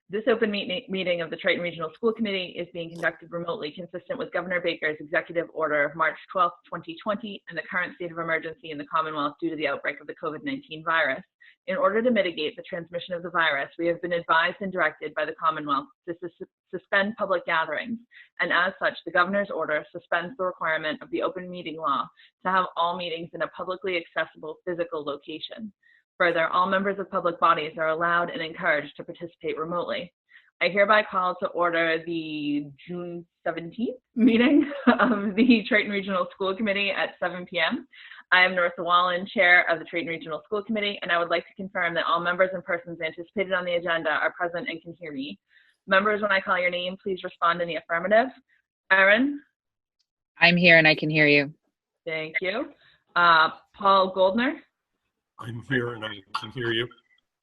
This open meeting of the Triton Regional School Committee is being conducted remotely, consistent with Governor Baker's Executive Order of March 12, 2020, and the current state of emergency in the Commonwealth due to the outbreak of the COVID-19 virus. In order to mitigate the transmission of the virus, we have been advised and directed by the Commonwealth to suspend public gatherings, and as such, the Governor's order suspends the requirement of the open meeting law to have all meetings in a publicly accessible physical location. Further, all members of public bodies are allowed and encouraged to participate remotely. I hereby call to order the June 17th meeting of the Triton Regional School Committee at 7 p.m. I am Northa Wallen, Chair of the Triton Regional School Committee, and I would like to confirm that all members and persons anticipated on the agenda are present and can hear me. Members, when I call your name, please respond in the affirmative. Erin? I'm here and I can hear you. Thank you. Paul Goldner? I'm here and I can hear you.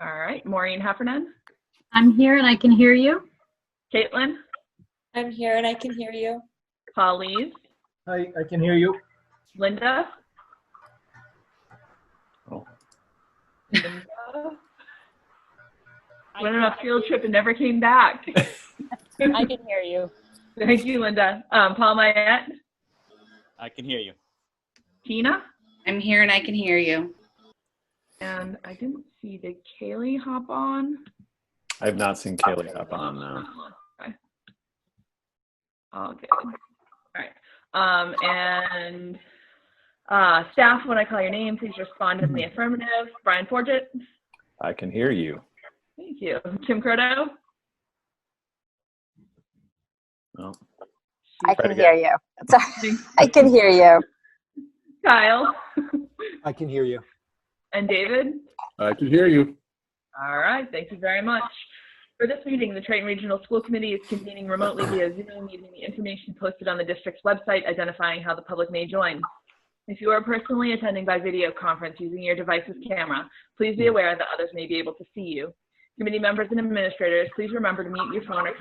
All right. Maureen Heffernan? I'm here and I can hear you. Caitlin? I'm here and I can hear you. Paul Lees? Hi, I can hear you. Linda? Oh. Linda? Went on a field trip and never came back. I can hear you. Thank you, Linda. Paul Mayette? I can hear you. Tina? I'm here and I can hear you. And I didn't see, did Kaylee hop on? I have not seen Kaylee hop on now. Okay. All good. All right. And staff, when I call your name, please respond in the affirmative. Brian Forget? I can hear you. Thank you. Kim Croto? Well, I can hear you. Sorry. I can hear you. Kyle? I can hear you. And David? I can hear you. All right, thank you very much. For this meeting, the Triton Regional School Committee is convening remotely via Zoom using the information posted on the district's website identifying how the public may join. If you are personally attending by video conference using your device's camera, please be aware that others may be able to see you. Committee members and administrators, please remember to mute your phone or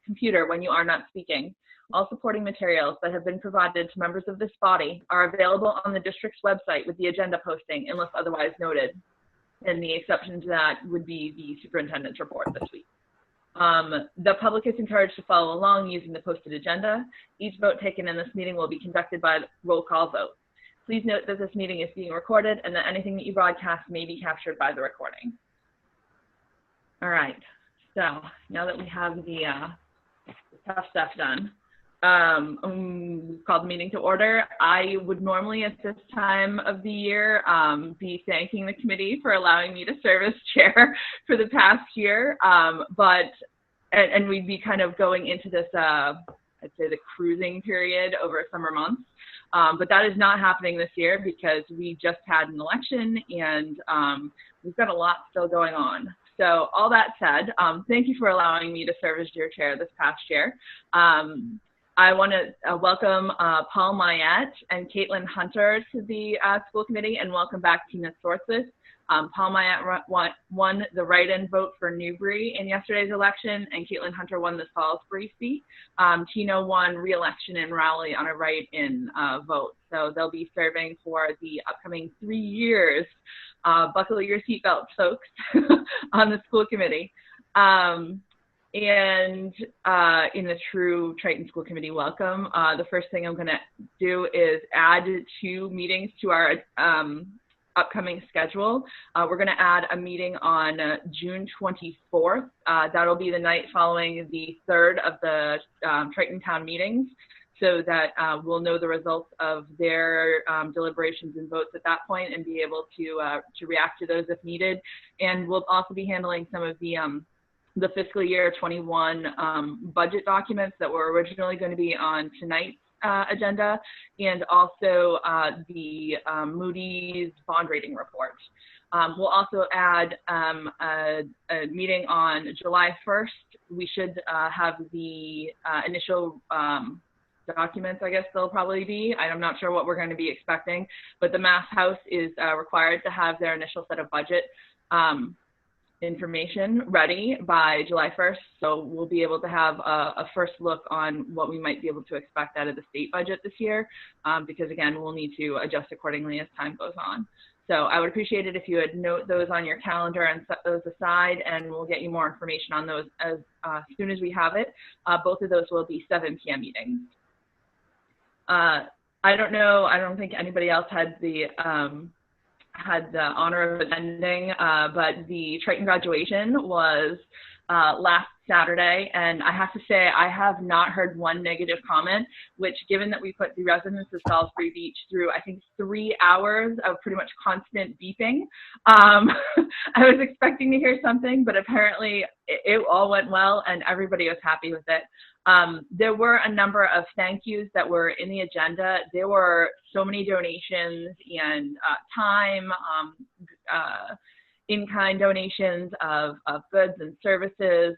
computer when you are not speaking. All supporting materials that have been provided to members of this body are available on the district's website with the agenda posting unless otherwise noted. And the exception to that would be the superintendent's report this week. The public is encouraged to follow along using the posted agenda. Each vote taken in this meeting will be conducted by roll call vote. Please note that this meeting is being recorded and that anything that you broadcast may be captured by the recording. All right, so now that we have the tough stuff done, we've called the meeting to order. I would normally at this time of the year be thanking the committee for allowing me to serve as chair for the past year, and we'd be kind of going into this, I'd say the cruising period over summer months. But that is not happening this year because we just had an election and we've got a lot still going on. So all that said, thank you for allowing me to serve as your chair this past year. I want to welcome Paul Mayette and Caitlin Hunter to the school committee, and welcome back Tina Sortzis. Paul Mayette won the write-in vote for Newbury in yesterday's election, and Caitlin Hunter won the Salisbury seat. Tina won re-election in Raleigh on a write-in vote. So they'll be serving for the upcoming 3 years. Buckle your seatbelts, folks, on the school committee. And in the true Triton School Committee welcome, the first thing I'm going to do is add 2 meetings to our upcoming schedule. We're going to add a meeting on June 24th. That'll be the night following the 3rd of the Triton Town meetings, so that we'll know the results of their deliberations and votes at that point and be able to react to those if needed. And we'll also be handling some of the fiscal year 21 budget documents that were originally going to be on tonight's agenda, and also the Moody's bond rating report. We'll also add a meeting on July 1st. We should have the initial documents, I guess they'll probably be. I'm not sure what we're going to be expecting, but the Mass House is required to have their initial set of budget information ready by July 1st. So we'll be able to have a first look on what we might be able to expect out of the state budget this year, because again, we'll need to adjust accordingly as time goes on. So I would appreciate it if you would note those on your calendar and set those aside, and we'll get you more information on those as soon as we have it. Both of those will be 7 p.m. meetings. I don't know, I don't think anybody else had the honor of attending, but the Triton graduation was last Saturday, and I have to say I have not heard one negative comment, which, given that we put the residents of Salisbury Beach through, I think, 3 hours of pretty much constant beeping, I was expecting to hear something, but apparently it all went well and everybody was happy with it. There were a number of thank yous that were in the agenda. There were so many donations and time, in-kind donations of goods and services,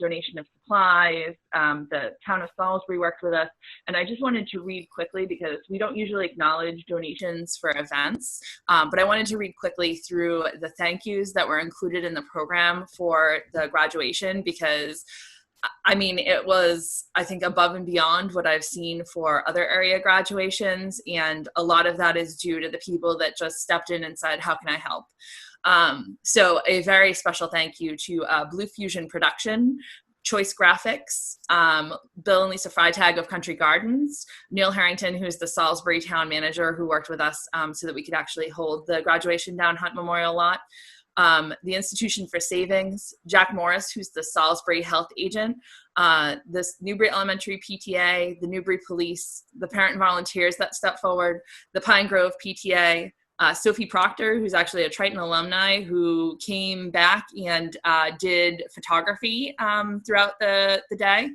donation of supplies. The town of Salisbury worked with us. And I just wanted to read quickly, because we don't usually acknowledge donations for events, but I wanted to read quickly through the thank yous that were included in the program for the graduation, because I mean, it was, I think, above and beyond what I've seen for other area graduations. And a lot of that is due to the people that just stepped in and said, how can I help? So a very special thank you to Blue Fusion Production, Choice Graphics, Bill and Lisa Freitag of Country Gardens, Neil Harrington, who's the Salisbury town manager who worked with us so that we could actually hold the graduation down Hunt Memorial Lot. The Institution for Savings, Jack Morris, who's the Salisbury health agent, this Newbury Elementary PTA, the Newbury Police, the parent and volunteers that stepped forward, the Pine Grove PTA, Sophie Proctor, who's actually a Triton alumni who came back and did photography throughout the day.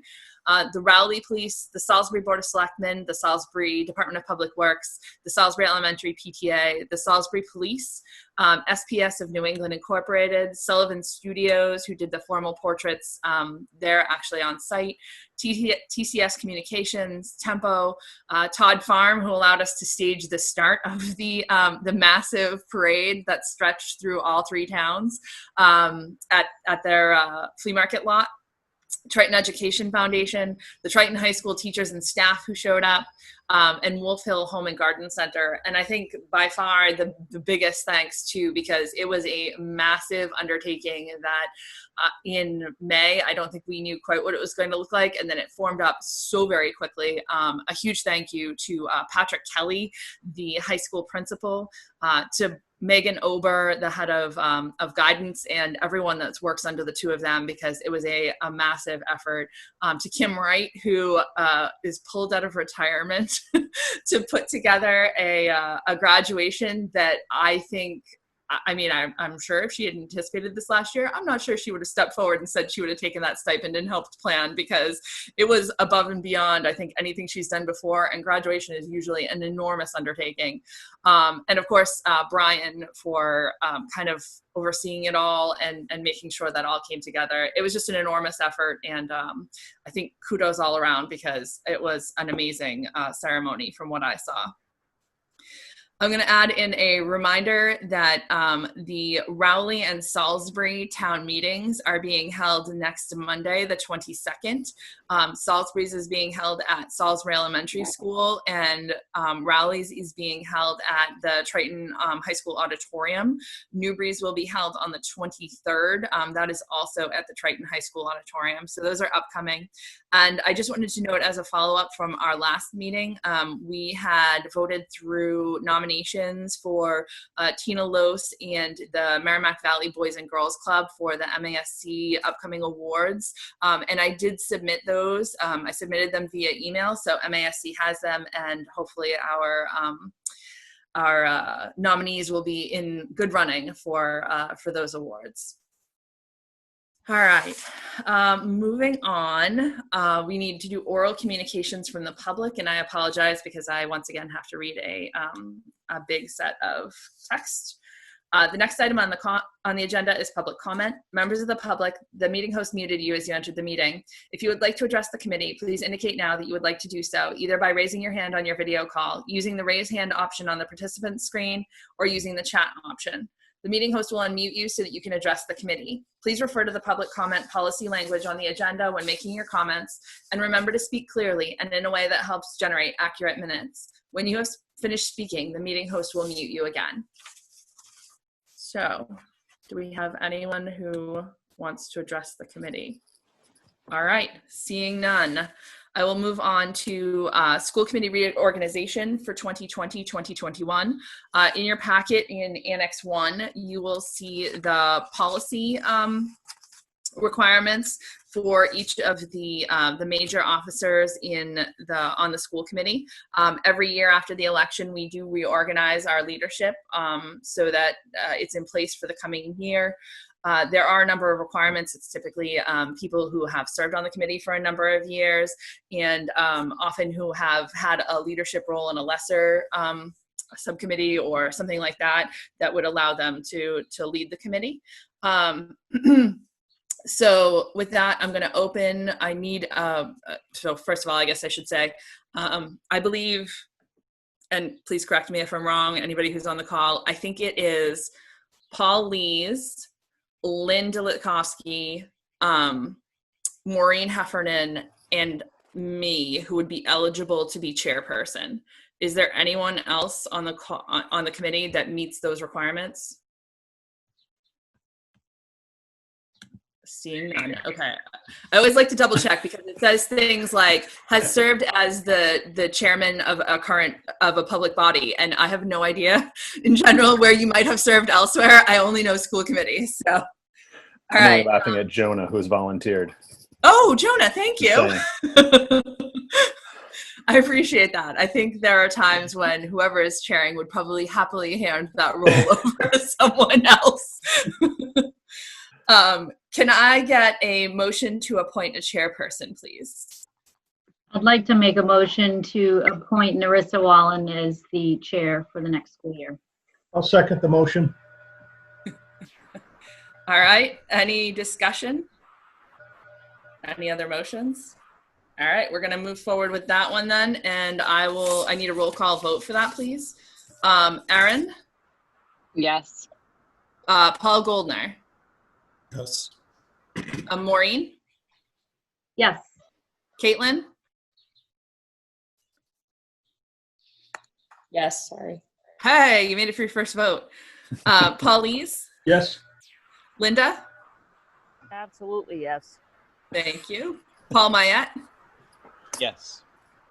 The Raleigh Police, the Salisbury Board of Selectmen, the Salisbury Department of Public Works, the Salisbury Elementary PTA, the Salisbury Police, SPS of New England Incorporated, Sullivan Studios, who did the formal portraits. They're actually on site. TCS Communications, Tempo, Todd Farm, who allowed us to stage the start of the massive parade that stretched through all 3 towns at their flea market lot. Triton Education Foundation, the Triton High School teachers and staff who showed up, and Wolf Hill Home and Garden Center. And I think by far the biggest thanks to, because it was a massive undertaking that in May, I don't think we knew quite what it was going to look like. And then it formed up so very quickly. A huge thank you to Patrick Kelly, the high school principal, to Megan Ober, the head of guidance, and everyone that works under the 2 of them, because it was a massive effort. To Kim Wright, who is pulled out of retirement to put together a graduation that I think, I mean, I'm sure if she had anticipated this last year, I'm not sure she would have stepped forward and said she would have taken that stipend and helped plan, because it was above and beyond, I think, anything she's done before. And graduation is usually an enormous undertaking. And of course, Brian for kind of overseeing it all and making sure that all came together. It was just an enormous effort. And I think kudos all around, because it was an amazing ceremony from what I saw. I'm going to add in a reminder that the Raleigh and Salisbury town meetings are being held next Monday, the 22nd. Salisbury's is being held at Salisbury Elementary School, and Raleigh's is being held at the Triton High School Auditorium. Newbury's will be held on the 23rd. That is also at the Triton High School Auditorium. So those are upcoming. And I just wanted to note, as a follow-up from our last meeting, we had voted through nominations for Tina Lose and the Merrimack Valley Boys and Girls Club for the MASC upcoming awards. And I did submit those. I submitted them via email, so MASC has them, and hopefully our nominees will be in good running for those awards. All right, moving on, we need to do oral communications from the public, and I apologize because I once again have to read a big set of text. The next item on the agenda is public comment. Members of the public, the meeting host muted you as you entered the meeting. If you would like to address the committee, please indicate now that you would like to do so, either by raising your hand on your video call, using the raise hand option on the participant screen, or using the chat option. The meeting host will unmute you so that you can address the committee. Please refer to the public comment policy language on the agenda when making your comments, and remember to speak clearly and in a way that helps generate accurate minutes. When you have finished speaking, the meeting host will mute you again. So, do we have anyone who wants to address the committee? All right, seeing none, I will move on to school committee reorganization for 2020-2021. In your packet in Annex 1, you will see the policy requirements for each of the major officers on the school committee. Every year after the election, we do reorganize our leadership so that it's in place for the coming year. There are a number of requirements. It's typically people who have served on the committee for a number of years and often who have had a leadership role in a lesser subcommittee or something like that that would allow them to lead the committee. So with that, I'm going to open. I need, so first of all, I guess I should say, I believe, and please correct me if I'm wrong, anybody who's on the call, I think it is Paul Lees, Linda Litkowski, Maureen Heffernan, and me who would be eligible to be chairperson. Is there anyone else on the committee that meets those requirements? Seeing none. Okay. I always like to double check because it says things like has served as the chairman of a public body, and I have no idea in general where you might have served elsewhere. I only know school committees. So, all right. I'm laughing at Jonah, who's volunteered. Oh, Jonah, thank you. I appreciate that. I think there are times when whoever is chairing would probably happily hand that role over to someone else. Can I get a motion to appoint a chairperson, please? I'd like to make a motion to appoint Narissa Wallen as the chair for the next school year. I'll second the motion. All right. Any discussion? Any other motions? All right. We're going to move forward with that one then. And I need a roll call vote for that, please. Erin? Yes. Paul Goldner? Yes. Maureen? Yes. Caitlin? Yes, sorry. Hey, you made it for your first vote. Paulise? Yes. Linda? Absolutely, yes. Thank you. Paul Mayette? Yes.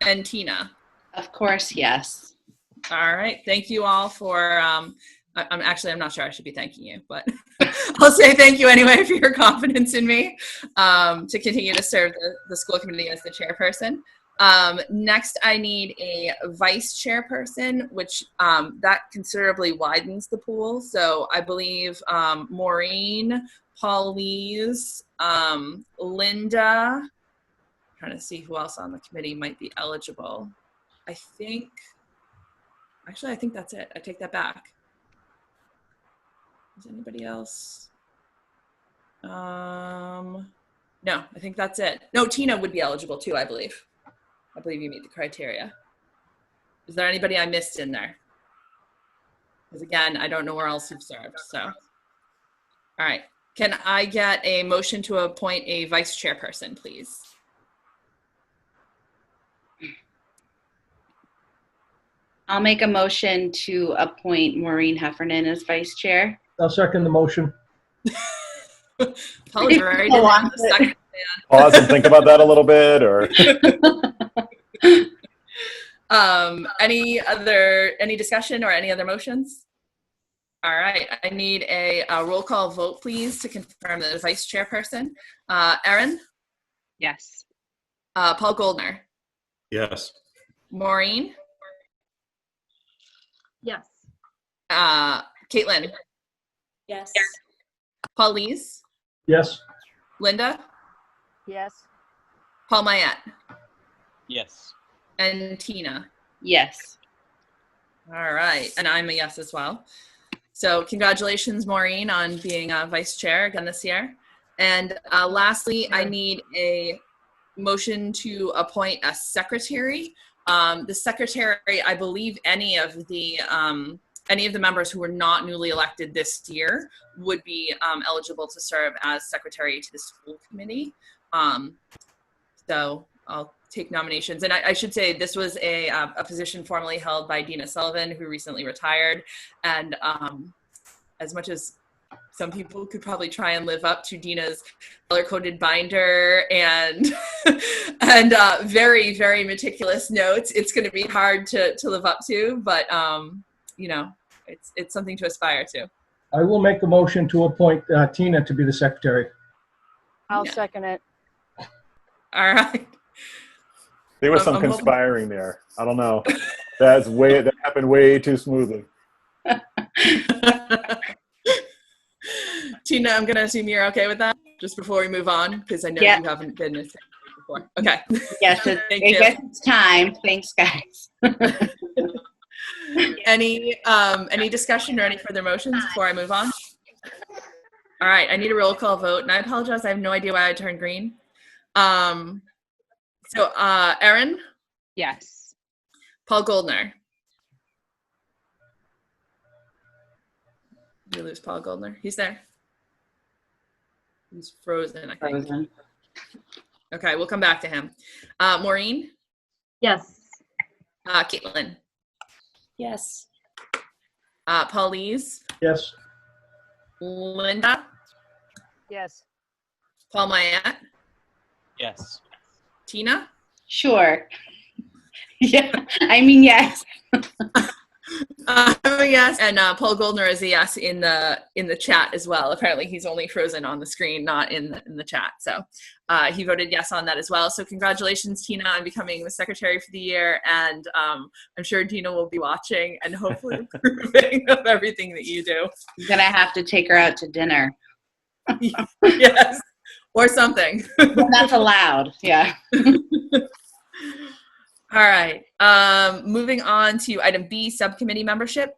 And Tina? Of course, yes. All right. Thank you all for, I'm not sure I should be thanking you, but I'll say thank you anyway for your confidence in me to continue to serve the school committee as the chairperson. Next, I need a vice chairperson, which that considerably widens the pool. So I believe Maureen, Paulise, Linda, I'm trying to see who else on the committee might be eligible. I think that's it. I take that back. Is anybody else? No, I think that's it. No, Tina would be eligible too, I believe. I believe you meet the criteria. Is there anybody I missed in there? Because again, I don't know where else you've served, so. All right, can I get a motion to appoint a vice chairperson, please? I'll make a motion to appoint Maureen Heffernan as vice chair. I'll second the motion. Paul is already doing the second. Pause and think about that a little bit, or any discussion or any other motions? All right, I need a roll call vote, please, to confirm the vice chairperson. Erin? Yes. Paul Goldner? Yes. Maureen? Yes. Caitlin? Yes. Paulise? Yes. Linda? Yes. Paul Mayette? Yes. And Tina? Yes. All right, and I'm a yes as well. So congratulations, Maureen, on being vice chair again this year. And lastly, I need a motion to appoint a secretary. The secretary, I believe any of the members who were not newly elected this year would be eligible to serve as secretary to the school committee. So I'll take nominations. And I should say this was a position formerly held by Dina Sullivan, who recently retired. And as much as some people could probably try and live up to Dina's color-coded binder and and very, very meticulous notes, it's going to be hard to live up to, but you know, it's something to aspire to. I will make a motion to appoint Tina to be the secretary. I'll Yeah. second it. All right. There was some I'm hoping- conspiring there. I don't know. That happened way too smoothly. Tina, I'm going to assume you're okay with that just before we move on, because I know Yeah. you haven't been a secretary before. Okay. Yes, Thank I you. guess it's time. Thanks, guys. Any discussion or any further motions before I move on? All right, I need a roll call vote, and I apologize. I have no idea why I turned green. So, Erin, Yes. Paul Goldner. We lose Paul Goldner. He's there. He's frozen, I think. Frozen. Okay, we'll come back to him. Maureen, Yes. Caitlin, Yes. Paulise, Yes. Linda, Yes. Paul Mayette, Yes. Tina, Sure. Yeah, I mean, yes. yes, and Paul Goldner is a yes in the chat as well. Apparently, he's only frozen on the screen, not in the chat. So he voted yes on that as well. So congratulations, Tina, on becoming the secretary for the year. And I'm sure Tina will be watching and hopefully approving of everything that you do. I'm going to have to take her out to dinner. Yes, or something. Well, that's allowed. Yeah. All right. Moving on to item B, subcommittee membership.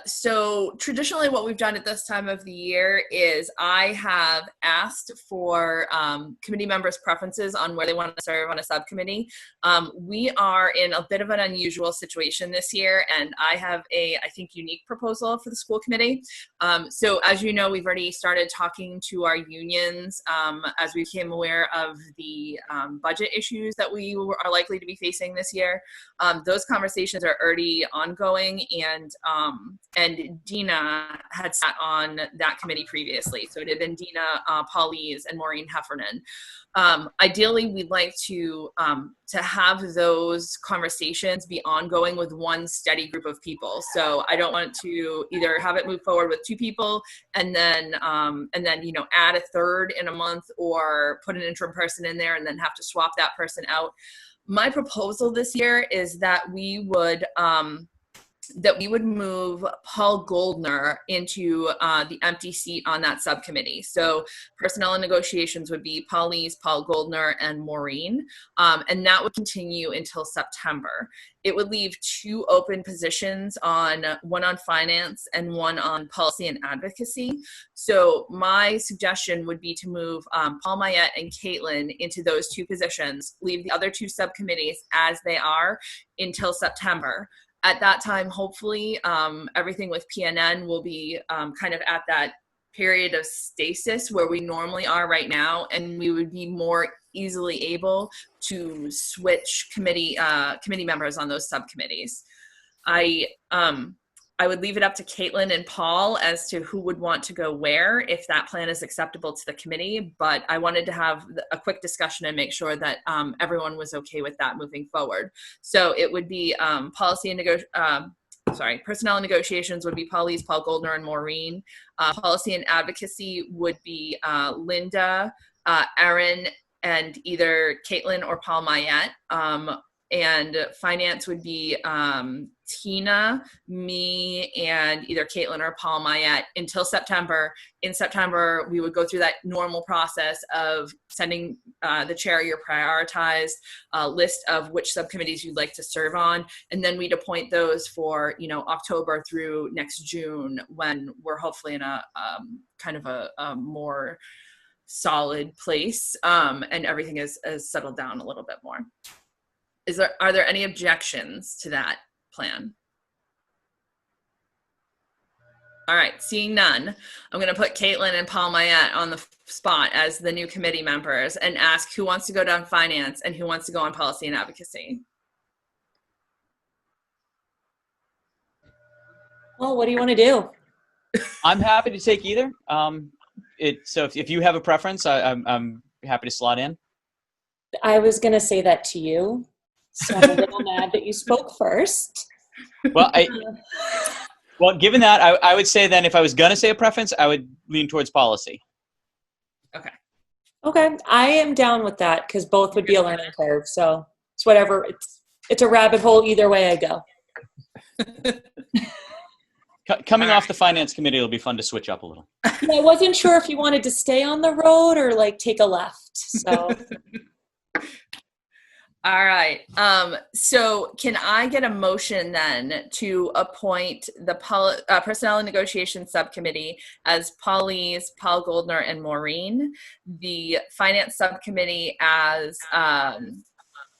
So traditionally what we've done at this time of the year is I have asked for committee members' preferences on where they want to serve on a subcommittee. We are in a bit of an unusual situation this year, and I have I think, unique proposal for the school committee. So as you know, we've already started talking to our unions as we became aware of the budget issues that we are likely to be facing this year. Those conversations are already ongoing, and Dina had sat on that committee previously. So it had been Dina, Paulise, and Maureen Heffernan. Ideally, we'd like to have those conversations be ongoing with one steady group of people. So I don't want to either have it move forward with two people and then add a third in a month, or put an interim person in there and then have to swap that person out. My proposal this year is that we would move Paul Goldner into the empty seat on that subcommittee. So personnel and negotiations would be Paulise, Paul Goldner, and Maureen, and that would continue until September. It would leave two open positions, one on finance and one on policy and advocacy. So my suggestion would be to move Paul Mayette and Caitlin into those two positions, leave the other two subcommittees as they are until September. At that time, hopefully, everything with PNN will be kind of at that period of stasis where we normally are right now, and we would be more easily able to switch committee members on those subcommittees. I would leave it up to Caitlin and Paul as to who would want to go where, if that plan is acceptable to the committee. But I wanted to have a quick discussion and make sure that everyone was okay with that moving forward. So it would be personnel and negotiations would be Paulise, Paul Goldner, and Maureen. Policy and advocacy would be Linda, Erin, and either Caitlin or Paul Mayette. And finance would be Tina, me, and either Caitlin or Paul Mayette until September. In September, we would go through that normal process of sending the chair your prioritized list of which subcommittees you'd like to serve on. And then we'd appoint those for, October through next June, when we're hopefully in a kind of a more solid place and everything is settled down a little bit more. Are there any objections to that plan? All right, seeing none, I'm going to put Caitlin and Paul Mayette on the spot as the new committee members and ask who wants to go down finance and who wants to go on policy and advocacy. Well, what do you want to do? I'm happy to take either. So if you have a preference, I'm happy to slot in. I was going to say that to you, so I'm a little mad that you spoke first. Well, well, given that, I would say then if I was going to say a preference, I would lean towards policy. Okay, I am down with that because both would be a learning curve. So it's whatever. It's a rabbit hole either way I go. Coming off the finance committee, it'll be fun to switch up a little. I wasn't sure if you wanted to stay on the road or like take a left. So All right. So can I get a motion then to appoint the Personnel and Negotiation Subcommittee as Paulise, Paul Goldner, and Maureen, the Finance Subcommittee as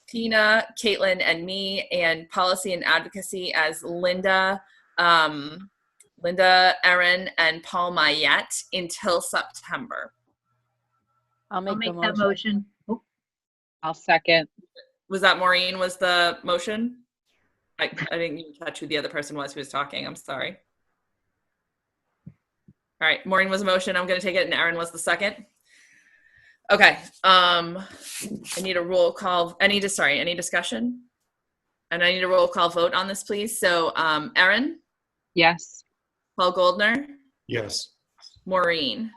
Tina, Caitlin, and me, and Policy and Advocacy as Linda, Erin, and Paul Mayette until September. I'll I'll make make the that motion. motion. I'll second. Was that Maureen was the motion? I didn't even catch who the other person was who was talking. I'm sorry. All right, Maureen was a motion. I'm going to take it, and Erin was the second. Okay. I need a roll call. Any discussion? And I need a roll call vote on this, please. So, Erin, Yes. Paul Goldner, Yes. Maureen,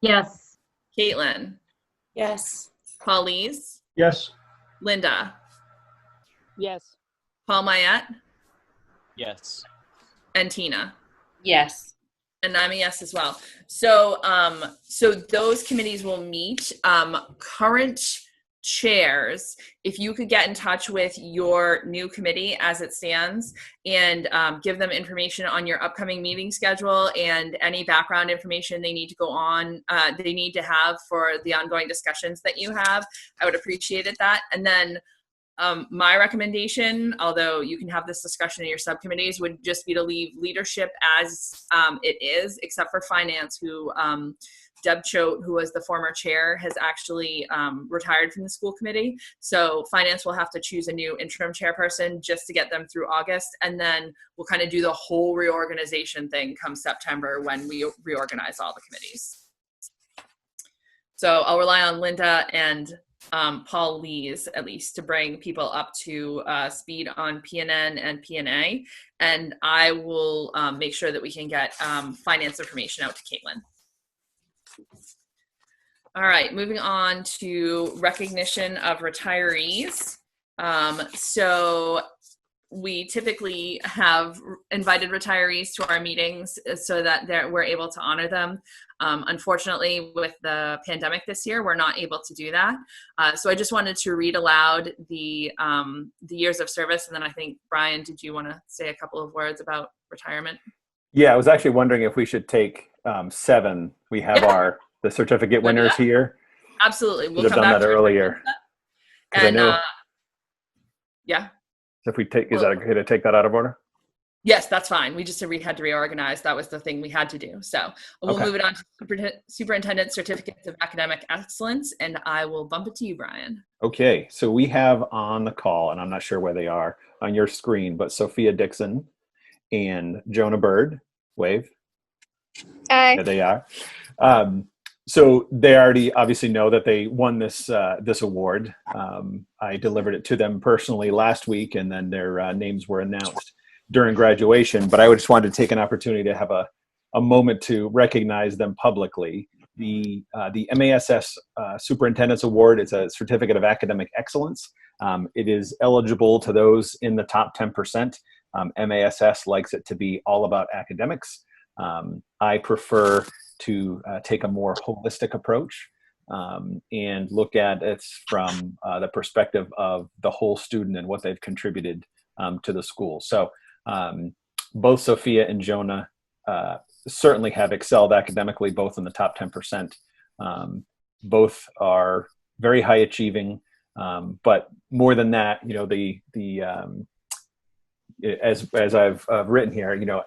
Yes. Caitlin, yes. Paulise, Yes. Linda, Yes. Paul Mayette, Yes. and Tina. Yes. And I'm a yes as well. So, so those committees will meet. Current chairs, if you could get in touch with your new committee as it stands and give them information on your upcoming meeting schedule and any background information they need to go on, they need to have for the ongoing discussions that you have, I would appreciate that. And then my recommendation, although you can have this discussion in your subcommittees, would just be to leave leadership as it is, except for finance, who Deb Choate, who was the former chair, has actually retired from the school committee. So finance will have to choose a new interim chairperson just to get them through August. And then we'll kind of do the whole reorganization thing come September when we reorganize all the committees. So I'll rely on Linda and Paul Lees, at least, to bring people up to speed on PNN and PNA. And I will make sure that we can get finance information out to Caitlin. All right, moving on to recognition of retirees. So we typically have invited retirees to our meetings so that we're able to honor them. Unfortunately, with the pandemic this year, we're not able to do that. So I just wanted to read aloud the years of service. And then I think, Brian, did you want to say a couple of words about retirement? Yeah, I was actually wondering if we should take 7. We have the certificate winners here. Absolutely. We'll Should have come done back that to earlier. And I know. Yeah. If we take, is that okay to take that out of order? Yes, that's fine. We just had to reorganize. That was the thing we had to do. So we'll move it on to Superintendent Certificates of Academic Excellence, and I will bump it to you, Brian. Okay, so we have on the call, and I'm not sure where they are on your screen, but Sophia Dixon and Jonah Bird. Wave. Hi. There they are. So they already obviously know that they won this award. I delivered it to them personally last week, and then their names were announced during graduation. But I just wanted to take an opportunity to have a moment to recognize them publicly. The MASS Superintendent's Award is a certificate of academic excellence. It is eligible to those in the top 10%. MASS likes it to be all about academics. I prefer to take a more holistic approach and look at it from the perspective of the whole student and what they've contributed to the school. So both Sophia and Jonah certainly have excelled academically, both in the top 10%. Both are very high achieving, but more than that, you know, as I've written here, you know,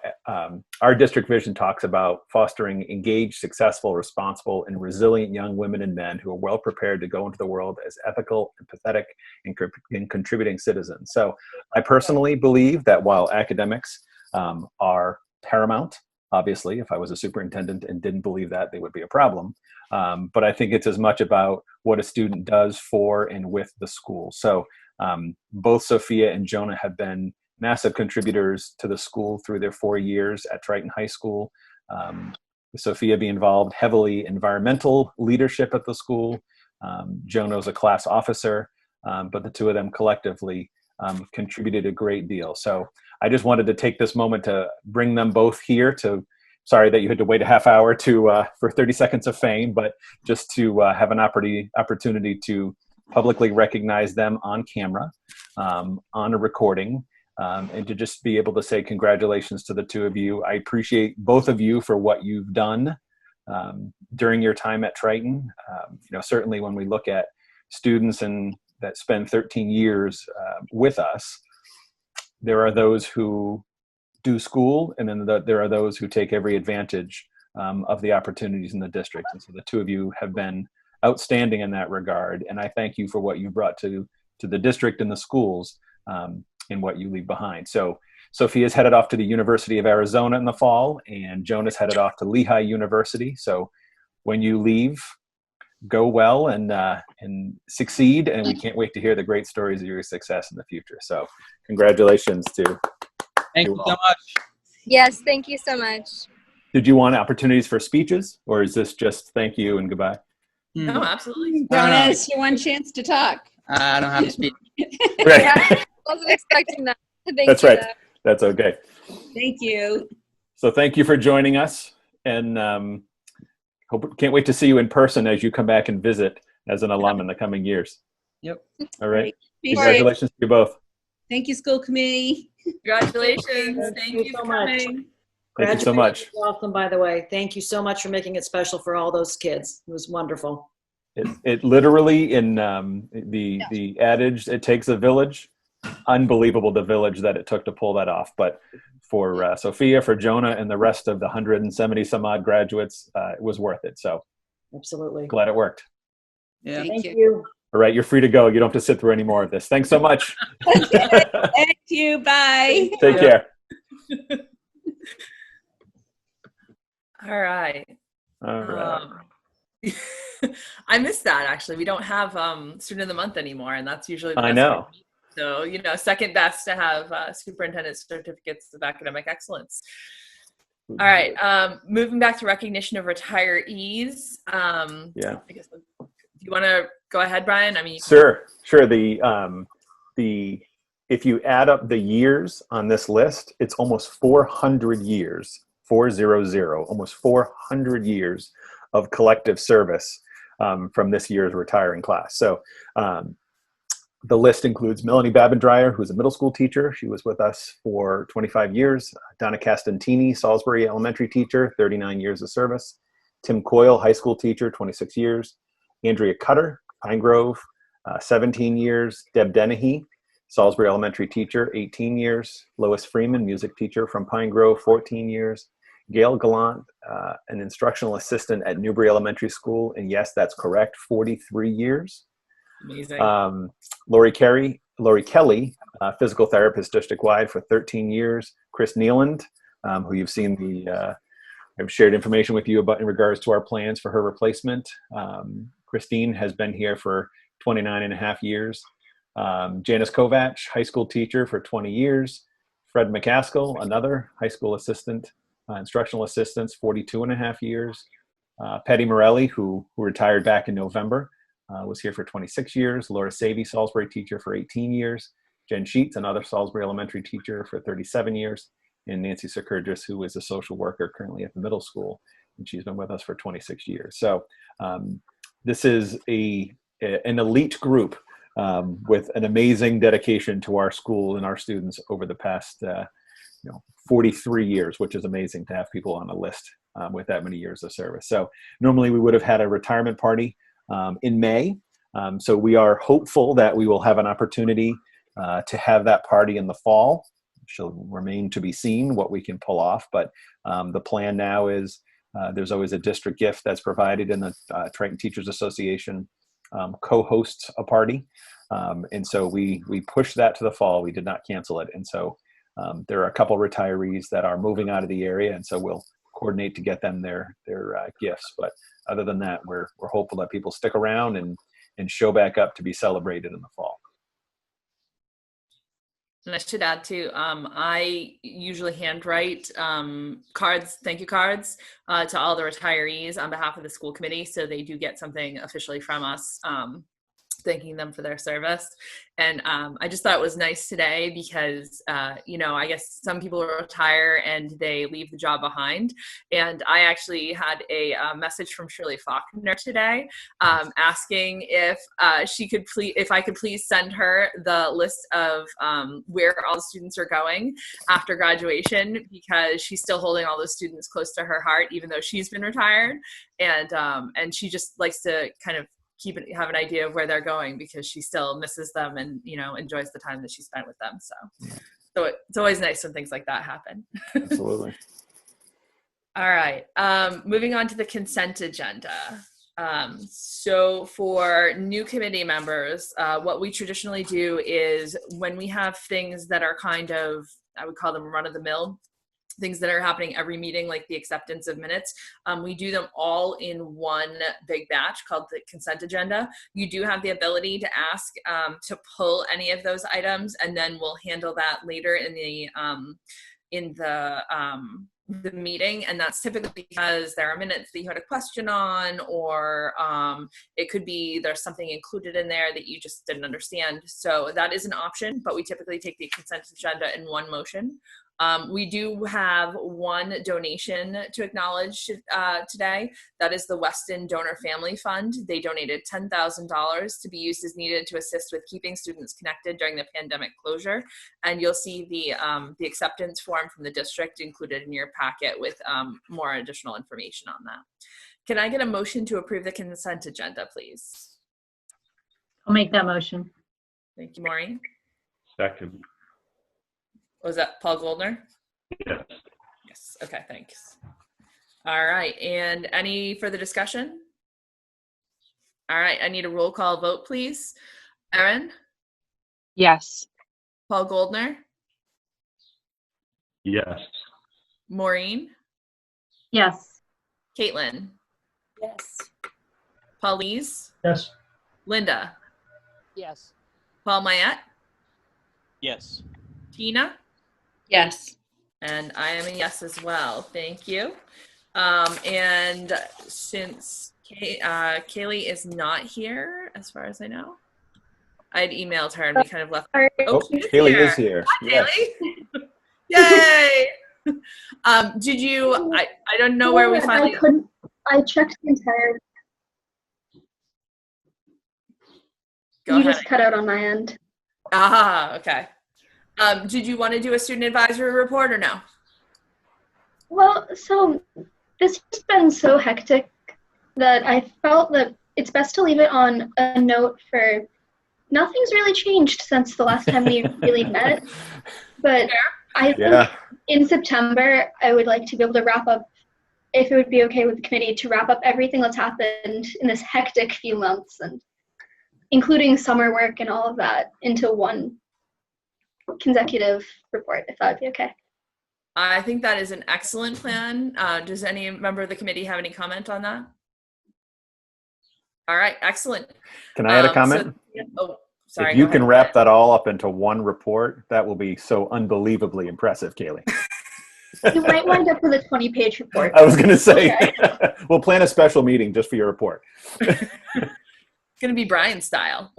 our district vision talks about fostering engaged, successful, responsible, and resilient young women and men who are well prepared to go into the world as ethical, empathetic, and contributing citizens. So I personally believe that while academics are paramount, Obviously, if I was a superintendent and didn't believe that, they would be a problem. But I think it's as much about what a student does for and with the school. So both Sophia and Jonah have been massive contributors to the school through their 4 years at Triton High School. Sophia being involved heavily in environmental leadership at the school. Jonah's a class officer, but the two of them collectively contributed a great deal. So I just wanted to take this moment to bring them both here sorry that you had to wait a half hour for 30 seconds of fame, but just to have an opportunity to publicly recognize them on camera, on a recording, and to just be able to say congratulations to the two of you. I appreciate both of you for what you've done during your time at Triton. Certainly when we look at students that spend 13 years with us, there are those who do school, and then there are those who take every advantage of the opportunities in the district. And so the two of you have been outstanding in that regard. And I thank you for what you brought to the district and the schools and what you leave behind. So Sophia's headed off to the University of Arizona in the fall, and Jonah's headed off to Lehigh University. So when you leave, go well and succeed. And we can't wait to hear the great stories of your success in the future. So congratulations to Thank you so much. Yes, thank you so much. Did you want opportunities for speeches, or is this just thank you and goodbye? No, absolutely. Jonas, you one chance to talk. I don't have to speak. Right. Yeah, wasn't expecting that. Thank That's you, right. though. That's okay. Thank you. So thank you for joining us, and can't wait to see you in person as you come back and visit as an alum in the coming years. Yep. All right. Appreciate it. Congratulations to you both. Thank you, school committee. Congratulations. Thank you so for much. coming. Thank you so much. Graduation was awesome, by the way. Thank you so much for making it special for all those kids. It was wonderful. It literally, in the adage, it takes a village. Unbelievable the village that it took to pull that off. But for Sophia, for Jonah, and the rest of the 170 some odd graduates, it was worth it. So Absolutely. glad it worked. Yeah. Thank Thank you. you. All right, you're free to go. You don't have to sit through any more of this. Thanks so much. Thank you. Bye. Take care. All right. All right. I missed that, actually. We don't have student of the month anymore, and that's usually the I best know. way. So, second best to have superintendent certificates of academic excellence. All right. Moving back to recognition of retirees. Yeah. I guess, do you want to go ahead, Brian? I mean, Sure. If you add up the years on this list, it's almost 400 years, 400, almost 400 years of collective service from this year's retiring class. So the list includes Melanie Babendreyer, who's a middle school teacher. She was with us for 25 years. Donna Castantini, Salisbury elementary teacher, 39 years of service. Tim Coyle, high school teacher, 26 years. Andrea Cutter, Pine Grove, 17 years. Deb Dennehy, Salisbury elementary teacher, 18 years. Lois Freeman, music teacher from Pine Grove, 14 years. Gail Gallant, an instructional assistant at Newbury Elementary School, and yes, that's correct, 43 years. amazing. Lori Kelly, physical therapist district-wide for 13 years. Chris Nealand, who you've seen I've shared information with you about in regards to our plans for her replacement. Christine has been here for 29 and a half years. Janice Kovach, high school teacher for 20 years. Fred McCaskill, another high school assistant, instructional assistants, 42 and a half years. Patty Morelli, who retired back in November, was here for 26 years. Laura Savy, Salisbury teacher for 18 years. Jen Sheets, another Salisbury elementary teacher for 37 years. And Nancy Sekurgis, who is a social worker currently at the middle school, and she's been with us for 26 years. So this is an elite group with an amazing dedication to our school and our students over the past 43 years, which is amazing to have people on a list with that many years of service. So normally we would have had a retirement party in May. So we are hopeful that we will have an opportunity to have that party in the fall. Shall remain to be seen what we can pull off, but the plan now is there's always a district gift that's provided, and the Triton Teachers Association co-hosts a party, and so we pushed that to the fall. We did not cancel it, and so there are a couple retirees that are moving out of the area, and so we'll coordinate to get them their gifts. But other than that, we're hopeful that people stick around and show back up to be celebrated in the fall. And I should add too, I usually handwrite cards, thank you cards, to all the retirees on behalf of the school committee. So they do get something officially from us, thanking them for their service. And I just thought it was nice today because, I guess some people retire and they leave the job behind. And I actually had a message from Shirley Faulkner today asking if if I could please send her the list of where all the students are going after graduation, because she's still holding all those students close to her heart, even though she's been retired. And she just likes to kind of have an idea of where they're going because she still misses them and enjoys the time that she spent with them. So it's always nice when things like that happen. Absolutely. All right, moving on to the consent agenda. So for new committee members, what we traditionally do is when we have things that are kind of, I would call them run-of-the-mill, things that are happening every meeting, like the acceptance of minutes, we do them all in one big batch called the consent agenda. You do have the ability to ask to pull any of those items, and then we'll handle that later in the meeting. And that's typically because there are minutes that you had a question on, or it could be there's something included in there that you just didn't understand. So that is an option, but we typically take the consent agenda in one motion. We do have one donation to acknowledge today. That is the Weston Donor Family Fund. They donated $10,000 to be used as needed to assist with keeping students connected during the pandemic closure. And you'll see the acceptance form from the district included in your packet with more additional information on that. Can I get a motion to approve the consent agenda, please? I'll make that motion. Thank you, Maureen. Second. Was that Paul Goldner? Yes. Yes. Okay, thanks. All right. And any further discussion? All right. I need a roll call vote, please. Erin? Yes. Paul Goldner? Yes. Maureen? Yes. Caitlin? Yes. Paulise? Yes. Linda? Yes. Paul Mayette? Yes. Tina? Yes. And I am a yes as well. Thank you. And since Kaylee is not here, as far as I know, I'd emailed her and we kind of left. Oh, she's Kaylee is here. Hi, Yes. Kaylee. Yay! Did you? I don't know where we finally. I checked the entire. Go You ahead. just cut out on my end. Ah, okay. Did you want to do a student advisory report or no? Well, so this has been so hectic that I felt that it's best to leave it on a note for nothing's really changed since the last time we really met. But I think in September, I would like to be able to wrap up, if it would be okay with the committee, to wrap up everything that's happened in this hectic few months, and including summer work and all of that, into one consecutive report, if that would be okay. I think that is an excellent plan. Does any member of the committee have any comment on that? All right, excellent. Can I add a comment? Sorry. If you can wrap that all up into one report, that will be so unbelievably impressive, Kaylee. You might wind up with a 20-page report. I was going to say, okay. We'll plan a special meeting just for your report. It's going to be Brian style.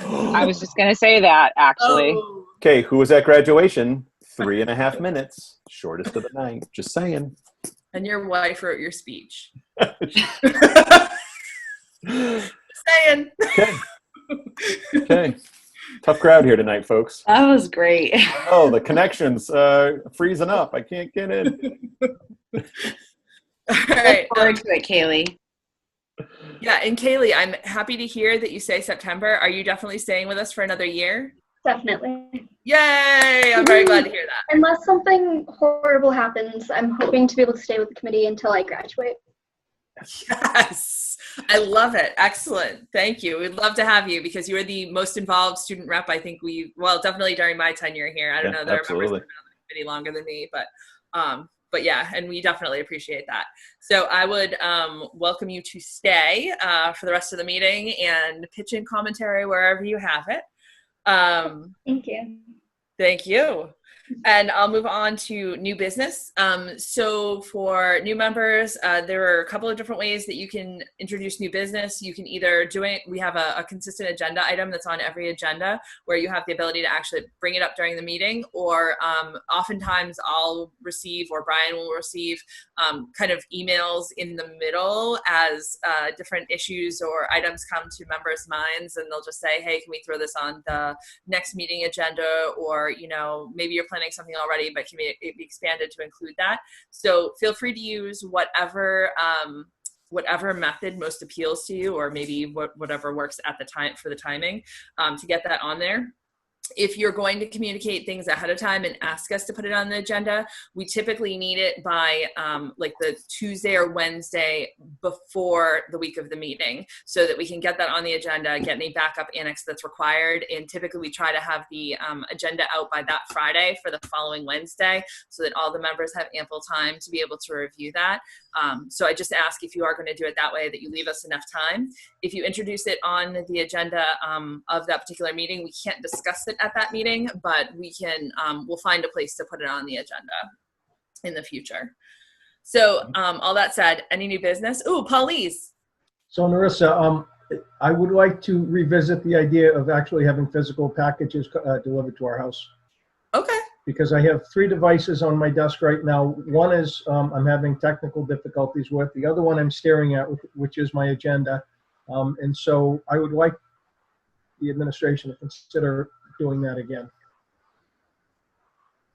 I was just going to say that, actually. Oh. Okay, who was at graduation? 3.5 minutes. Shortest of the night. Just saying. And your wife wrote your speech. Saying. Okay. Tough crowd here tonight, folks. That was great. Oh, the connection's freezing up. I can't get in. All right. Look forward to it, Kaylee. Yeah, and Kaylee, I'm happy to hear that you say September. Are you definitely staying with us for another year? Definitely. Yay! I'm very glad to hear that. Unless something horrible happens, I'm hoping to be able to stay with the committee until I graduate. Yes, I love it. Excellent. Thank you. We'd love to have you because you are the most involved student rep. I think definitely during my tenure here. I don't know, there are members who've been on the committee longer than me, but But yeah, and we definitely appreciate that. So I would welcome you to stay for the rest of the meeting and pitch in commentary wherever you have it. Thank you. Thank you. And I'll move on to new business. So for new members, there are a couple of different ways that you can introduce new business. You can either do it, we have a consistent agenda item that's on every agenda where you have the ability to actually bring it up during the meeting, or oftentimes I'll receive, or Brian will receive, kind of emails in the middle as different issues or items come to members' minds, and they'll just say, hey, can we throw this on the next meeting agenda? Or, you know, maybe you're planning something already, but can it be expanded to include that? So feel free to use whatever method most appeals to you, or maybe whatever works at the time for the timing, to get that on there. If you're going to communicate things ahead of time and ask us to put it on the agenda, we typically need it by like the Tuesday or Wednesday before the week of the meeting, so that we can get that on the agenda, get any backup annex that's required. And typically we try to have the agenda out by that Friday for the following Wednesday, so that all the members have ample time to be able to review that. So I just ask, if you are going to do it that way, that you leave us enough time. If you introduce it on the agenda of that particular meeting, we can't discuss it at that meeting, but we can, we'll find a place to put it on the agenda in the future. So all that said, any new business? Ooh, Paulise. So Narissa, I would like to revisit the idea of actually having physical packages delivered to our house. Okay. Because I have 3 devices on my desk right now. One is I'm having technical difficulties with. The other one I'm staring at, which is my agenda. And so I would like the administration to consider doing that again.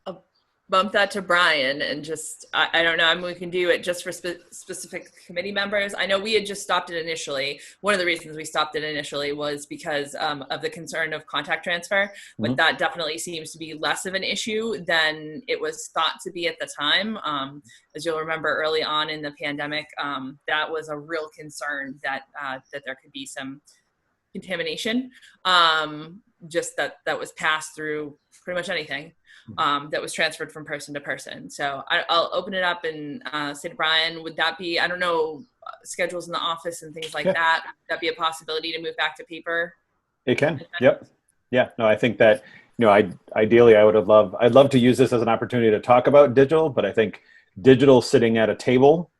I'll bump that to Brian, and just, I don't know, I mean, we can do it just for specific committee members. I know we had just stopped it initially. One of the reasons we stopped it initially was because of the concern of contact transfer, but that definitely seems to be less of an issue than it was thought to be at the time. As you'll remember, early on in the pandemic, that was a real concern that there could be some contamination, just that was passed through pretty much anything that was transferred from person to person. So I'll open it up and say to Brian, would that be, I don't know, schedules in the office and things like that, would that be a possibility to move back to paper? It can. Yep. Yeah. No, I think that, you know, ideally I'd love to use this as an opportunity to talk about digital, but I think digital sitting at a table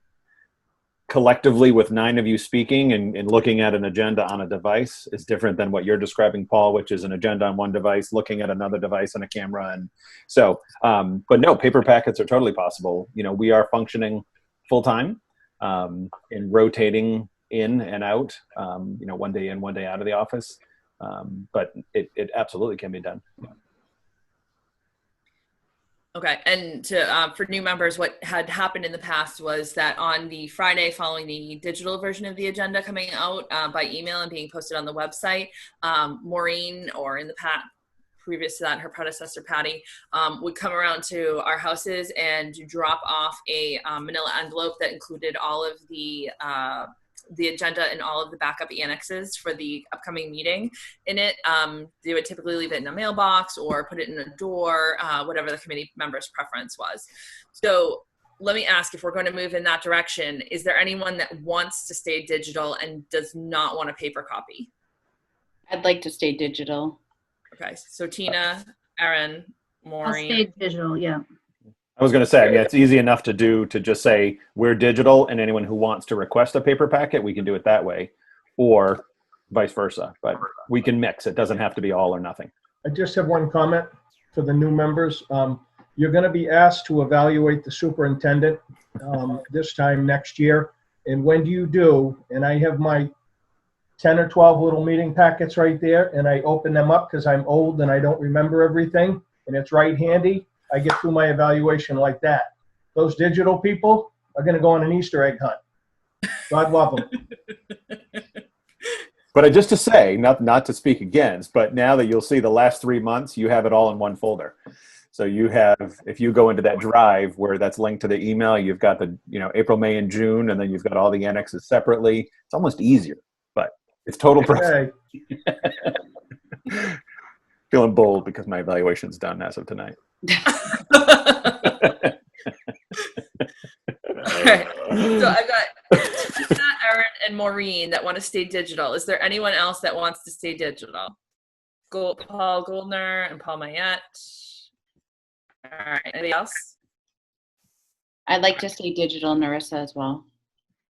collectively with 9 of you speaking and looking at an agenda on a device is different than what you're describing, Paul, which is an agenda on one device, looking at another device on a camera. And so, but no, paper packets are totally possible. You know, we are functioning full time and rotating in and out, you know, one day in, one day out of the office. But it absolutely can be done. Okay, and for new members, what had happened in the past was that on the Friday following the digital version of the agenda coming out by email and being posted on the website, Maureen, or in the previous to that, her predecessor, Patty, would come around to our houses and drop off a manila envelope that included all of the agenda and all of the backup annexes for the upcoming meeting in it. They would typically leave it in a mailbox or put it in a door, whatever the committee member's preference was. So let me ask, if we're going to move in that direction, is there anyone that wants to stay digital and does not want a paper copy? I'd like to stay digital. Okay, so Tina, Erin, Maureen. I'll stay digital, yeah. I was going to say, I mean, it's easy enough to do to just say we're digital, and anyone who wants to request a paper packet, we can do it that way, or vice versa. But we can mix. It doesn't have to be all or nothing. I just have one comment for the new members. You're going to be asked to evaluate the superintendent this time next year. And when you do, and I have my 10 or 12 little meeting packets right there, and I open them up because I'm old and I don't remember everything, and it's right handy. I get through my evaluation like that. Those digital people are going to go on an Easter egg hunt. God love them. But just to say, not to speak against, but now that you'll see the last 3 months, you have it all in one folder. So you have, if you go into that drive where that's linked to the email, you've got the, you know, April, May, and June, and then you've got all the annexes separately. It's almost easier, but it's total process. Feeling bold because my evaluation's done as of tonight. right. So I've got Tina, Erin, and Maureen that want to stay digital. Is there anyone else that wants to stay digital? Paul Goldner and Paul Mayette. All right. Anybody else? I'd like to stay digital, Narissa, as well.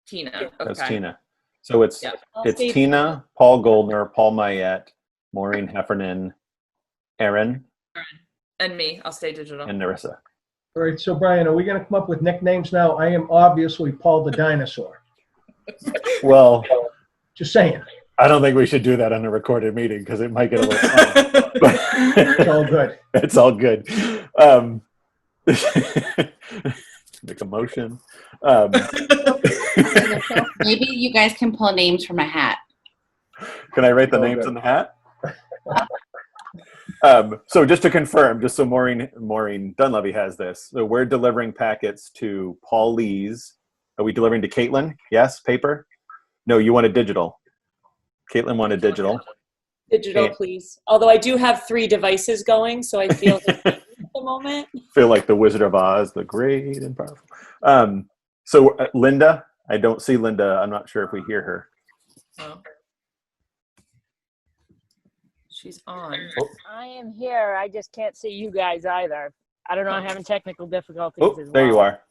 Tina. Okay. That's Tina. So it's Yeah. it's Tina, Paul Goldner, Paul Mayette, Maureen Heffernan, Erin, And me. I'll stay digital. and Narissa. All right, so Brian, are we going to come up with nicknames now? I am obviously Paul the Dinosaur. Well, Just saying. I don't think we should do that on a recorded meeting because it might get a little. It's all good. It's all good. Make a motion. Maybe you guys can pull names from a hat. Can I write the names in the hat? So just to confirm, just so Maureen Dunleavy has this. So we're delivering packets to Paul Lees. Are we delivering to Caitlin? Yes, paper? No, you wanted digital. Caitlin wanted digital. Digital, please. Although I do have 3 devices going, so I feel at the moment. Feel like the Wizard of Oz, the great and powerful. So Linda, I don't see Linda. I'm not sure if we hear her. Oh. She's on. I am here. I just can't see you guys either. I don't know. I'm having technical difficulties Oh, as well. there you are.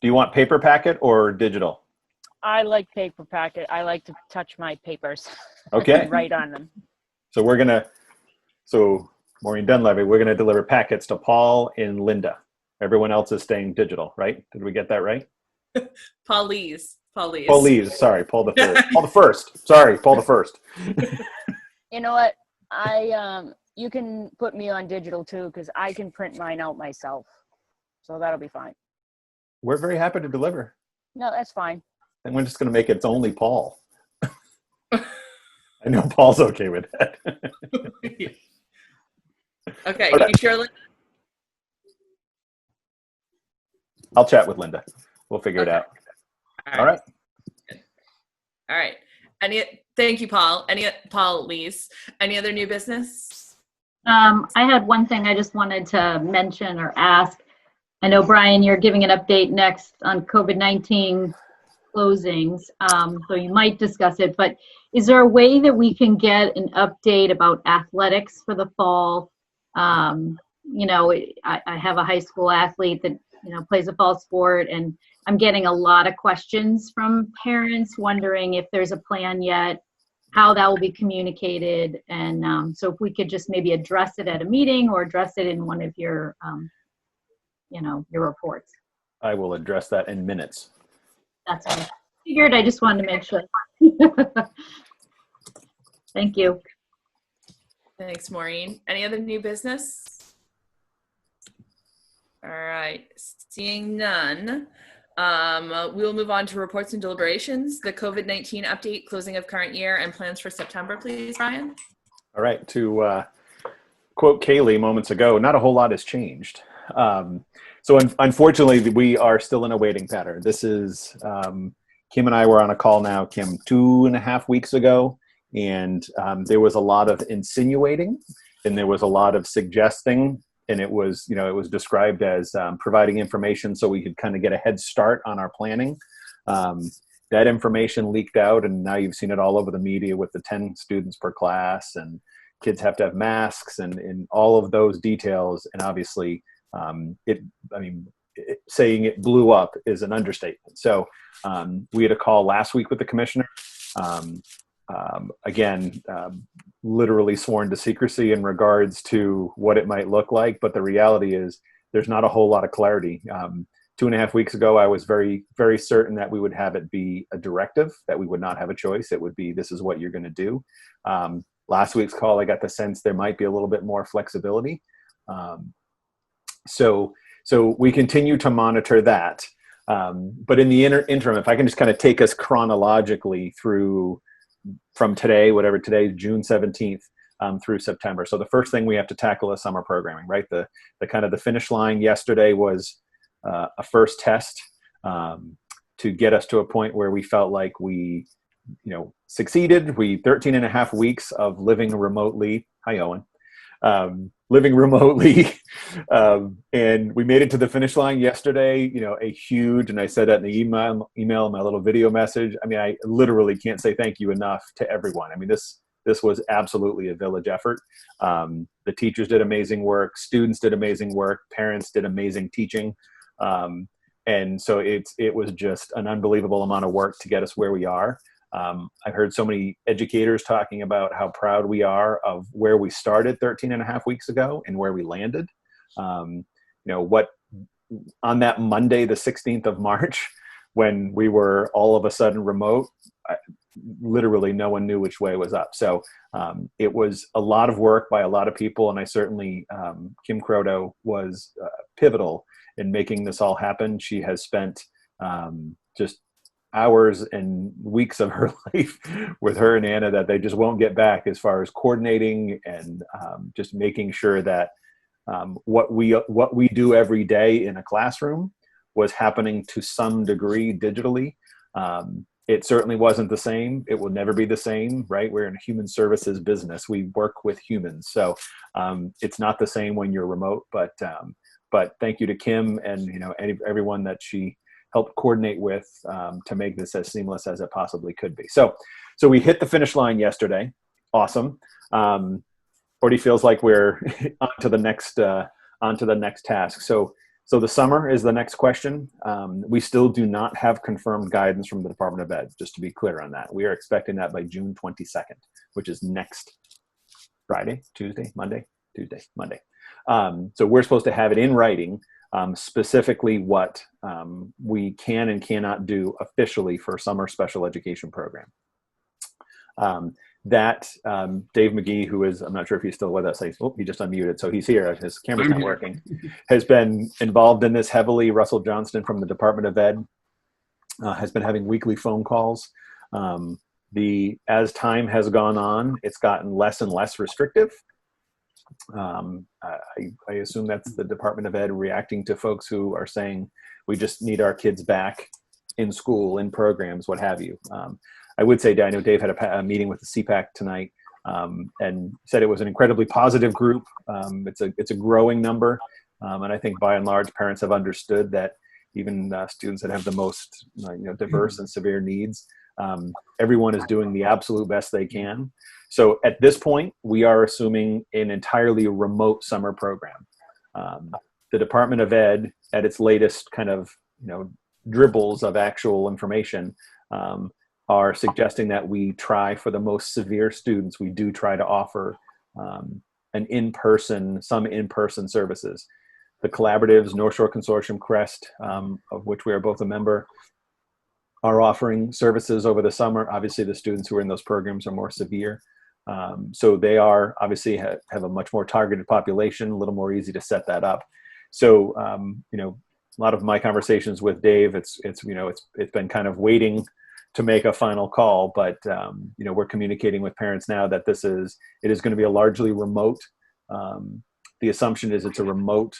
Do you want paper packet or digital? I like paper packet. I like to touch my papers. Okay. And write on them. So Maureen Dunleavy, we're going to deliver packets to Paul and Linda. Everyone else is staying digital, right? Did we get that right? Paul Lees. Paul Lees. Paul Lees, sorry, Paul the third. Paul the first. Sorry, Paul the first. You know what? You can put me on digital too, because I can print mine out myself. So that'll be fine. We're very happy to deliver. No, that's fine. And we're just going to make it's only Paul. I know Paul's okay with that. Okay, Okay. you sure, Linda? I'll chat with Linda. We'll figure it out. All right. All right. Thank you, Paul. Paul Lees. Any other new business? I had one thing I just wanted to mention or ask. I know, Brian, you're giving an update next on COVID-19 closings, so you might discuss it, but is there a way that we can get an update about athletics for the fall? You know, I have a high school athlete that, you know, plays a fall sport, and I'm getting a lot of questions from parents wondering if there's a plan yet, how that will be communicated, and so if we could just maybe address it at a meeting or address it in one of your, you know, your reports. I will address that in minutes. That's what I figured. I just wanted to make sure. Thank you. Thanks, Maureen. Any other new business? All right. Seeing none, we will move on to reports and deliberations. The COVID-19 update, closing of current year, and plans for September, please, Brian. All right. To quote Kaylee moments ago, not a whole lot has changed. So unfortunately, we are still in a waiting pattern. This is, Kim and I were on a call now, Kim, 2.5 weeks ago, and there was a lot of insinuating, and there was a lot of suggesting, and it was, you know, it was described as providing information so we could kind of get a head start on our planning. That information leaked out, and now you've seen it all over the media with the 10 students per class, and kids have to have masks, and all of those details, and obviously, saying it blew up is an understatement. So we had a call last week with the commissioner. Literally sworn to secrecy in regards to what it might look like. But the reality is there's not a whole lot of clarity. 2.5 weeks ago, I was very, very certain that we would have it be a directive, that we would not have a choice. It would be, this is what you're going to do. Last week's call, I got the sense there might be a little bit more flexibility. So we continue to monitor that. But in the interim, if I can just kind of take us chronologically through from today, whatever today, June 17th, through September. So the first thing we have to tackle is summer programming, right? The kind of the finish line yesterday was a first test to get us to a point where we felt like we, you know, succeeded. 13.5 weeks of living remotely. Hi, Owen. living remotely. And we made it to the finish line yesterday, a huge, and I said that in the email, my little video message. I mean, I literally can't say thank you enough to everyone. I mean, this was absolutely a village effort. The teachers did amazing work. Students did amazing work. Parents did amazing teaching. And so it was just an unbelievable amount of work to get us where we are. I've heard so many educators talking about how proud we are of where we started 13 and a half weeks ago and where we landed. On that Monday, the 16th of March, when we were all of a sudden remote, literally no one knew which way was up. So it was a lot of work by a lot of people. And I certainly, Kim Croto was pivotal in making this all happen. She has spent just hours and weeks of her life with her and Anna that they just won't get back, as far as coordinating and just making sure that what we do every day in a classroom was happening to some degree digitally. It certainly wasn't the same. It will never be the same, right? We're in a human services business. We work with humans. So it's not the same when you're remote, but thank you to Kim and, everyone that she helped coordinate with to make this as seamless as it possibly could be. So we hit the finish line yesterday. Awesome. Already feels like we're on to the next task. So the summer is the next question. We still do not have confirmed guidance from the Department of Ed, just to be clear on that. We are expecting that by June 22nd, which is next Friday, Tuesday, Monday, Tuesday, Monday. So we're supposed to have it in writing, specifically what we can and cannot do officially for summer special education program. Dave McGee, who is, I'm not sure if he's still with us, he just unmuted, so he's here, his camera's not working, has been involved in this heavily. Russell Johnston from the Department of Ed has been having weekly phone calls. As time has gone on, it's gotten less and less restrictive. I assume that's the Department of Ed reacting to folks who are saying, we just need our kids back in school, in programs, what have you. I would say, I know Dave had a meeting with the CPAC tonight and said it was an incredibly positive group. It's a growing number. And I think by and large, parents have understood that even students that have the most diverse and severe needs, everyone is doing the absolute best they can. So at this point, we are assuming an entirely remote summer program. The Department of Ed, at its latest kind of dribbles of actual information, are suggesting that we try, for the most severe students, we do try to offer some in-person services. The collaboratives, North Shore Consortium, CREST, of which we are both a member, are offering services over the summer. Obviously, the students who are in those programs are more severe. So they are obviously have a much more targeted population, a little more easy to set that up. So, a lot of my conversations with Dave, it's been kind of waiting to make a final call, but we're communicating with parents now that it is going to be a largely remote. The assumption is it's a remote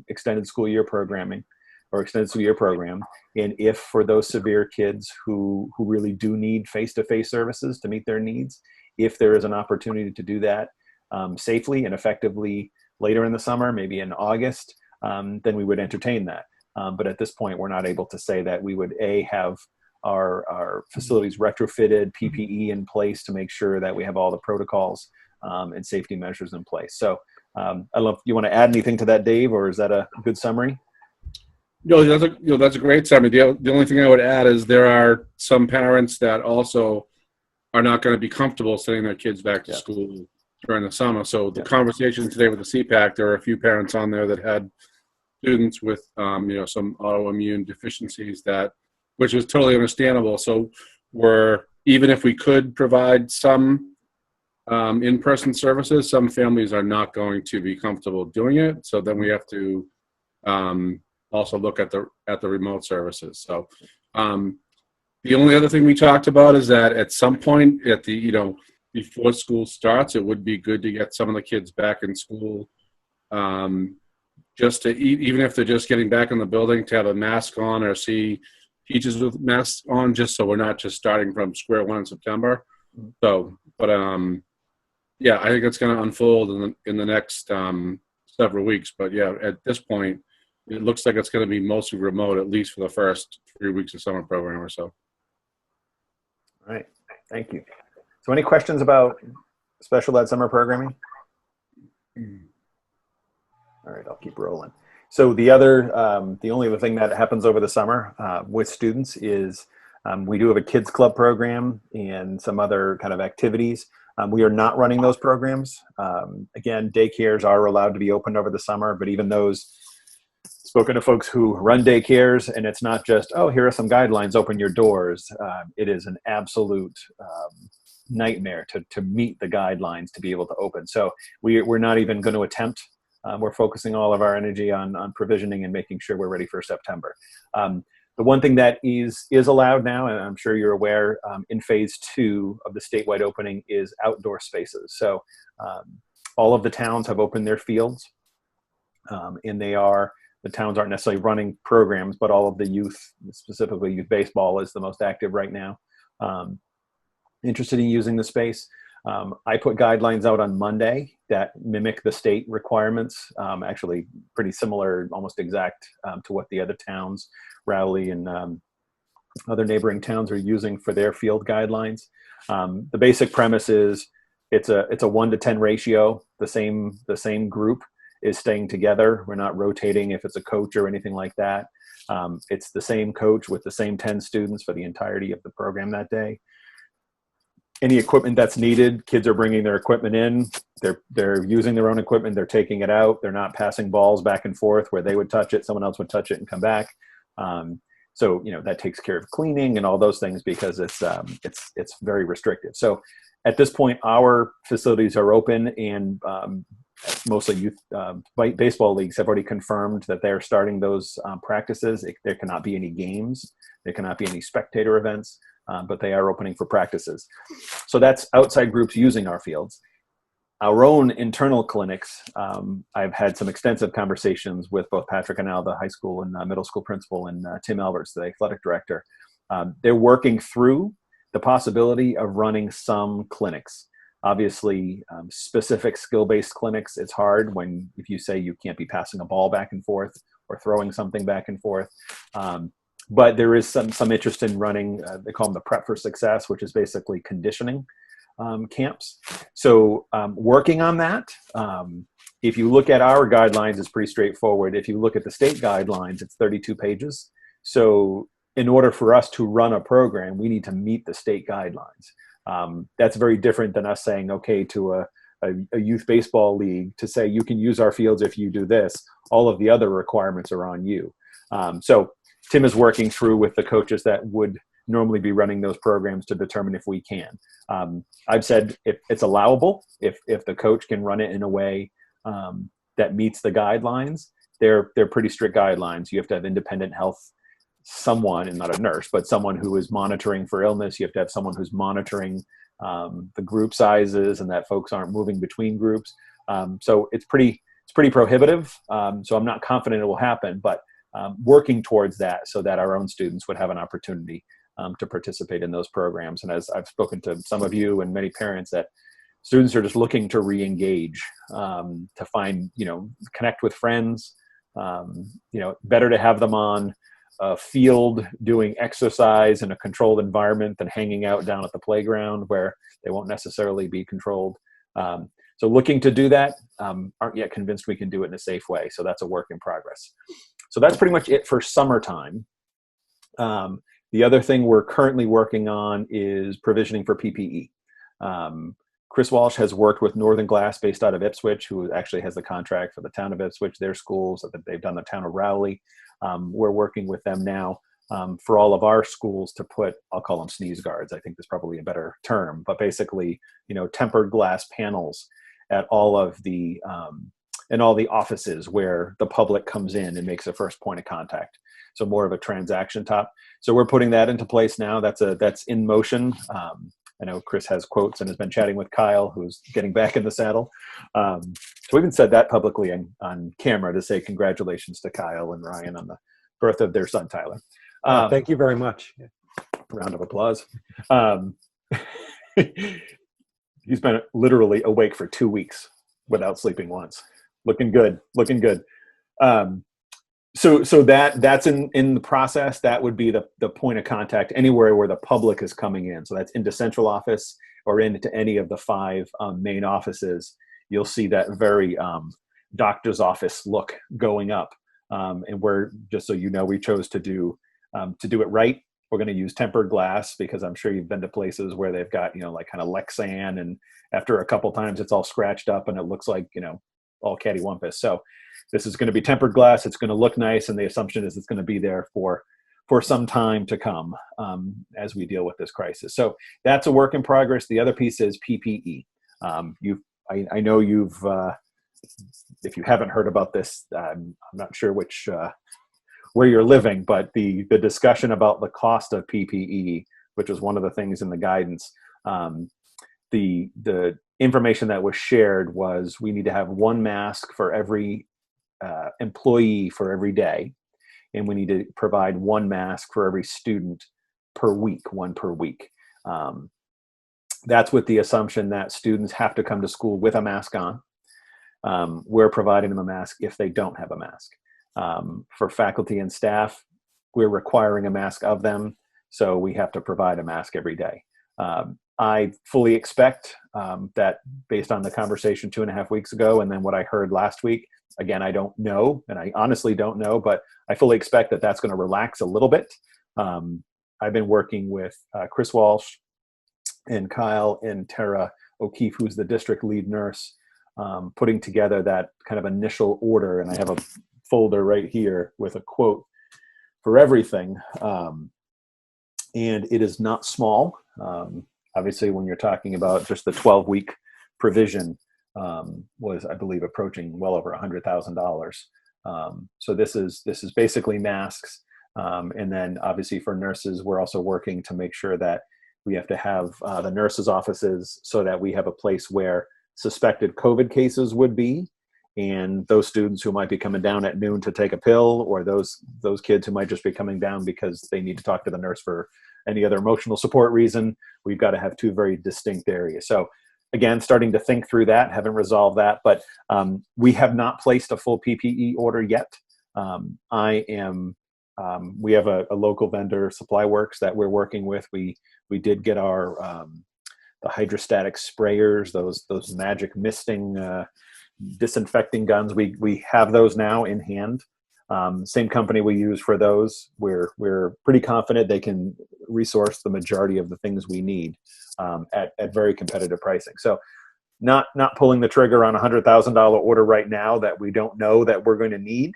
extended school year programming or extended school year program. And if for those severe kids who really do need face-to-face services to meet their needs, if there is an opportunity to do that safely and effectively later in the summer, maybe in August, then we would entertain that. But at this point, we're not able to say that we would have our facilities retrofitted, PPE in place to make sure that we have all the protocols and safety measures in place. So I don't know if you want to add anything to that, Dave, or is that a good summary? No, that's a great summary. The only thing I would add is there are some parents that also are not going to be comfortable sending their kids back to school during the summer. So the conversation today with the CPAC, there are a few parents on there that had students with some autoimmune deficiencies which was totally understandable. So even if we could provide some in-person services, some families are not going to be comfortable doing it. So then we have to also look at the remote services. So the only other thing we talked about is that at some point before school starts, it would be good to get some of the kids back in school, just to even if they're just getting back in the building, to have a mask on or see teachers with masks on, just so we're not just starting from square one in September. So, but Yeah, I think it's going to unfold in the next several weeks. But yeah, at this point, it looks like it's going to be mostly remote, at least for the first 3 weeks of summer program or so. All right, thank you. So any questions about special ed summer programming? All right, I'll keep rolling. So the only other thing that happens over the summer with students is we do have a kids club program and some other kind of activities. We are not running those programs. Again, daycares are allowed to be opened over the summer, but even those, spoken to folks who run daycares, and it's not just, oh, here are some guidelines, open your doors. It is an absolute nightmare to meet the guidelines to be able to open. So we're not even going to attempt. We're focusing all of our energy on provisioning and making sure we're ready for September. The one thing that is allowed now, and I'm sure you're aware, in phase 2 of the statewide opening is outdoor spaces. So all of the towns have opened their fields, and the towns aren't necessarily running programs, but all of the youth, specifically youth baseball, is the most active right now. Interested in using the space. I put guidelines out on Monday that mimic the state requirements, actually pretty similar, almost exact to what the other towns, Raleigh and other neighboring towns, are using for their field guidelines. The basic premise is it's a 1 to 10 ratio. The same group is staying together. We're not rotating if it's a coach or anything like that. It's the same coach with the same 10 students for the entirety of the program that day. Any equipment that's needed, kids are bringing their equipment in. They're using their own equipment. They're taking it out. They're not passing balls back and forth where they would touch it, someone else would touch it and come back. So that takes care of cleaning and all those things because it's very restrictive. So at this point, our facilities are open, and mostly youth baseball leagues have already confirmed that they're starting those practices. There cannot be any games. There cannot be any spectator events. But they are opening for practices. So that's outside groups using our fields. Our own internal clinics, I've had some extensive conversations with both Patrick and Al, the high school and middle school principal, and Tim Alberts, the athletic director. They're working through the possibility of running some clinics. Obviously, specific skill-based clinics, it's hard if you say you can't be passing a ball back and forth or throwing something back and forth. But there is some interest in running, they call them the Prep for Success, which is basically conditioning camps. So working on that. If you look at our guidelines, it's pretty straightforward. If you look at the state guidelines, it's 32 pages. So in order for us to run a program, we need to meet the state guidelines. That's very different than us saying, okay, to a youth baseball league to say, you can use our fields if you do this. All of the other requirements are on you. So Tim is working through with the coaches that would normally be running those programs to determine if we can. I've said if it's allowable, if the coach can run it in a way that meets the guidelines, they're pretty strict guidelines. You have to have independent health, someone, and not a nurse, but someone who is monitoring for illness. You have to have someone who's monitoring the group sizes and that folks aren't moving between groups. So it's pretty prohibitive. So I'm not confident it will happen, but working towards that so that our own students would have an opportunity to participate in those programs. And as I've spoken to some of you and many parents, that students are just looking to re-engage, to find, connect with friends, better to have them on a field doing exercise in a controlled environment than hanging out down at the playground where they won't necessarily be controlled. So looking to do that, aren't yet convinced we can do it in a safe way. So that's a work in progress. So that's pretty much it for summertime. The other thing we're currently working on is provisioning for PPE. Chris Walsh has worked with Northern Glass based out of Ipswich, who actually has the contract for the town of Ipswich, their schools, that they've done the town of Raleigh. We're working with them now for all of our schools to put, I'll call them sneeze guards. I think there's probably a better term, but basically, tempered glass panels at all of the in all the offices where the public comes in and makes a first point of contact. So more of a transaction top. So we're putting that into place now. That's in motion. I know Chris has quotes and has been chatting with Kyle, who's getting back in the saddle. So we even said that publicly on camera to say congratulations to Kyle and Ryan on the birth of their son, Tyler. Thank you very much. Round of applause. He's been literally awake for 2 weeks without sleeping once. Looking good, looking good. So that's in the process. That would be the point of contact anywhere where the public is coming in. So that's into central office or into any of the 5 main offices. You'll see that very doctor's office look going up. And we're, just so you know, we chose to do it right. We're going to use tempered glass because I'm sure you've been to places where they've got, like kind of Lexan, and after a couple times it's all scratched up and it looks like, all cattywampus. So this is going to be tempered glass. It's going to look nice. And the assumption is it's going to be there for some time to come as we deal with this crisis. So that's a work in progress. The other piece is PPE. I know you've, if you haven't heard about this, I'm not sure where you're living, but the discussion about the cost of PPE, which was one of the things in the guidance, the information that was shared was we need to have 1 mask for every employee for every day, and we need to provide 1 mask for every student per week, 1 per week. That's with the assumption that students have to come to school with a mask on. We're providing them a mask if they don't have a mask. For faculty and staff, we're requiring a mask of them, so we have to provide a mask every day. I fully expect that based on the conversation 2.5 weeks ago and then what I heard last week, again, I don't know, and I honestly don't know, but I fully expect that that's going to relax a little bit. I've been working with Chris Walsh and Kyle and Tara O'Keefe, who's the district lead nurse, putting together that kind of initial order, and I have a folder right here with a quote for everything. And it is not small. Obviously, when you're talking about just the 12-week provision, was, I believe, approaching well over $100,000. So this is basically masks. And then obviously for nurses, we're also working to make sure that we have to have the nurses' offices so that we have a place where suspected COVID cases would be, and those students who might be coming down at noon to take a pill, or those kids who might just be coming down because they need to talk to the nurse for any other emotional support reason, we've got to have 2 very distinct areas. So again, starting to think through that, haven't resolved that, but we have not placed a full PPE order yet. We have a local vendor, Supply Works, that we're working with. We did get our the hydrostatic sprayers, those magic misting disinfecting guns. We have those now in hand. Same company we use for those. We're pretty confident they can resource the majority of the things we need at very competitive pricing. So not pulling the trigger on a $100,000 order right now that we don't know that we're going to need.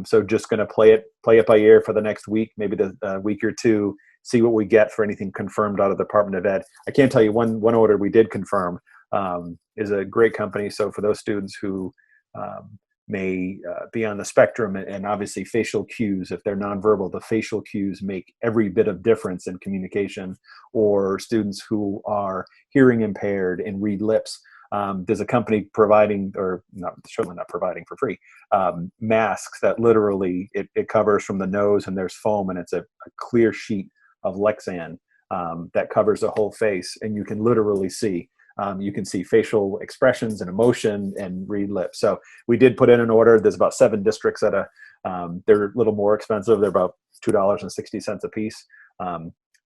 So just going to play it by ear for the next week, maybe the week or 2, see what we get for anything confirmed out of the Department of Ed. I can tell you one order we did confirm is a great company. So for those students who may be on the spectrum, and obviously facial cues, if they're nonverbal, the facial cues make every bit of difference in communication, or students who are hearing impaired and read lips. There's a company providing, or certainly not providing for free, masks that literally it covers from the nose, and there's foam, and it's a clear sheet of Lexan that covers the whole face, and you can literally see. You can see facial expressions and emotion and read lips. So we did put in an order. There's about 7 districts they're a little more expensive. They're about $2.60 a piece.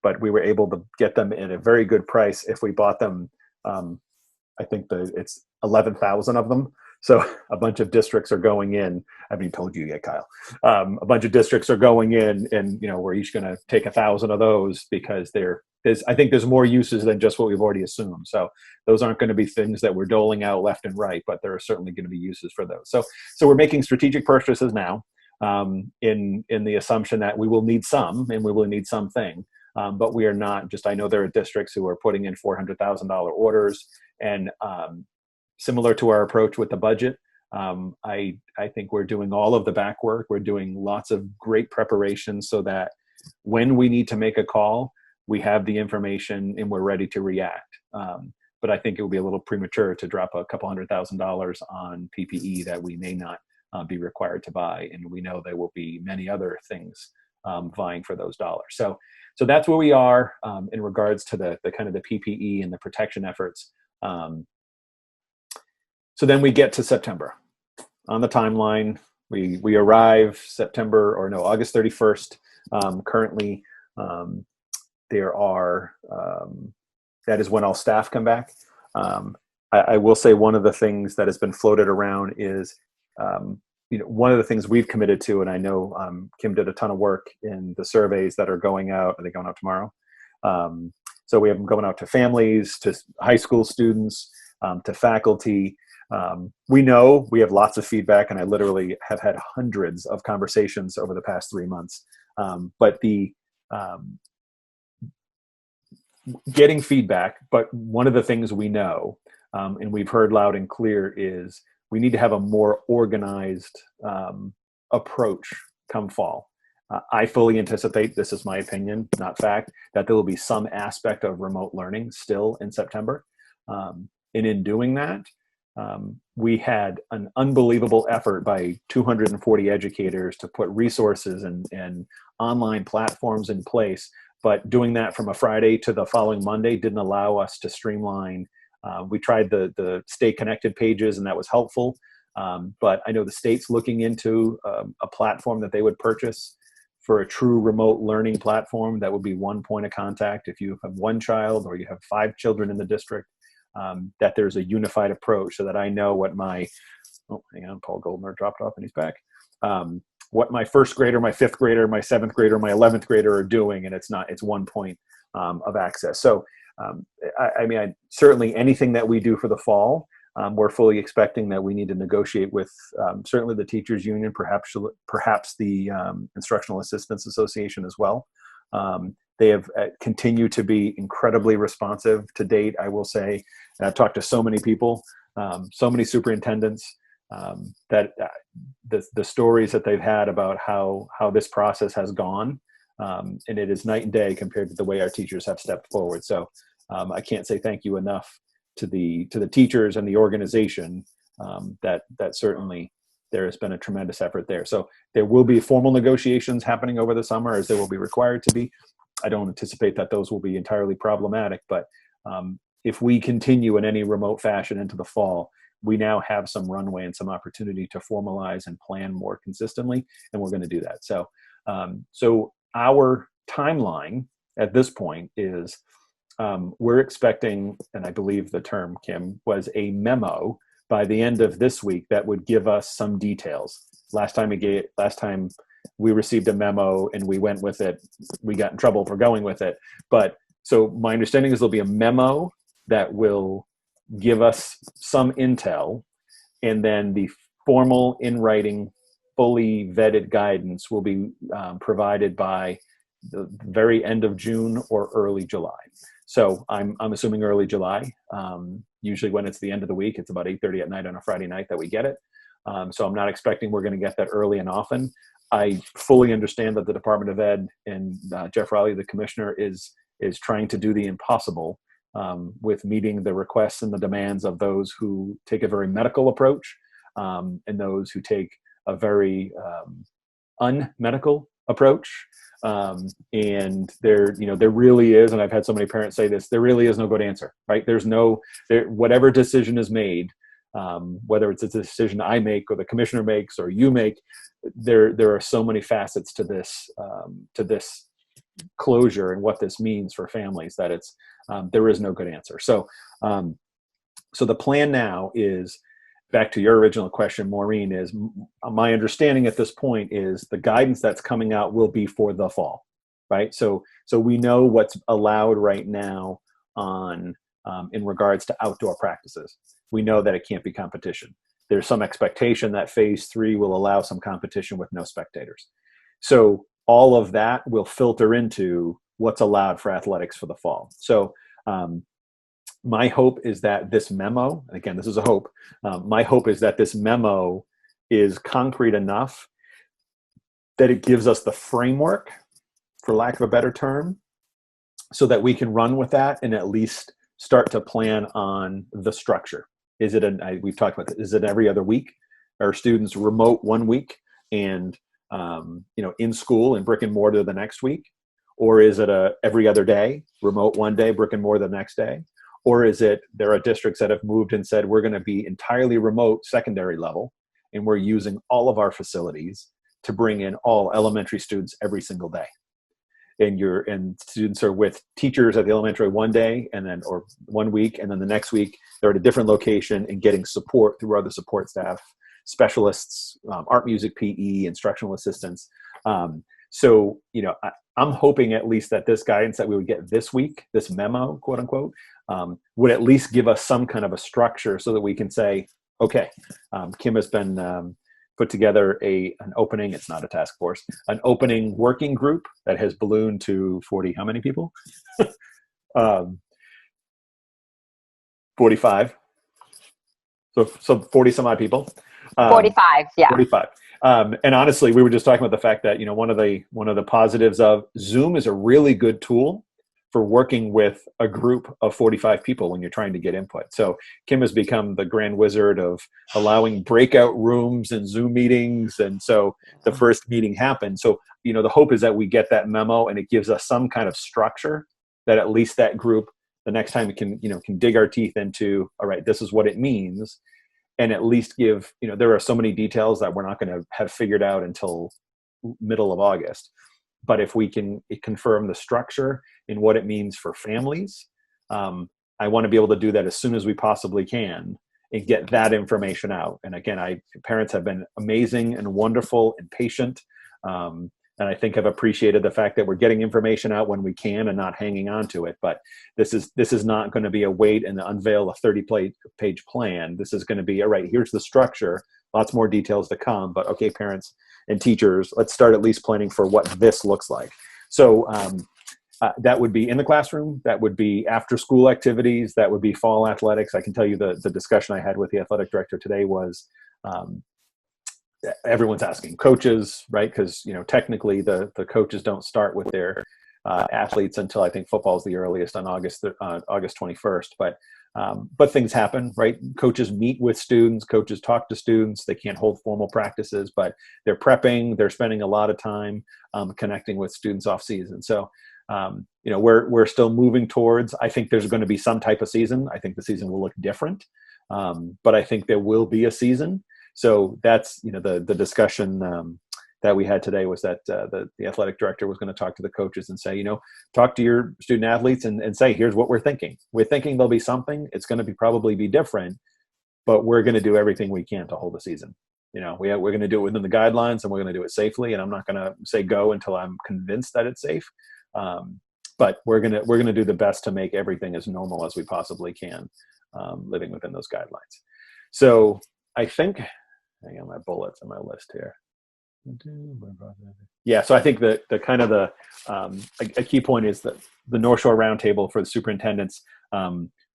But we were able to get them at a very good price. If we bought them, I think it's 11,000 of them. So a bunch of districts are going in. I haven't even told you yet, Kyle. A bunch of districts are going in, and we're each going to take 1,000 of those because I think there's more uses than just what we've already assumed. So those aren't going to be things that we're doling out left and right, but there are certainly going to be uses for those. So we're making strategic purchases now in the assumption that we will need some, and we will need something. But we are not just, I know there are districts who are putting in $400,000 orders, and similar to our approach with the budget, I think we're doing all of the back work. We're doing lots of great preparation so that when we need to make a call, we have the information and we're ready to react. But I think it would be a little premature to drop a couple $100,000 on PPE that we may not be required to buy. And we know there will be many other things vying for those dollars. So that's where we are in regards to the kind of the PPE and the protection efforts. So then we get to September. On the timeline, we arrive August 31st. Currently, there are, that is when all staff come back. I will say one of the things that has been floated around is, one of the things we've committed to, and I know Kim did a ton of work in the surveys that are going out. Are they going out tomorrow? So we have them going out to families, to high school students, to faculty. We know we have lots of feedback, and I literally have had hundreds of conversations over the past 3 months. But getting feedback, but one of the things we know, and we've heard loud and clear, is we need to have a more organized approach come fall. I fully anticipate, this is my opinion, not fact, that there will be some aspect of remote learning still in September. And in doing that, we had an unbelievable effort by 240 educators to put resources and online platforms in place. But doing that from a Friday to the following Monday didn't allow us to streamline. We tried the Stay Connected pages, and that was helpful. But I know the state's looking into a platform that they would purchase for a true remote learning platform that would be one point of contact. If you have one child or you have 5 children in the district, that there's a unified approach so that I know what my, hang on, Paul Goldner dropped off and he's back. What my first grader, my 5th grader, my 7th grader, my 11th grader are doing, and it's one point of access. So, I certainly anything that we do for the fall, we're fully expecting that we need to negotiate with certainly the teachers union, perhaps the Instructional Assistants Association as well. They have continued to be incredibly responsive to date, I will say. And I've talked to so many people, so many superintendents, that the stories that they've had about how this process has gone, and it is night and day compared to the way our teachers have stepped forward. So I can't say thank you enough to the teachers and the organization. That certainly there has been a tremendous effort there. So there will be formal negotiations happening over the summer, as they will be required to be. I don't anticipate that those will be entirely problematic, but if we continue in any remote fashion into the fall, we now have some runway and some opportunity to formalize and plan more consistently, and we're going to do that. So, so our timeline at this point is we're expecting, and I believe the term, Kim, was a memo by the end of this week that would give us some details. Last time we received a memo and we went with it, we got in trouble for going with it. But so my understanding is there'll be a memo that will give us some intel, and then the formal in writing, fully vetted guidance will be provided by the very end of June or early July. So I'm assuming early July. Usually when it's the end of the week, it's about 8:30 at night on a Friday night that we get it. So I'm not expecting we're going to get that early and often. I fully understand that the Department of Ed and Jeff Raleigh, the commissioner, is trying to do the impossible with meeting the requests and the demands of those who take a very medical approach, and those who take a very unmedical approach. And there really is, and I've had so many parents say this, there really is no good answer, right? Whatever decision is made, whether it's a decision I make or the commissioner makes or you make, there are so many facets to this closure and what this means for families that there is no good answer. So, so the plan now is, back to your original question, Maureen, is my understanding at this point is the guidance that's coming out will be for the fall, right? So we know what's allowed right now on in regards to outdoor practices. We know that it can't be competition. There's some expectation that phase 3 will allow some competition with no spectators. So all of that will filter into what's allowed for athletics for the fall. So my hope is that this memo, and again, this is a hope, my hope is that this memo is concrete enough that it gives us the framework, for lack of a better term, so that we can run with that and at least start to plan on the structure. Is it we've talked about this, is it every other week? Are students remote one week and in school and brick and mortar the next week? Or is it every other day, remote one day, brick and mortar the next day? Or is it there are districts that have moved and said, we're going to be entirely remote secondary level, and we're using all of our facilities to bring in all elementary students every single day. And students are with teachers at the elementary one day or 1 week, and then the next week they're at a different location and getting support through other support staff, specialists, art, music, PE, instructional assistants. So, I'm hoping at least that this guidance that we would get this week, this memo, quote unquote, would at least give us some kind of a structure so that we can say, okay, Kim has been put together an opening, it's not a task force, an opening working group that has ballooned to 40, how many people? 45. So 40 some odd people. 45, yeah. 45. And honestly, we were just talking about the fact that, one of the positives of Zoom is a really good tool for working with a group of 45 people when you're trying to get input. So Kim has become the grand wizard of allowing breakout rooms and Zoom meetings. And so the first meeting happened. So, the hope is that we get that memo and it gives us some kind of structure that at least that group, the next time we can dig our teeth into, all right, this is what it means. And at least give, there are so many details that we're not going to have figured out until middle of August. But if we can confirm the structure and what it means for families, I want to be able to do that as soon as we possibly can and get that information out. And again, parents have been amazing and wonderful and patient. And I think have appreciated the fact that we're getting information out when we can and not hanging on to it. But this is not going to be a wait and unveil a 30-page plan. This is going to be, all right, here's the structure, lots more details to come. But okay, parents and teachers, let's start at least planning for what this looks like. So that would be in the classroom. That would be after school activities. That would be fall athletics. I can tell you the discussion I had with the athletic director today was everyone's asking coaches, right? Because, technically the coaches don't start with their athletes until I think football is the earliest on August 21st. But things happen, right? Coaches meet with students, coaches talk to students. They can't hold formal practices, but they're prepping. They're spending a lot of time connecting with students off season. So, we're still moving towards, I think there's going to be some type of season. I think the season will look different, but I think there will be a season. So that's, the discussion that we had today was that the athletic director was going to talk to the coaches and say, talk to your student athletes and say, here's what we're thinking. We're thinking there'll be something. It's going to probably be different, but we're going to do everything we can to hold the season. We're going to do it within the guidelines and we're going to do it safely. And I'm not going to say go until I'm convinced that it's safe. But we're going to do the best to make everything as normal as we possibly can, living within those guidelines. So I think, hang on, my bullets on my list here. Yeah, so I think that a key point is that the North Shore Roundtable for the superintendents,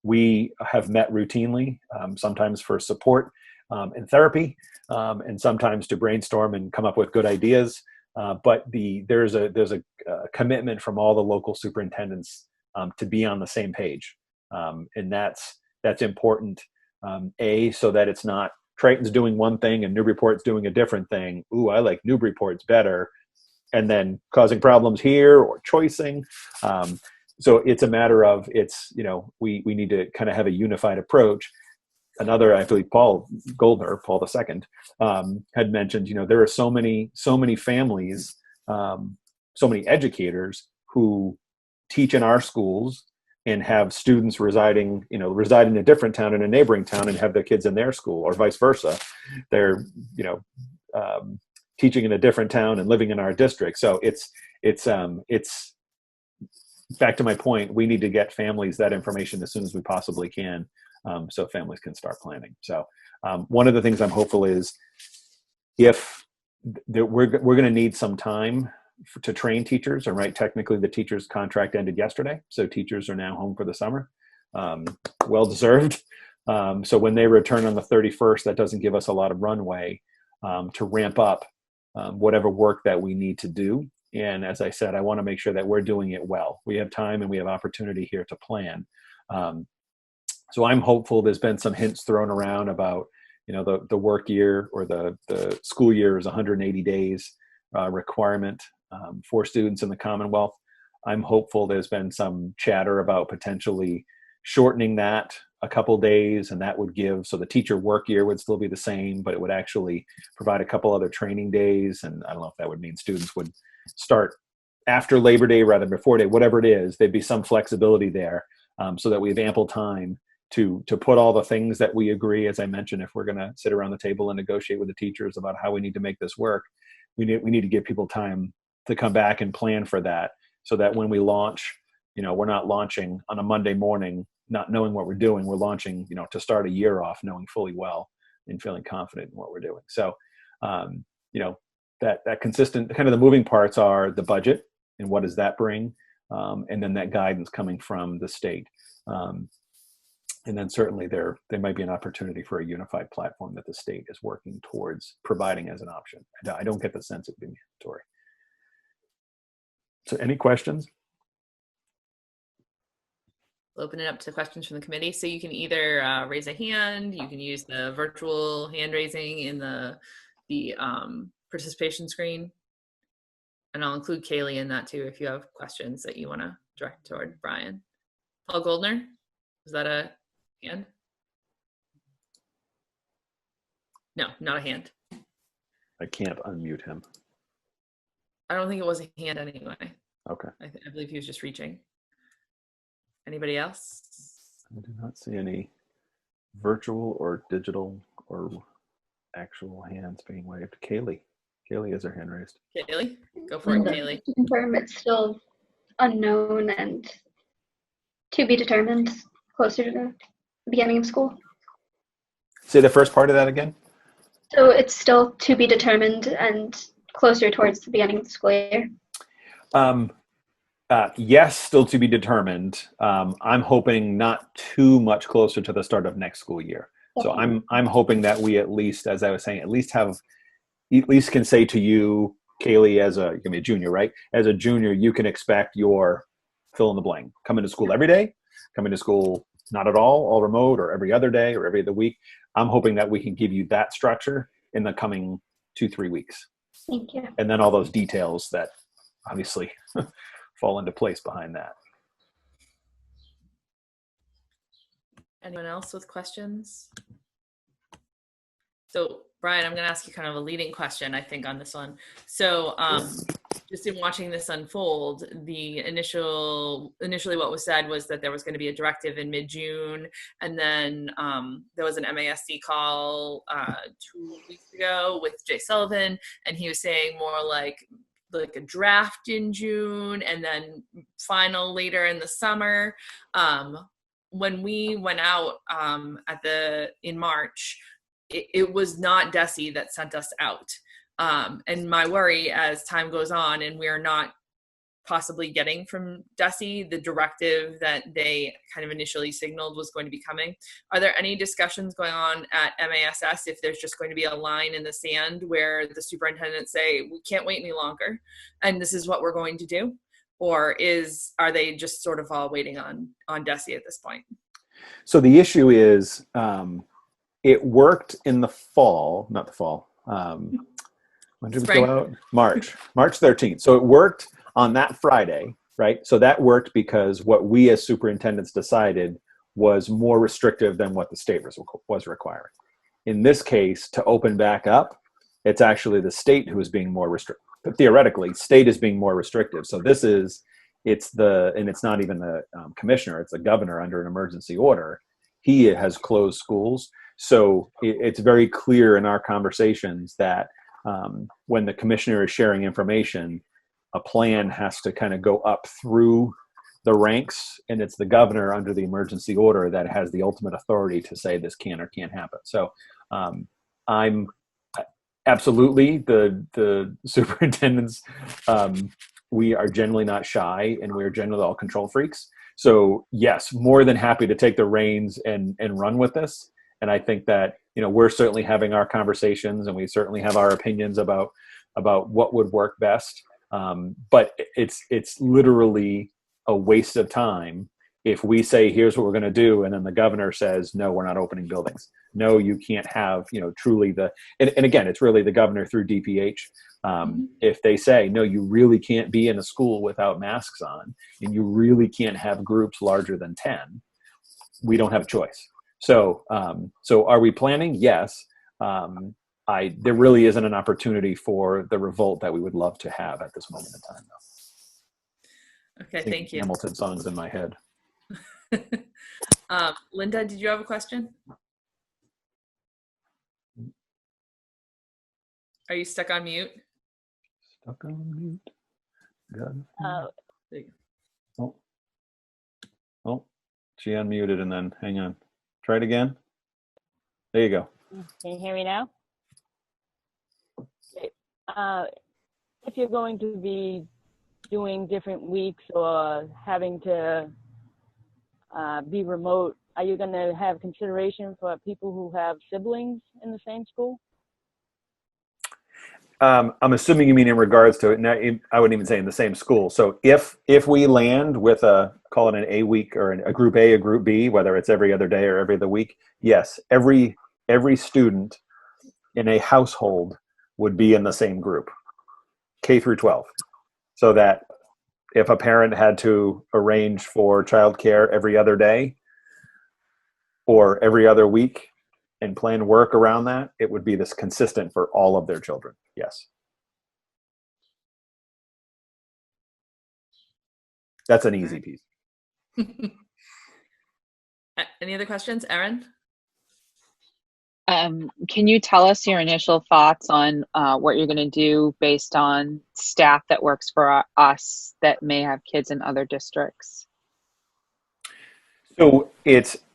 we have met routinely, sometimes for support and therapy, and sometimes to brainstorm and come up with good ideas. But there's a commitment from all the local superintendents to be on the same page, and that's important. So that it's not Triton's doing one thing and Newburyport's doing a different thing. Ooh, I like Newburyport's better, and then causing problems here or choicing. So it's a matter of we need to kind of have a unified approach. Another, I believe, Paul II, had mentioned, there are so many families, so many educators who teach in our schools and have students reside in a different town in a neighboring town and have their kids in their school, or vice versa. They're, teaching in a different town and living in our district. So it's back to my point. We need to get families that information as soon as we possibly can. So families can start planning. So one of the things I'm hopeful is if we're going to need some time to train teachers, and right, technically the teachers' contract ended yesterday, so teachers are now home for the summer, well deserved. So when they return on the 31st, that doesn't give us a lot of runway to ramp up whatever work that we need to do. And as I said, I want to make sure that we're doing it well. We have time and we have opportunity here to plan. So I'm hopeful. There's been some hints thrown around about, the work year or the school year is 180 days requirement for students in the Commonwealth. I'm hopeful. There's been some chatter about potentially shortening that a couple days, and that would give, so the teacher work year would still be the same, but it would actually provide a couple other training days. And I don't know if that would mean students would start after Labor Day rather than before day, whatever it is, there'd be some flexibility there, so that we have ample time to put all the things that we agree. As I mentioned, if we're going to sit around the table and negotiate with the teachers about how we need to make this work, we need to give people time to come back and plan for that, so that when we launch, we're not launching on a Monday morning not knowing what we're doing. We're launching, to start a year off knowing fully well and feeling confident in what we're doing. So, that consistent kind of the moving parts are the budget and what does that bring, and then that guidance coming from the state. And then certainly there might be an opportunity for a unified platform that the state is working towards providing as an option. I don't get the sense it would be mandatory. So any questions? We'll open it up to questions from the committee. So you can either raise a hand, you can use the virtual hand raising in the participation screen. And I'll include Kaylee in that too if you have questions that you want to direct toward Brian. Paul Goldner, is that a hand? No, not a hand. I can't unmute him. I don't think it was a hand anyway. Okay. I believe he was just reaching. Anybody else? I do not see any virtual or digital or actual hands being waved. Kaylee has her hand raised. Kaylee, go for it, Kaylee. To confirm, it's still unknown and to be determined closer to the beginning of school. Say the first part of that again. So it's still to be determined and closer towards the beginning of the school year. Yes, still to be determined. I'm hoping not too much closer to the start of next school year. So I'm hoping that we at least, as I was saying, at least can say to you, Kaylee, you're gonna be a junior, right? As a junior, you can expect your fill in the blank. Coming to school every day, coming to school not at all remote, or every other day, or every other week. I'm hoping that we can give you that structure in the coming 2-3 weeks. Thank you. And then all those details that obviously fall into place behind that. Anyone else with questions? So Brian, I'm going to ask you kind of a leading question, I think, on this one. So just in watching this unfold, initially what was said was that there was going to be a directive in mid-June, and then there was an MASC call 2 weeks ago with Jay Sullivan, and he was saying more like a draft in June and then final later in the summer. When we went out in March, it was not DESE that sent us out. And my worry as time goes on and we're not possibly getting from DESE the directive that they kind of initially signaled was going to be coming. Are there any discussions going on at MASS if there's just going to be a line in the sand where the superintendents say, we can't wait any longer and this is what we're going to do? Or are they just sort of all waiting on DESE at this point? So the issue is, it worked in the fall, not the fall. When did we go out? March 13th. So it worked on that Friday, right? So that worked because what we as superintendents decided was more restrictive than what the state was requiring. In this case, to open back up, it's actually the state who is being more restrictive. Theoretically, state is being more restrictive. So it's not even the commissioner, it's the governor under an emergency order. He has closed schools. So it's very clear in our conversations that when the commissioner is sharing information, a plan has to kind of go up through the ranks, and it's the governor under the emergency order that has the ultimate authority to say this can or can't happen. So I'm absolutely the superintendents. We are generally not shy, and we're generally all control freaks. So yes, more than happy to take the reins and run with this. And I think that, we're certainly having our conversations, and we certainly have our opinions about what would work best. But it's literally a waste of time if we say, here's what we're going to do, and then the governor says, no, we're not opening buildings. No, you can't have, truly and again, it's really the governor through DPH. If they say, no, you really can't be in a school without masks on, and you really can't have groups larger than 10, we don't have a choice. So, so are we planning? Yes. There really isn't an opportunity for the revolt that we would love to have at this moment in time, though. Okay, thank you. Hamilton songs in my head. Linda, did you have a question? Are you stuck on mute? Stuck on mute. Good. There you go. Oh, she unmuted and then hang on. Try it again. There you go. Can you hear me now? Okay. If you're going to be doing different weeks or having to be remote, are you going to have consideration for people who have siblings in the same school? I'm assuming you mean in regards to it. Now, I wouldn't even say in the same school. So if we land with call it an A week or a group A, a group B, whether it's every other day or every other week, yes, every student in a household would be in the same group, K through 12, so that if a parent had to arrange for childcare every other day or every other week and plan work around that, it would be this consistent for all of their children. Yes. That's an easy piece. Any other questions, Erin? Can you tell us your initial thoughts on what you're going to do based on staff that works for us that may have kids in other districts? So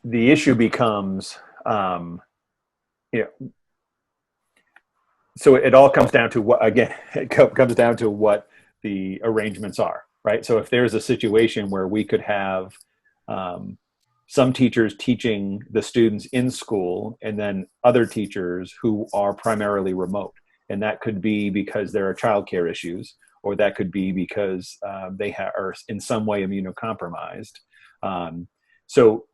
the issue becomes, so it all comes down to comes down to what the arrangements are, right? So if there's a situation where we could have some teachers teaching the students in school and then other teachers who are primarily remote, and that could be because there are childcare issues, or that could be because they are in some way immunocompromised. So,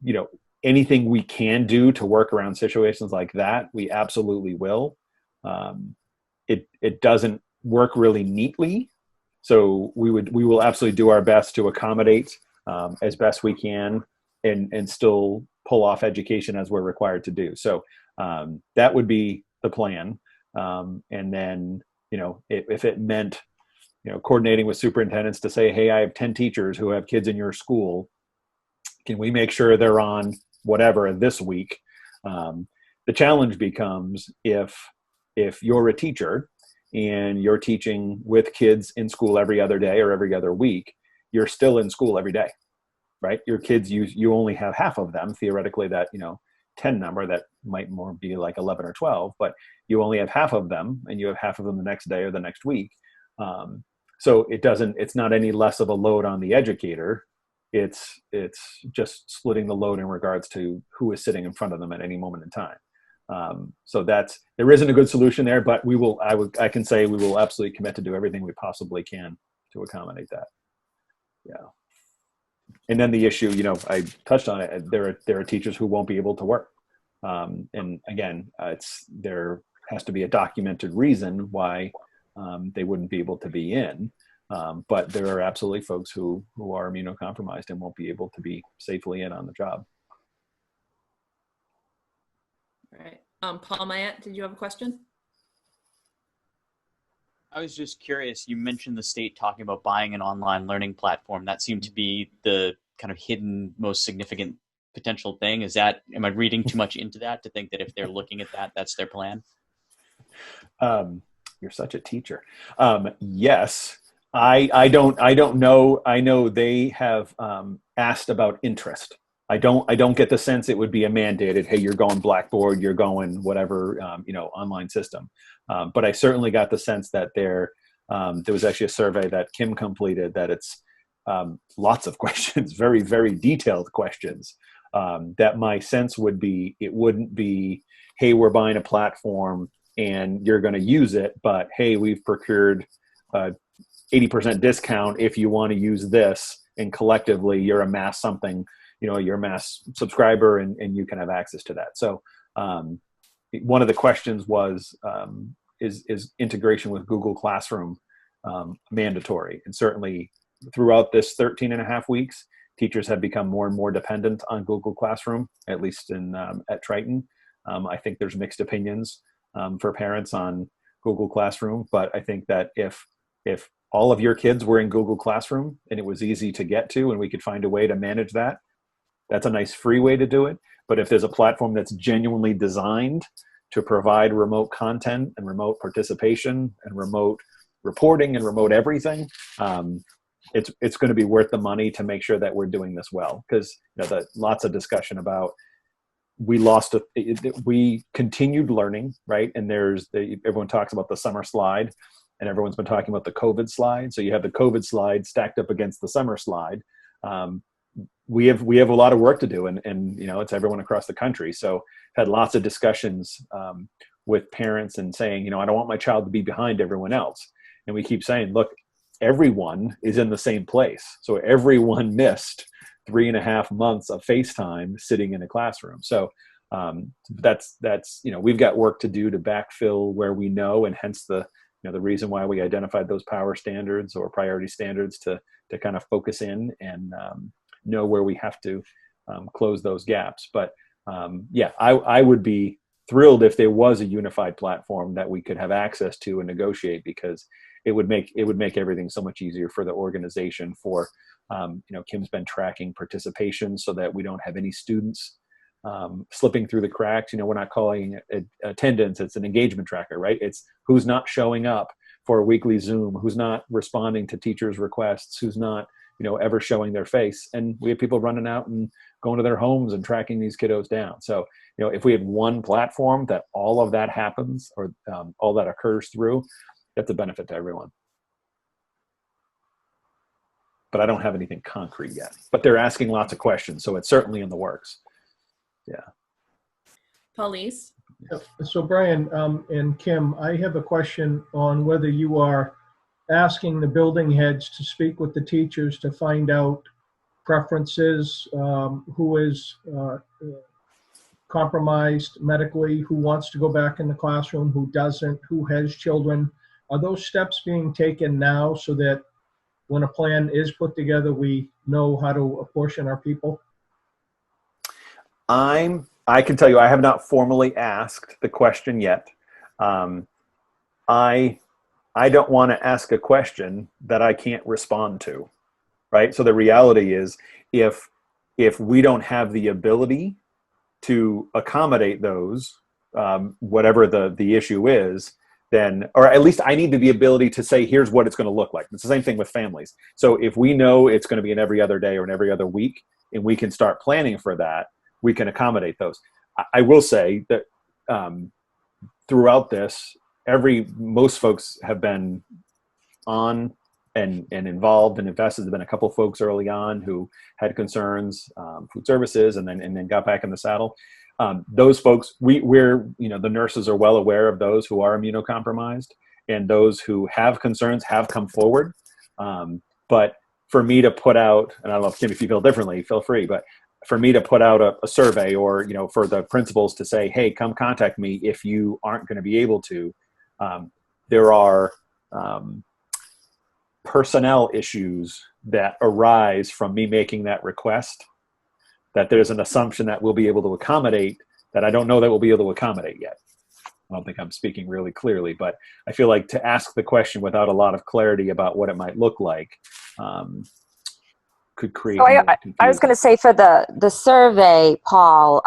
anything we can do to work around situations like that, we absolutely will. It doesn't work really neatly, so we will absolutely do our best to accommodate as best we can and still pull off education as we're required to do. So that would be the plan. And then, if it meant, coordinating with superintendents to say, hey, I have 10 teachers who have kids in your school. Can we make sure they're on whatever this week? The challenge becomes if you're a teacher and you're teaching with kids in school every other day or every other week, you're still in school every day, right? Your kids, you only have half of them, theoretically, that 10 number that might more be like 11 or 12, but you only have half of them, and you have half of them the next day or the next week. So it's not any less of a load on the educator. It's just splitting the load in regards to who is sitting in front of them at any moment in time. So there isn't a good solution there, but I can say we will absolutely commit to do everything we possibly can to accommodate that. Yeah. And then the issue, I touched on it. There are teachers who won't be able to work. And again, there has to be a documented reason why they wouldn't be able to be in. But there are absolutely folks who are immunocompromised and won't be able to be safely in on the job. All right. Paul Mayette, did you have a question? I was just curious, you mentioned the state talking about buying an online learning platform. That seemed to be the kind of hidden, most significant potential thing. Am I reading too much into that to think that if they're looking at that, that's their plan? You're such a teacher. Yes. I don't know. I know they have asked about interest. I don't get the sense it would be a mandated, hey, you're going Blackboard, you're going whatever, online system. But I certainly got the sense that there was actually a survey that Kim completed that it's lots of questions, very, very detailed questions, that my sense would be, it wouldn't be, hey, we're buying a platform and you're going to use it, but hey, we've procured 80% discount if you want to use this, and collectively you're a mass something, you're a mass subscriber and you can have access to that. So one of the questions was, is integration with Google Classroom mandatory? And certainly throughout this 13 and a half weeks, teachers have become more and more dependent on Google Classroom, at least in at Triton. I think there's mixed opinions for parents on Google Classroom, but I think that if all of your kids were in Google Classroom and it was easy to get to and we could find a way to manage that, that's a nice free way to do it. But if there's a platform that's genuinely designed to provide remote content and remote participation and remote reporting and remote everything, it's going to be worth the money to make sure that we're doing this well. Because lots of discussion about we continued learning, right? And everyone talks about the summer slide, and everyone's been talking about the COVID slide. So you have the COVID slide stacked up against the summer slide. We have a lot of work to do, and it's everyone across the country. So had lots of discussions with parents and saying, I don't want my child to be behind everyone else. And we keep saying, look, everyone is in the same place. So everyone missed 3.5 months of FaceTime sitting in a classroom. So that's we've got work to do to backfill where we know, and hence the reason why we identified those power standards or priority standards to kind of focus in and know where we have to close those gaps. But I would be thrilled if there was a unified platform that we could have access to and negotiate, because it would make everything so much easier for the organization. For Kim's been tracking participation so that we don't have any students slipping through the cracks. We're not calling it attendance, it's an engagement tracker, right? It's who's not showing up for a weekly Zoom, who's not responding to teachers' requests, who's not ever showing their face. And we have people running out and going to their homes and tracking these kiddos down. So if we have one platform that all of that happens, or all that occurs through, that's a benefit to everyone. But I don't have anything concrete yet. But they're asking lots of questions, so it's certainly in the works. Yeah. Paulise? So Brian and Kim, I have a question on whether you are asking the building heads to speak with the teachers to find out preferences, who is compromised medically, who wants to go back in the classroom, who doesn't, who has children. Are those steps being taken now so that when a plan is put together, we know how to apportion our people? I can tell you, I have not formally asked the question yet. I don't want to ask a question that I can't respond to, right? So the reality is, if we don't have the ability to accommodate those, whatever the issue is, then, or at least I need the ability to say, here's what it's going to look like. It's the same thing with families. So if we know it's going to be an every other day or an every other week, and we can start planning for that, we can accommodate those. I will say that throughout this, most folks have been on and involved and invested. There's been a couple folks early on who had concerns, food services, and then got back in the saddle. Those folks, we're the nurses are well aware of those who are immunocompromised, and those who have concerns have come forward. But for me to put out, and I don't know, Kim, if you feel differently, feel free, but for me to put out a survey, or for the principals to say, hey, come contact me if you aren't going to be able to, there are personnel issues that arise from me making that request, that there's an assumption that we'll be able to accommodate that I don't know that we'll be able to accommodate yet. I don't think I'm speaking really clearly, but I feel like to ask the question without a lot of clarity about what it might look like could create more confusion. I was going to say, for the survey, Paul,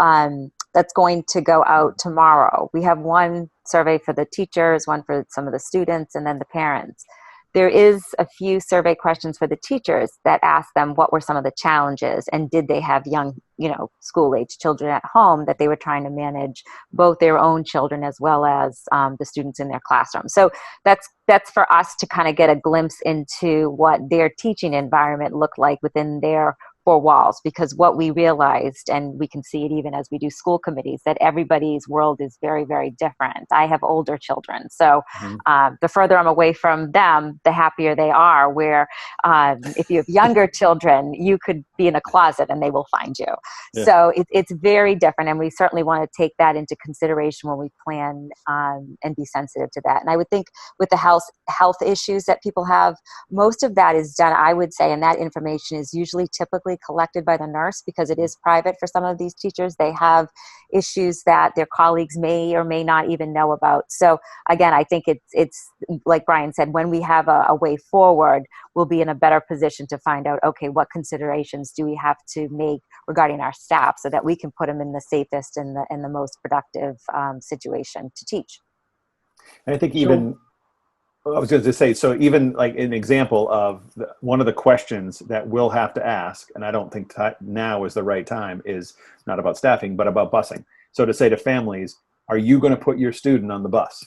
that's going to go out tomorrow. We have one survey for the teachers, one for some of the students, and then the parents. There is a few survey questions for the teachers that ask them what were some of the challenges, and did they have young, school-age children at home that they were trying to manage, both their own children as well as the students in their classroom. So that's for us to kind of get a glimpse into what their teaching environment looked like within their four walls, because what we realized, and we can see it even as we do school committees, that everybody's world is very, very different. I have older children, so the further I'm away from them, the happier they are, where if you have younger children, you could be in a closet and they will find you. Yeah. So it's very different, and we certainly want to take that into consideration when we plan and be sensitive to that. And I would think with the health issues that people have, most of that is done, I would say, and that information is usually typically directly collected by the nurse because it is private for some of these teachers. They have issues that their colleagues may or may not even know about. So again, I think it's like Brian said, when we have a way forward, we'll be in a better position to find out, okay, what considerations do we have to make regarding our staff so that we can put them in the safest and the most productive situation to teach. And I think even, I was going to say, so even like an example of one of the questions that we'll have to ask, and I don't think now is the right time, is not about staffing, but about busing. So to say to families, are you going to put your student on the bus?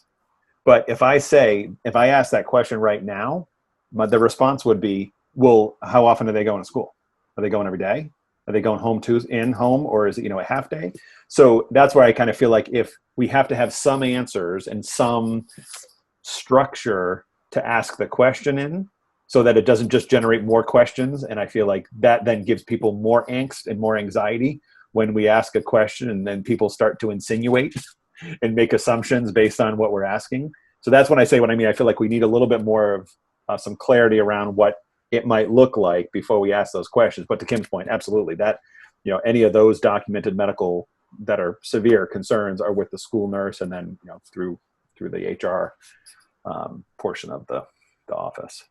But if I ask that question right now, the response would be, well, how often are they going to school? Are they going every day? Are they going home, or is it, a half day? So that's where I kind of feel like if we have to have some answers and some structure to ask the question in so that it doesn't just generate more questions. And I feel like that then gives people more angst and more anxiety when we ask a question and then people start to insinuate and make assumptions based on what we're asking. So that's when I say what I mean. I feel like we need a little bit more of some clarity around what it might look like before we ask those questions. But to Kim's point, absolutely, that any of those documented medical that are severe concerns are with the school nurse, and then through the HR portion of the office.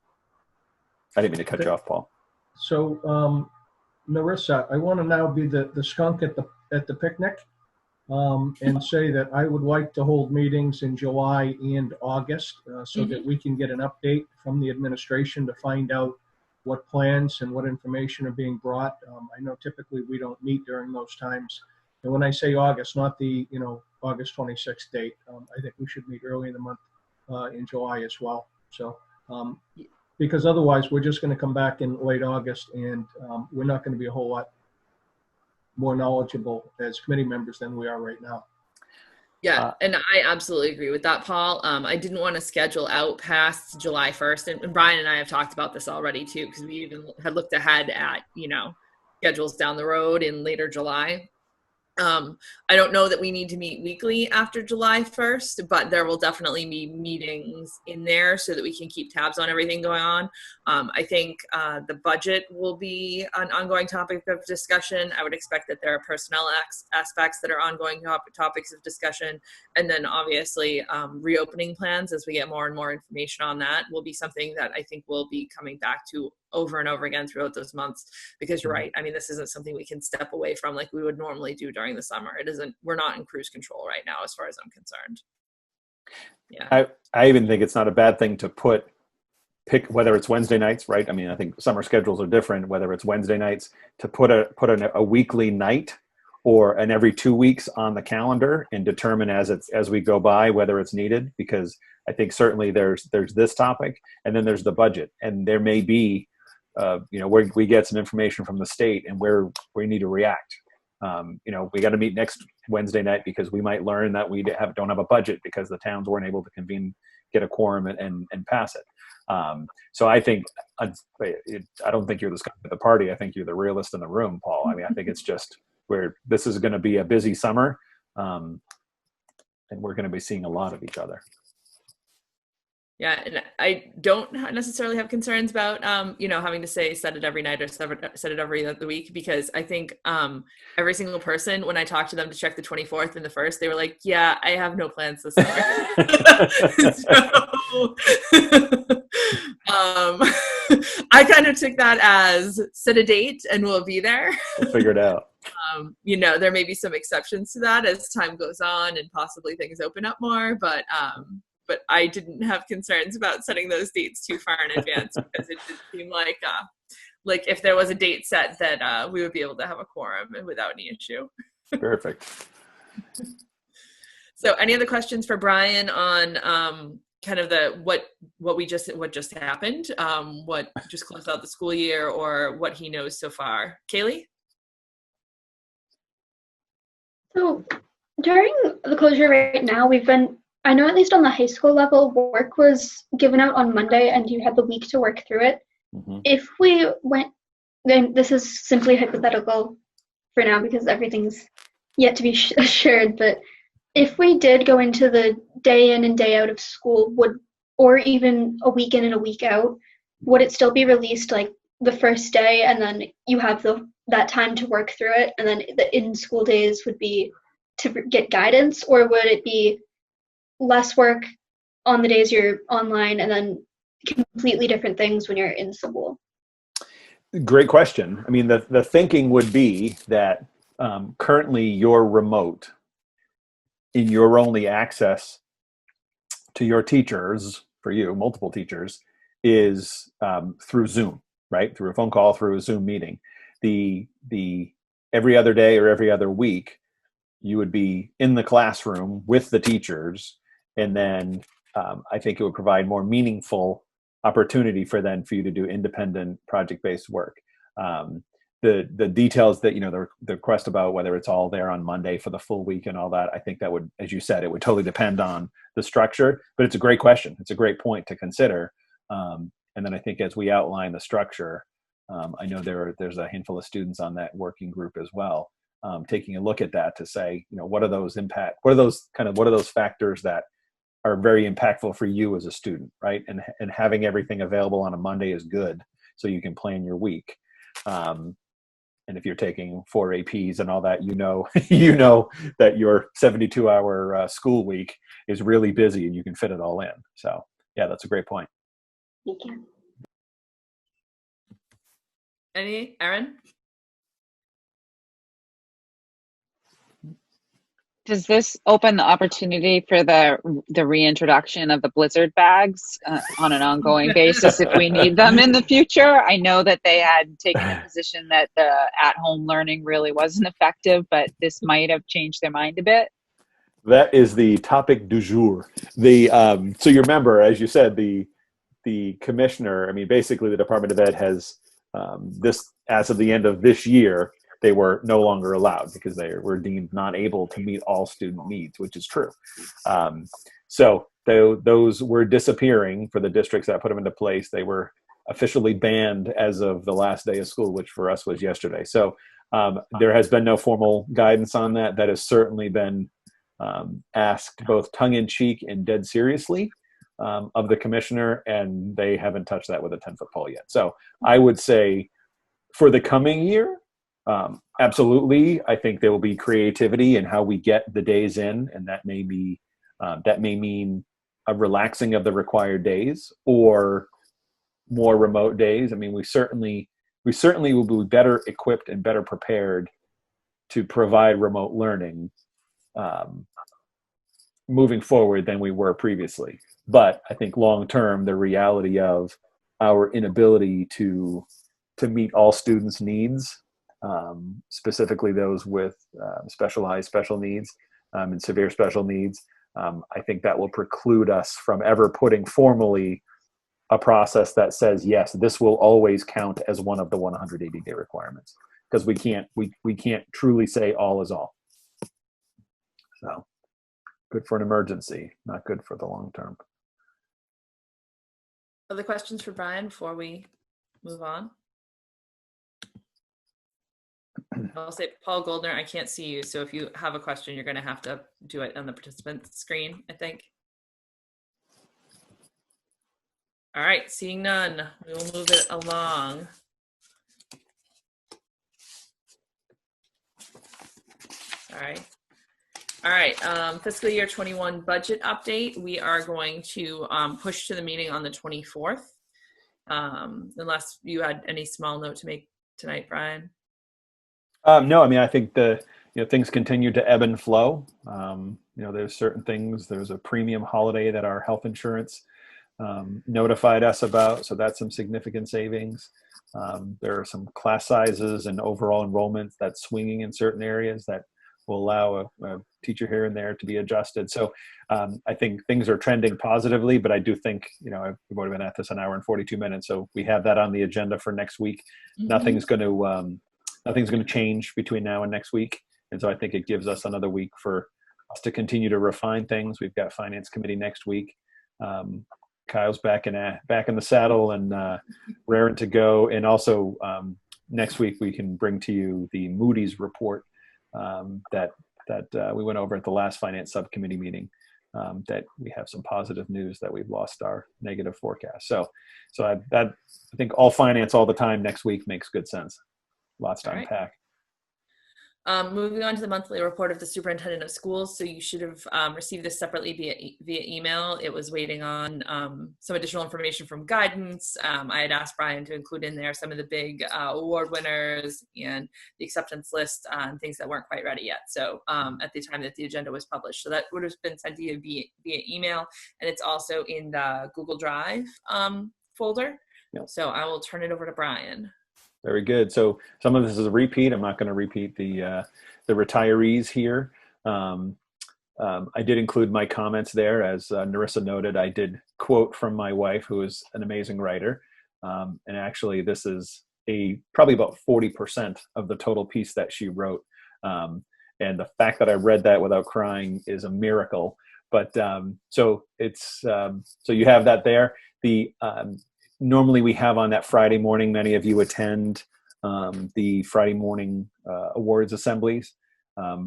I didn't mean to cut you off, Paul. So Narissa, I want to now be the skunk at the picnic and say that I would like to hold meetings in July and August so that we can get an update from the administration to find out what plans and what information are being brought. I know typically we don't meet during those times. And when I say August, not the August 26th date, I think we should meet early in the month in July as well. So because otherwise we're just going to come back in late August and we're not going to be a whole lot more knowledgeable as committee members than we are right now. Yeah, and I absolutely agree with that, Paul. I didn't want to schedule out past July 1st, and Brian and I have talked about this already too, because we even had looked ahead at, schedules down the road in later July. I don't know that we need to meet weekly after July 1st, but there will definitely be meetings in there so that we can keep tabs on everything going on. I think the budget will be an ongoing topic of discussion. I would expect that there are personnel aspects that are ongoing topics of discussion. And then obviously reopening plans, as we get more and more information on that, will be something that I think we'll be coming back to over and over again throughout those months, because you're right. I mean, this isn't something we can step away from like we would normally do during the summer. We're not in cruise control right now, as far as I'm concerned. Yeah. I even think it's not a bad thing to pick whether it's Wednesday nights, right? I mean, I think summer schedules are different, whether it's Wednesday nights, to put a weekly night or an every 2 weeks on the calendar and determine as we go by whether it's needed, because I think certainly there's this topic and then there's the budget, and there may be where we get some information from the state and where we need to react. We got to meet next Wednesday night because we might learn that we don't have a budget because the towns weren't able to get a quorum and pass it. So I think I don't think you're the skunk at the party. I think you're the realist in the room, Paul. I mean, I think it's just where this is going to be a busy summer, and we're going to be seeing a lot of each other. Yeah, and I don't necessarily have concerns about, having to set it every night or set it every other week, because I think every single person, when I talked to them to check the 24th and the 1st, they were like, yeah, I have no plans this summer. I kind of took that as set a date and we'll be there. We'll figure it out. There may be some exceptions to that as time goes on and possibly things open up more, but I didn't have concerns about setting those dates too far in advance because it did seem like if there was a date set that we would be able to have a quorum without any issue. Perfect. So any other questions for Brian on kind of what just happened, what just closed out the school year, or what he knows so far? Kaylee? So during the closure right now, I know at least on the high school level, work was given out on Monday and you had the week to work through it. Mm-hmm. If we went, then this is simply hypothetical for now because everything's yet to be assured, but if we did go into the day in and day out of school, or even a week in and a week out, would it still be released like the first day, and then you have that time to work through it, and then the in-school days would be to get guidance, or would it be less work on the days you're online and then completely different things when you're in school? Great question. I mean, the thinking would be that currently you're remote in your only access to your teachers, for you, multiple teachers, is through Zoom, right? Through a phone call, through a Zoom meeting. The every other day or every other week, you would be in the classroom with the teachers, and then I think it would provide more meaningful opportunity for you to do independent project-based work. The details that, the request about whether it's all there on Monday for the full week and all that, I think that would, as you said, it would totally depend on the structure, but it's a great question. It's a great point to consider. And then I think as we outline the structure, I know there's a handful of students on that working group as well, taking a look at that to say, what are those factors that are very impactful for you as a student, right? And having everything available on a Monday is good, so you can plan your week. And if you're taking 4 APs and all that, you know that your 72-hour school week is really busy and you can fit it all in. So yeah, that's a great point. Thank you. Erin? Does this open the opportunity for the reintroduction of the Blizzard bags on an ongoing basis if we need them in the future? I know that they had taken a position that the at-home learning really wasn't effective, but this might have changed their mind a bit. That is the topic du jour. So you remember, as you said, the commissioner, basically the Department of Ed has as of the end of this year, they were no longer allowed because they were deemed not able to meet all student needs, which is true. So those were disappearing for the districts that put them into place. They were officially banned as of the last day of school, which for us was yesterday. So there has been no formal guidance on that. That has certainly been asked both tongue-in-cheek and dead seriously of the commissioner, and they haven't touched that with a 10-foot pole yet. So I would say for the coming year, absolutely, I think there will be creativity in how we get the days in, and that may mean a relaxing of the required days or more remote days. We certainly will be better equipped and better prepared to provide remote learning moving forward than we were previously. But I think long term, the reality of our inability to meet all students' needs, specifically those with special needs and severe special needs, I think that will preclude us from ever putting formally a process that says, yes, this will always count as one of the 180-day requirements, because we can't truly say all is all. So good for an emergency, not good for the long term. Other questions for Brian before we move on? I'll say, Paul Goldner, I can't see you, so if you have a question, you're going to have to do it on the participant screen, I think. All right, seeing none, we will move it along. All right, fiscal year 21 budget update. We are going to push to the meeting on the 24th, unless you had any small note to make tonight, Brian. No, I think things continue to ebb and flow. There's certain things. There's a premium holiday that our health insurance notified us about, so that's some significant savings. There are some class sizes and overall enrollments that's swinging in certain areas that will allow a teacher here and there to be adjusted. So I think things are trending positively, but I do think, we've already been at this an hour and 42 minutes, so we have that on the agenda for next week. Mm-hmm. Nothing's going to change between now and next week. And so I think it gives us another week for us to continue to refine things. We've got Finance Committee next week. Kyle's back in the saddle and raring to go. And also next week we can bring to you the Moody's report that we went over at the last Finance Subcommittee meeting. that we have some positive news that we've lost our negative forecast. So I think all finance all the time next week makes good sense. Lots to unpack. Moving on to the monthly report of the superintendent of schools. So you should have received this separately via email. It was waiting on some additional information from guidance. I had asked Brian to include in there some of the big award winners and the acceptance list and things that weren't quite ready yet. So at the time that the agenda was published, so that would have been sent to you via email, and it's also in the Google Drive folder. Yep. So I will turn it over to Brian. Very good. So some of this is a repeat. I'm not going to repeat the retirees here. I did include my comments there. As Narissa noted, I did quote from my wife, who is an amazing writer. And actually, this is probably about 40% of the total piece that she wrote. And the fact that I read that without crying is a miracle. But so you have that there. Normally we have on that Friday morning, many of you attend the Friday morning awards assemblies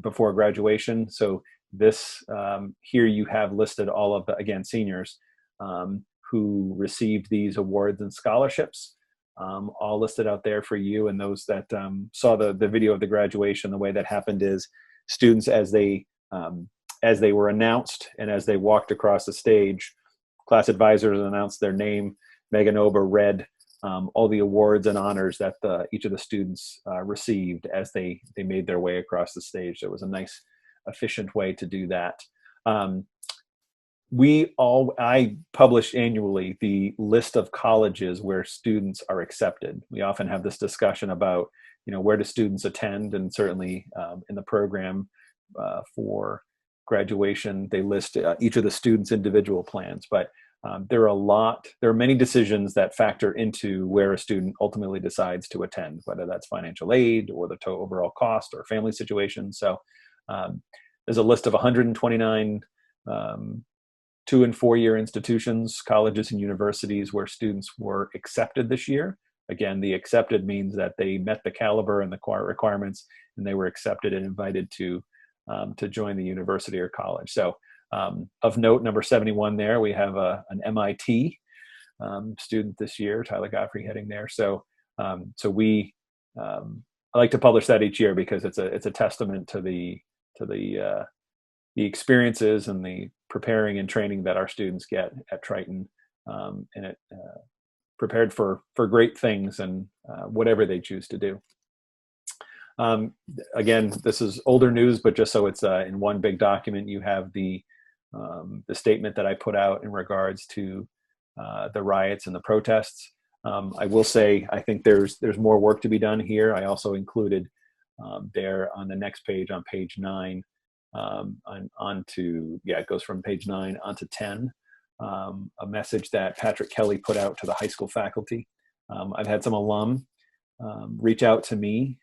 before graduation. So this here you have listed all of the, again, seniors who received these awards and scholarships, all listed out there for you. And those that saw the video of the graduation, the way that happened is students, as they were announced and as they walked across the stage, class advisors announced their name. Megan Ober read all the awards and honors that each of the students received as they made their way across the stage. So it was a nice, efficient way to do that. I publish annually the list of colleges where students are accepted. We often have this discussion about, where do students attend, and certainly in the program for graduation, they list each of the students' individual plans. But there are many decisions that factor into where a student ultimately decides to attend, whether that's financial aid or the overall cost or family situation. So there's a list of 129 2- and 4-year institutions, colleges, and universities where students were accepted this year. Again, the accepted means that they met the caliber and the requirements, and they were accepted and invited to join the university or college. So of note, number 71 there, we have an MIT student this year, Tyler Godfrey, heading there. So I like to publish that each year because it's a testament to the experiences and the preparing and training that our students get at Triton, and it prepared for great things and whatever they choose to do. Again, this is older news, but just so it's in one big document, you have the statement that I put out in regards to the riots and the protests. I will say, I think there's more work to be done here. I also included there on the next page, on page 9, it goes from page 9 onto 10, a message that Patrick Kelly put out to the high school faculty. I've had some alum reach out to me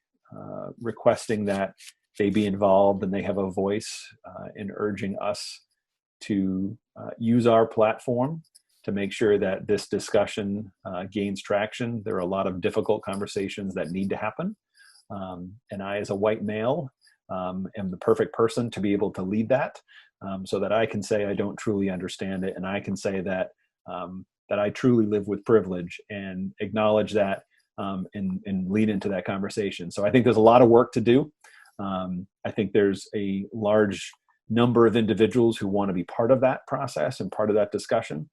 requesting that they be involved and they have a voice in urging us to use our platform to make sure that this discussion gains traction. There are a lot of difficult conversations that need to happen. And I, as a white male, am the perfect person to be able to lead that, so that I can say I don't truly understand it, and I can say that that I truly live with privilege and acknowledge that and lead into that conversation. So I think there's a lot of work to do. I think there's a large number of individuals who want to be part of that process and part of that discussion.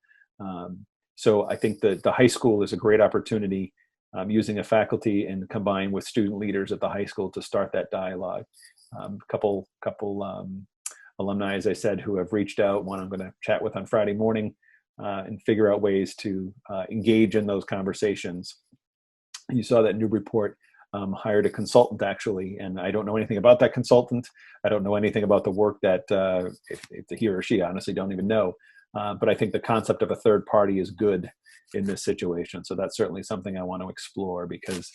So I think that the high school is a great opportunity, using a faculty and combined with student leaders at the high school to start that dialogue. Couple alumni, as I said, who have reached out, one I'm going to chat with on Friday morning and figure out ways to engage in those conversations. You saw that Newburyport hired a consultant, actually, and I don't know anything about that consultant. I don't know anything about the work that if he or she, honestly, don't even know. But I think the concept of a third party is good in this situation. So that's certainly something I want to explore, because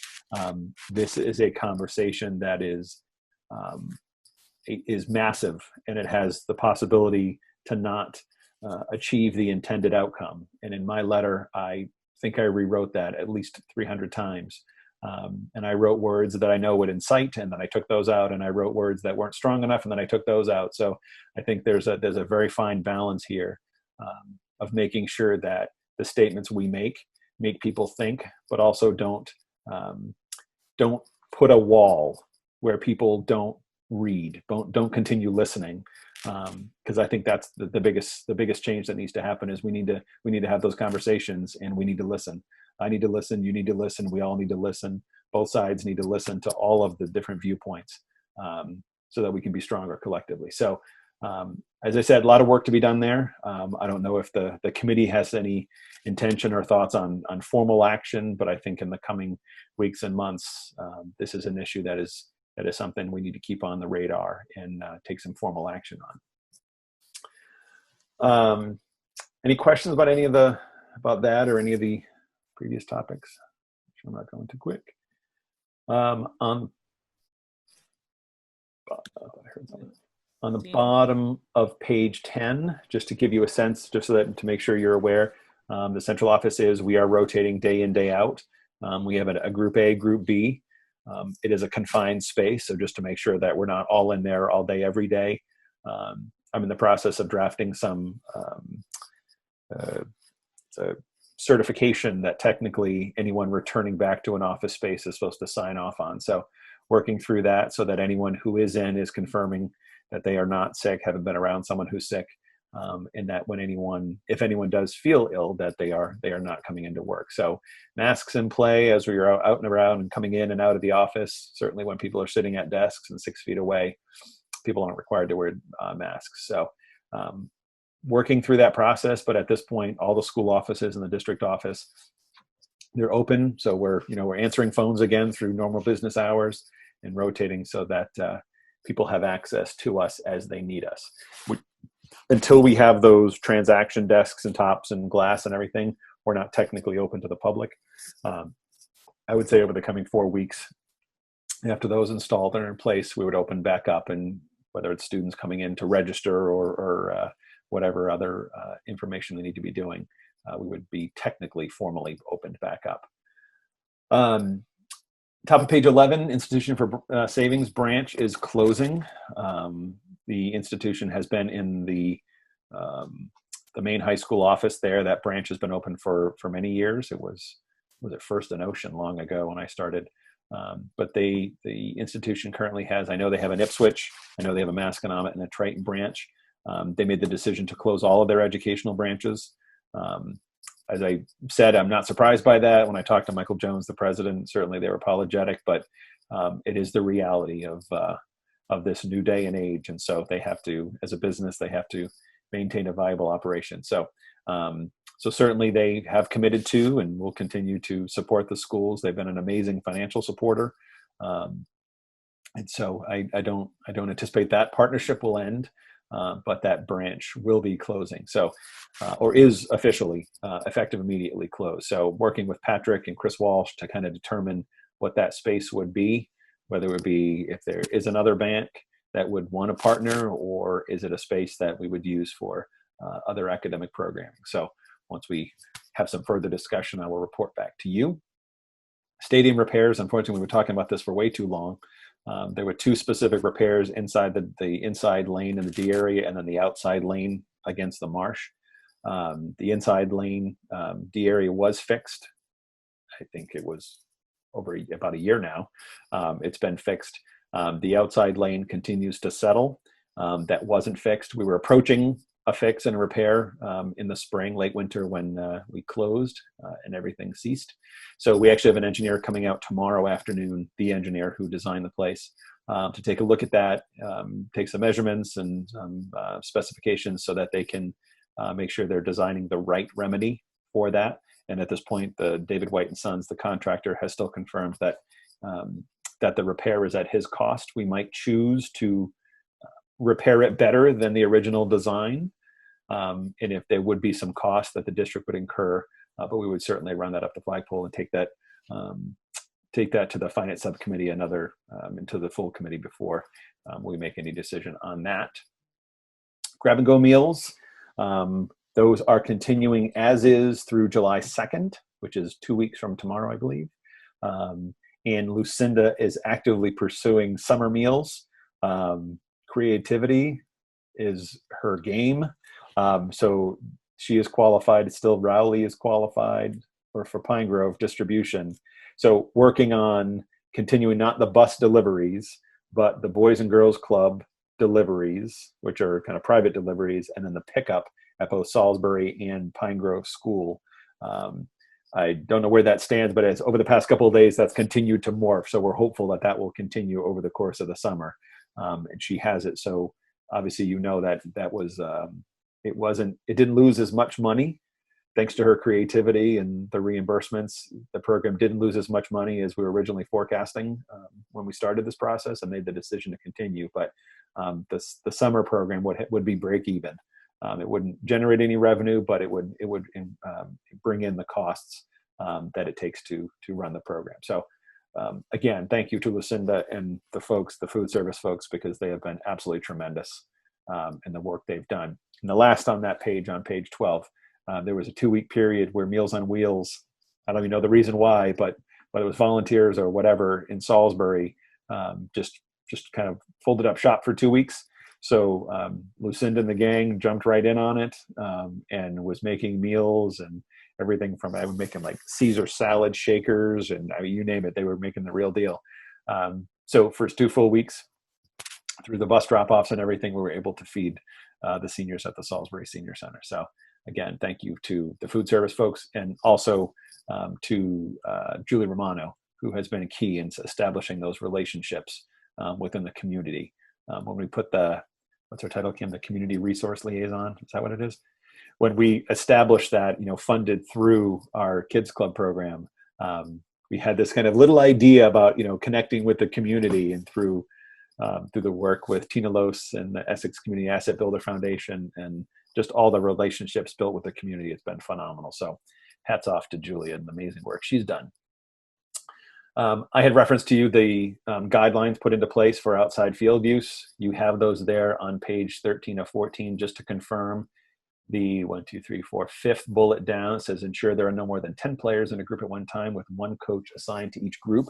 this is a conversation that is massive, and it has the possibility to not achieve the intended outcome. And in my letter, I think I rewrote that at least 300 times. And I wrote words that I know would incite, and then I took those out, and I wrote words that weren't strong enough, and then I took those out. So I think there's a very fine balance here of making sure that the statements we make people think, but also don't put a wall where people don't read, don't continue listening. Because I think that's the biggest change that needs to happen is we need to have those conversations, and we need to listen. I need to listen. You need to listen. We all need to listen. Both sides need to listen to all of the different viewpoints, so that we can be stronger collectively. So, as I said, a lot of work to be done there. I don't know if the committee has any intention or thoughts on formal action, but I think in the coming weeks and months, this is an issue that is something we need to keep on the radar and take some formal action on. Any questions about about that or any of the previous topics? I'm not going too quick. On the bottom of page 10, just to give you a sense, just so that to make sure you're aware, the central office we are rotating day in, day out. We have a group A, group B. It is a confined space, so just to make sure that we're not all in there all day, every day. I'm in the process of drafting some certification that technically anyone returning back to an office space is supposed to sign off on. So working through that so that anyone who is in is confirming that they are not sick, haven't been around someone who's sick, and that if anyone does feel ill, that they are not coming into work. So masks in play as we are out and around and coming in and out of the office. Certainly when people are sitting at desks and 6 feet away, people aren't required to wear masks. So working through that process, but at this point, all the school offices and the district office, they're open. So we're answering phones again through normal business hours and rotating so that people have access to us as they need us. Until we have those transaction desks and tops and glass and everything, we're not technically open to the public. I would say over the coming 4 weeks, after those installed and are in place, we would open back up, and whether it's students coming in to register or whatever other information they need to be doing, we would be technically formally opened back up. Top of page 11, Institution for Savings branch is closing. The institution has been in the main high school office there. That branch has been open for many years. It was at first an Ocean long ago when I started. But the institution currently has, I know they have an Ipswich, I know they have a Masconomet and a Triton branch. They made the decision to close all of their educational branches. As I said, I'm not surprised by that. When I talked to Michael Jones, the president, certainly they were apologetic, but it is the reality of this new day and age. And so they have to, as a business, they have to maintain a viable operation. So certainly they have committed to and will continue to support the schools. They've been an amazing financial supporter. And so I don't anticipate that partnership will end. But that branch will be closing. So, or is officially effective immediately closed. So working with Patrick and Chris Walsh to kind of determine what that space would be, whether it would be if there is another bank that would want to partner, or is it a space that we would use for other academic programming. So once we have some further discussion, I will report back to you. Stadium repairs, unfortunately, we were talking about this for way too long. There were 2 specific repairs inside the inside lane in the D area, and then the outside lane against the marsh. The inside lane D area was fixed. I think it was over about a year now. It's been fixed. The outside lane continues to settle. That wasn't fixed. We were approaching a fix and a repair in the spring, late winter, when we closed and everything ceased. So we actually have an engineer coming out tomorrow afternoon, the engineer who designed the place, to take a look at that, take some measurements and specifications so that they can make sure they're designing the right remedy for that. And at this point, the David White and Sons, the contractor, has still confirmed that that the repair is at his cost. We might choose to repair it better than the original design. And if there would be some cost that the district would incur, but we would certainly run that up the flagpole and take that to the finance subcommittee and into the full committee before we make any decision on that. Grab and go meals. Those are continuing as is through July 2nd, which is 2 weeks from tomorrow, I believe. and Lucinda is actively pursuing summer meals. Creativity is her game. So she is qualified. Still, Raleigh is qualified for Pine Grove distribution. So working on continuing not the bus deliveries, but the Boys and Girls Club deliveries, which are kind of private deliveries, and then the pickup at both Salisbury and Pine Grove School. I don't know where that stands, but as over the past couple of days, that's continued to morph. So we're hopeful that that will continue over the course of the summer. And she has it. So obviously, you know, that was, it didn't lose as much money thanks to her creativity and the reimbursements. The program didn't lose as much money as we were originally forecasting when we started this process and made the decision to continue. But the summer program would be break even. It wouldn't generate any revenue, but it would bring in the costs that it takes to run the program. So again, thank you to Lucinda and the folks, the food service folks, because they have been absolutely tremendous in the work they've done. And the last on that page, on page 12, there was a 2-week period where Meals on Wheels, I don't even know the reason why, but whether it was volunteers or whatever in Salisbury, just kind of folded up shop for 2 weeks. So Lucinda and the gang jumped right in on it and was making meals and everything from, I was making like Caesar salad shakers and I mean, you name it, they were making the real deal. So for 2 full weeks through the bus drop-offs and everything, we were able to feed the seniors at the Salisbury Senior Center. So again, thank you to the food service folks and also to Julie Romano, who has been a key in establishing those relationships within the community. When we put what's our title, Kim? The Community Resource Liaison, is that what it is? When we established that, funded through our Kids Club program, we had this kind of little idea about, connecting with the community, and through the work with Tina Lose and the Essex Community Asset Builder Foundation and just all the relationships built with the community, it's been phenomenal. So hats off to Julia and the amazing work she's done. I had referenced to you the guidelines put into place for outside field use. You have those there on page 13 of 14, just to confirm the 5th bullet down. It says ensure there are no more than 10 players in a group at one time with one coach assigned to each group.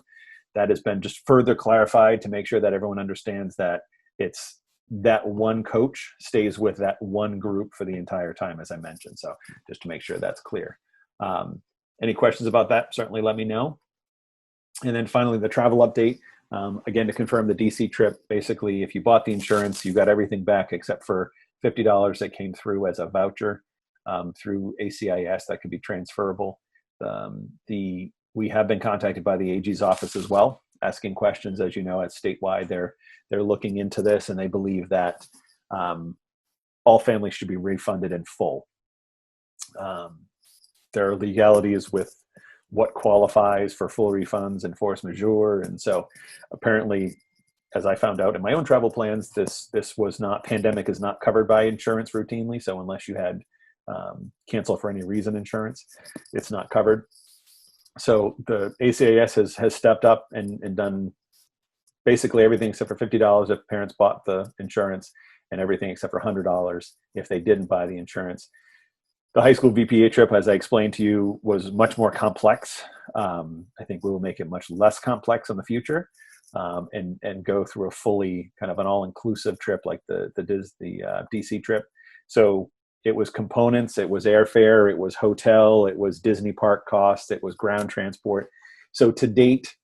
That has been just further clarified to make sure that everyone understands that it's that one coach stays with that one group for the entire time, as I mentioned. So just to make sure that's clear. Any questions about that, certainly let me know. And then finally, the travel update. Again, to confirm the DC trip, basically, if you bought the insurance, you got everything back except for $50 that came through as a voucher through ACIS that could be transferable. We have been contacted by the AG's office as well, asking questions. As you know, at statewide, they're looking into this, and they believe that all families should be refunded in full. There are legalities with what qualifies for full refunds and force majeure. And so apparently, as I found out in my own travel plans, this was not, pandemic is not covered by insurance routinely. So unless you had cancel for any reason insurance, it's not covered. So the ACIS has stepped up and done basically everything except for $50 if parents bought the insurance, and everything except for $100 if they didn't buy the insurance. The high school VPA trip, as I explained to you, was much more complex. I think we will make it much less complex in the future, and go through a fully kind of an all-inclusive trip like the DC trip. So it was components, it was airfare, it was hotel, it was Disney park costs, it was ground transport. So to date,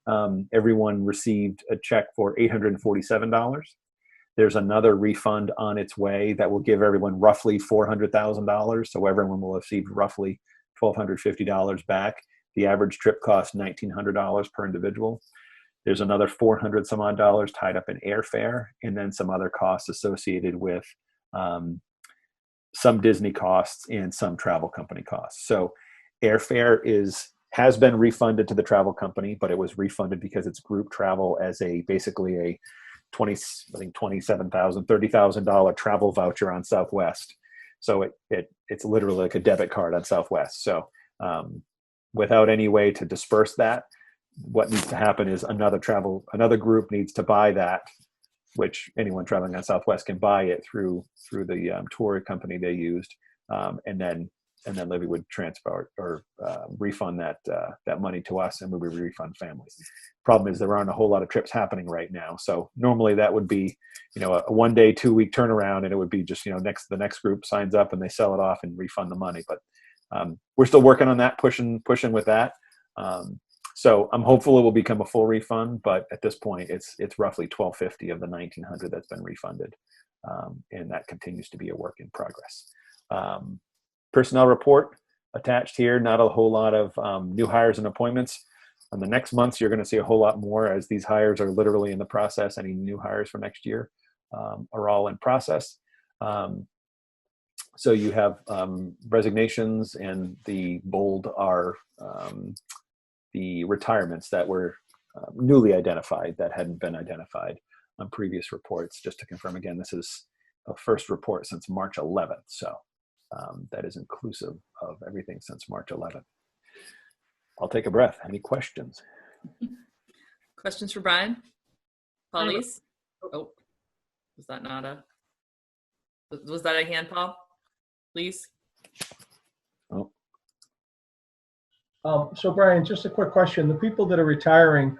everyone received a check for $847. There's another refund on its way that will give everyone roughly $400,000. So everyone will receive roughly $1,250 back. The average trip costs $1,900 per individual. There's another $400 some odd dollars tied up in airfare, and then some other costs associated with some Disney costs and some travel company costs. So airfare has been refunded to the travel company, but it was refunded because it's group travel as basically a $27,000, $30,000 travel voucher on Southwest. So it's literally like a debit card on Southwest. So without any way to disperse that, what needs to happen is another group needs to buy that, which anyone traveling on Southwest can buy it through the tour company they used, and then and then Libby would transfer or refund that money to us, and we would refund families. Problem is there aren't a whole lot of trips happening right now. So normally that would be, a 1 day, 2 week turnaround, and it would be just, the next group signs up and they sell it off and refund the money. But we're still working on that, pushing with that. So I'm hopeful it will become a full refund, but at this point it's roughly $1,250 of the $1,900 that's been refunded. And that continues to be a work in progress. Personnel report attached here, not a whole lot of new hires and appointments. On the next months, you're going to see a whole lot more as these hires are literally in the process. Any new hires for next year are all in process. So you have resignations, and the bold are the retirements that were newly identified that hadn't been identified on previous reports. Just to confirm again, this is a first report since March 11th. So that is inclusive of everything since March 11th. I'll take a breath. Any questions? Questions for Brian? Paulise? Oh, was that not was that a hand, Paul? Please. Oh. So Brian, just a quick question. The people that are retiring,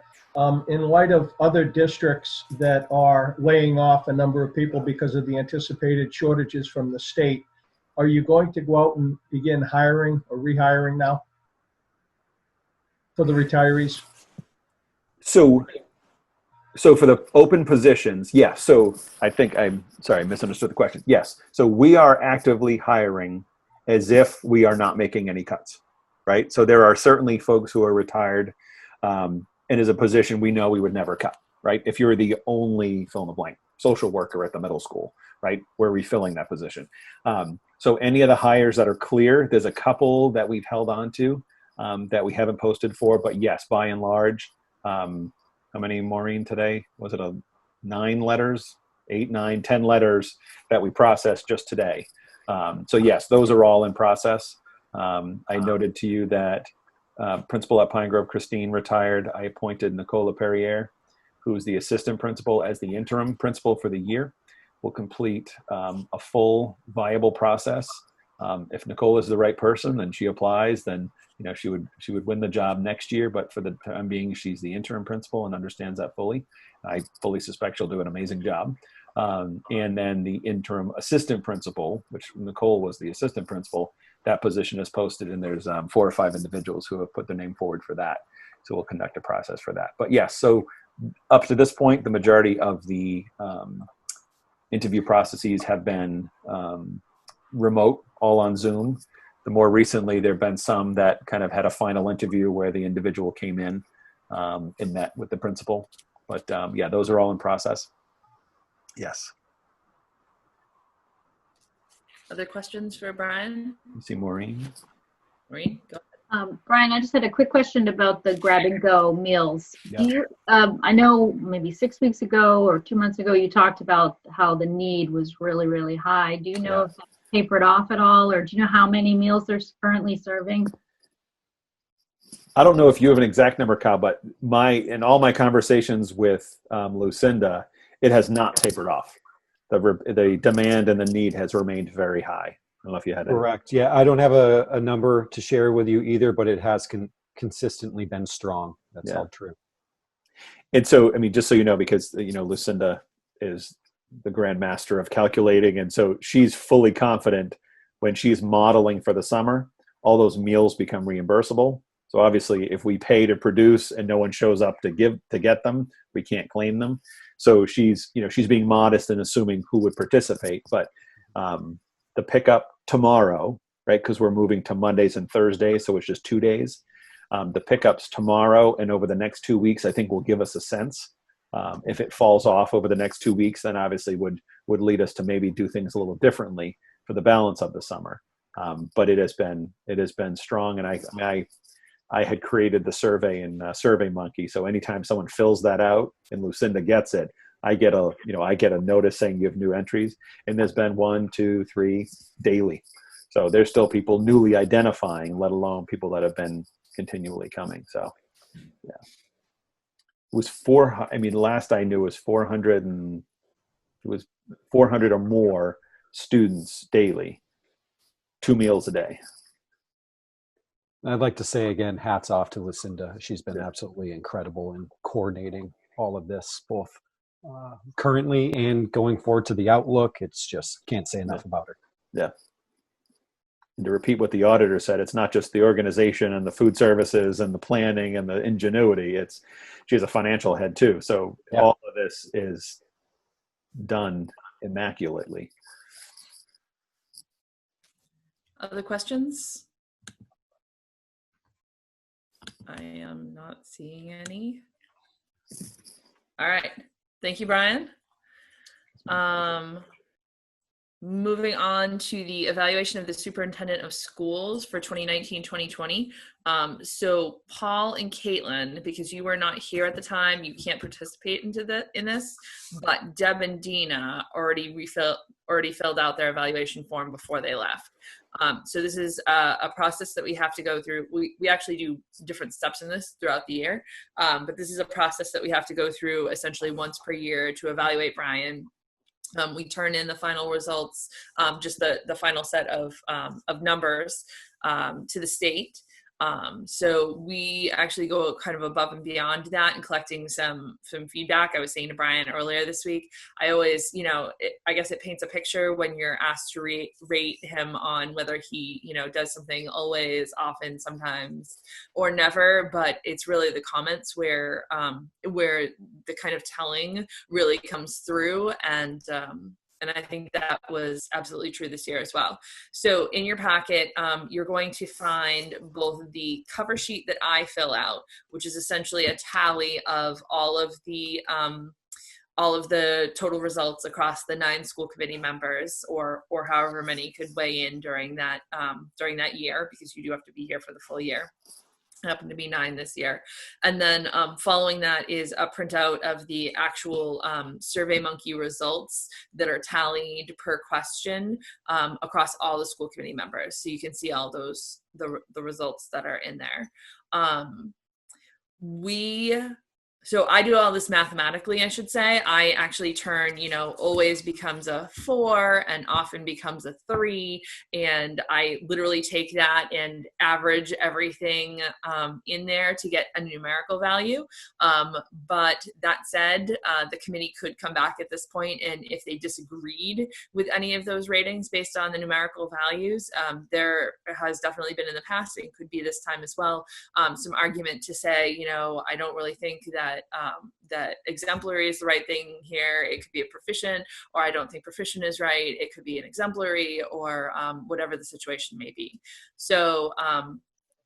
in light of other districts that are laying off a number of people because of the anticipated shortages from the state, are you going to go out and begin hiring or rehiring now for the retirees? So for the open positions, yes. So I think I misunderstood the question. Yes. So we are actively hiring as if we are not making any cuts, right? So there are certainly folks who are retired, and is a position we know we would never cut, right? If you're the only fill in the blank social worker at the middle school, right? We're refilling that position. So any of the hires that are clear, there's a couple that we've held on to that we haven't posted for, but yes, by and large, how many, Maureen, today? Was it 9 letters, 8, 9, 10 letters that we processed just today? So yes, those are all in process. I noted to you that principal at Pine Grove, Christine, retired. I appointed Nicola Perrier, who's the assistant principal, as the interim principal for the year. We'll complete a full viable process. If Nicole is the right person and she applies, then she would win the job next year. But for the time being, she's the interim principal and understands that fully. I fully suspect she'll do an amazing job. And then the interim assistant principal, which Nicole was the assistant principal, that position is posted, and there's 4 or 5 individuals who have put their name forward for that. So we'll conduct a process for that. But yes, so up to this point, the majority of the interview processes have been remote, all on Zoom. The more recently, there have been some that kind of had a final interview where the individual came in and met with the principal. But yeah, those are all in process. Yes. Other questions for Brian? You see Maureen? Maureen, go ahead. Brian, I just had a quick question about the grab and go meals. Yeah. Do you, I know maybe 6 weeks ago or 2 months ago, you talked about how the need was really, really high. Do you know if that tapered off at all, or do you know how many meals they're currently serving? I don't know if you have an exact number, Kyle, but in all my conversations with Lucinda, it has not tapered off. The demand and the need has remained very high. I don't know if you had Correct. Yeah, I don't have a number to share with you either, but it has consistently been strong. That's all true. And so, I mean, just so you know, because Lucinda is the grandmaster of calculating, and so she's fully confident when she's modeling for the summer, all those meals become reimbursable. So obviously, if we pay to produce and no one shows up to get them, we can't claim them. So she's being modest and assuming who would participate. But the pickup tomorrow, right? Because we're moving to Mondays and Thursdays, so it's just 2 days. The pickups tomorrow and over the next 2 weeks, I think, will give us a sense. If it falls off over the next 2 weeks, then obviously would lead us to maybe do things a little differently for the balance of the summer. But it has been strong, and I had created the survey in SurveyMonkey. So anytime someone fills that out and Lucinda gets it, I get a notice saying you have new entries, and there's been 1, 2, 3 daily. So there's still people newly identifying, let alone people that have been continually coming. So yeah, it was last I knew was 400 or more students daily, 2 meals a day. I'd like to say again, hats off to Lucinda. She's been absolutely incredible in coordinating all of this, both currently and going forward to the outlook. It's just, can't say enough about her. Yeah. And to repeat what the auditor said, it's not just the organization and the food services and the planning and the ingenuity. She has a financial head too. So all of this is done immaculately. Other questions? I am not seeing any. All right. Thank you, Brian. Moving on to the evaluation of the superintendent of schools for 2019-2020. So Paul and Caitlin, because you were not here at the time, you can't participate in this, but Deb and Dina already filled out their evaluation form before they left. So this is a process that we have to go through. We actually do different steps in this throughout the year, but this is a process that we have to go through essentially once per year to evaluate Brian. We turn in the final results, just the final set of numbers to the state. So we actually go kind of above and beyond that and collecting some feedback. I was saying to Brian earlier this week, I always, I guess it paints a picture when you're asked to rate him on whether he, does something always, often, sometimes, or never. But it's really the comments where the kind of telling really comes through. And I think that was absolutely true this year as well. So in your packet, you're going to find both the cover sheet that I fill out, which is essentially a tally of all of the total results across the 9 school committee members, or however many could weigh in during that year, because you do have to be here for the full year. Happened to be 9 this year. And then following that is a printout of the actual SurveyMonkey results that are tallied per question across all the school committee members. So you can see all those, the results that are in there. So I do all this mathematically, I should say. I actually turn, always becomes a 4 and often becomes a 3. And I literally take that and average everything in there to get a numerical value. But that said, the committee could come back at this point, and if they disagreed with any of those ratings based on the numerical values, there has definitely been in the past, and could be this time as well, some argument to say, I don't really think that exemplary is the right thing here. It could be a proficient, or I don't think proficient is right. It could be an exemplary, or whatever the situation may be. So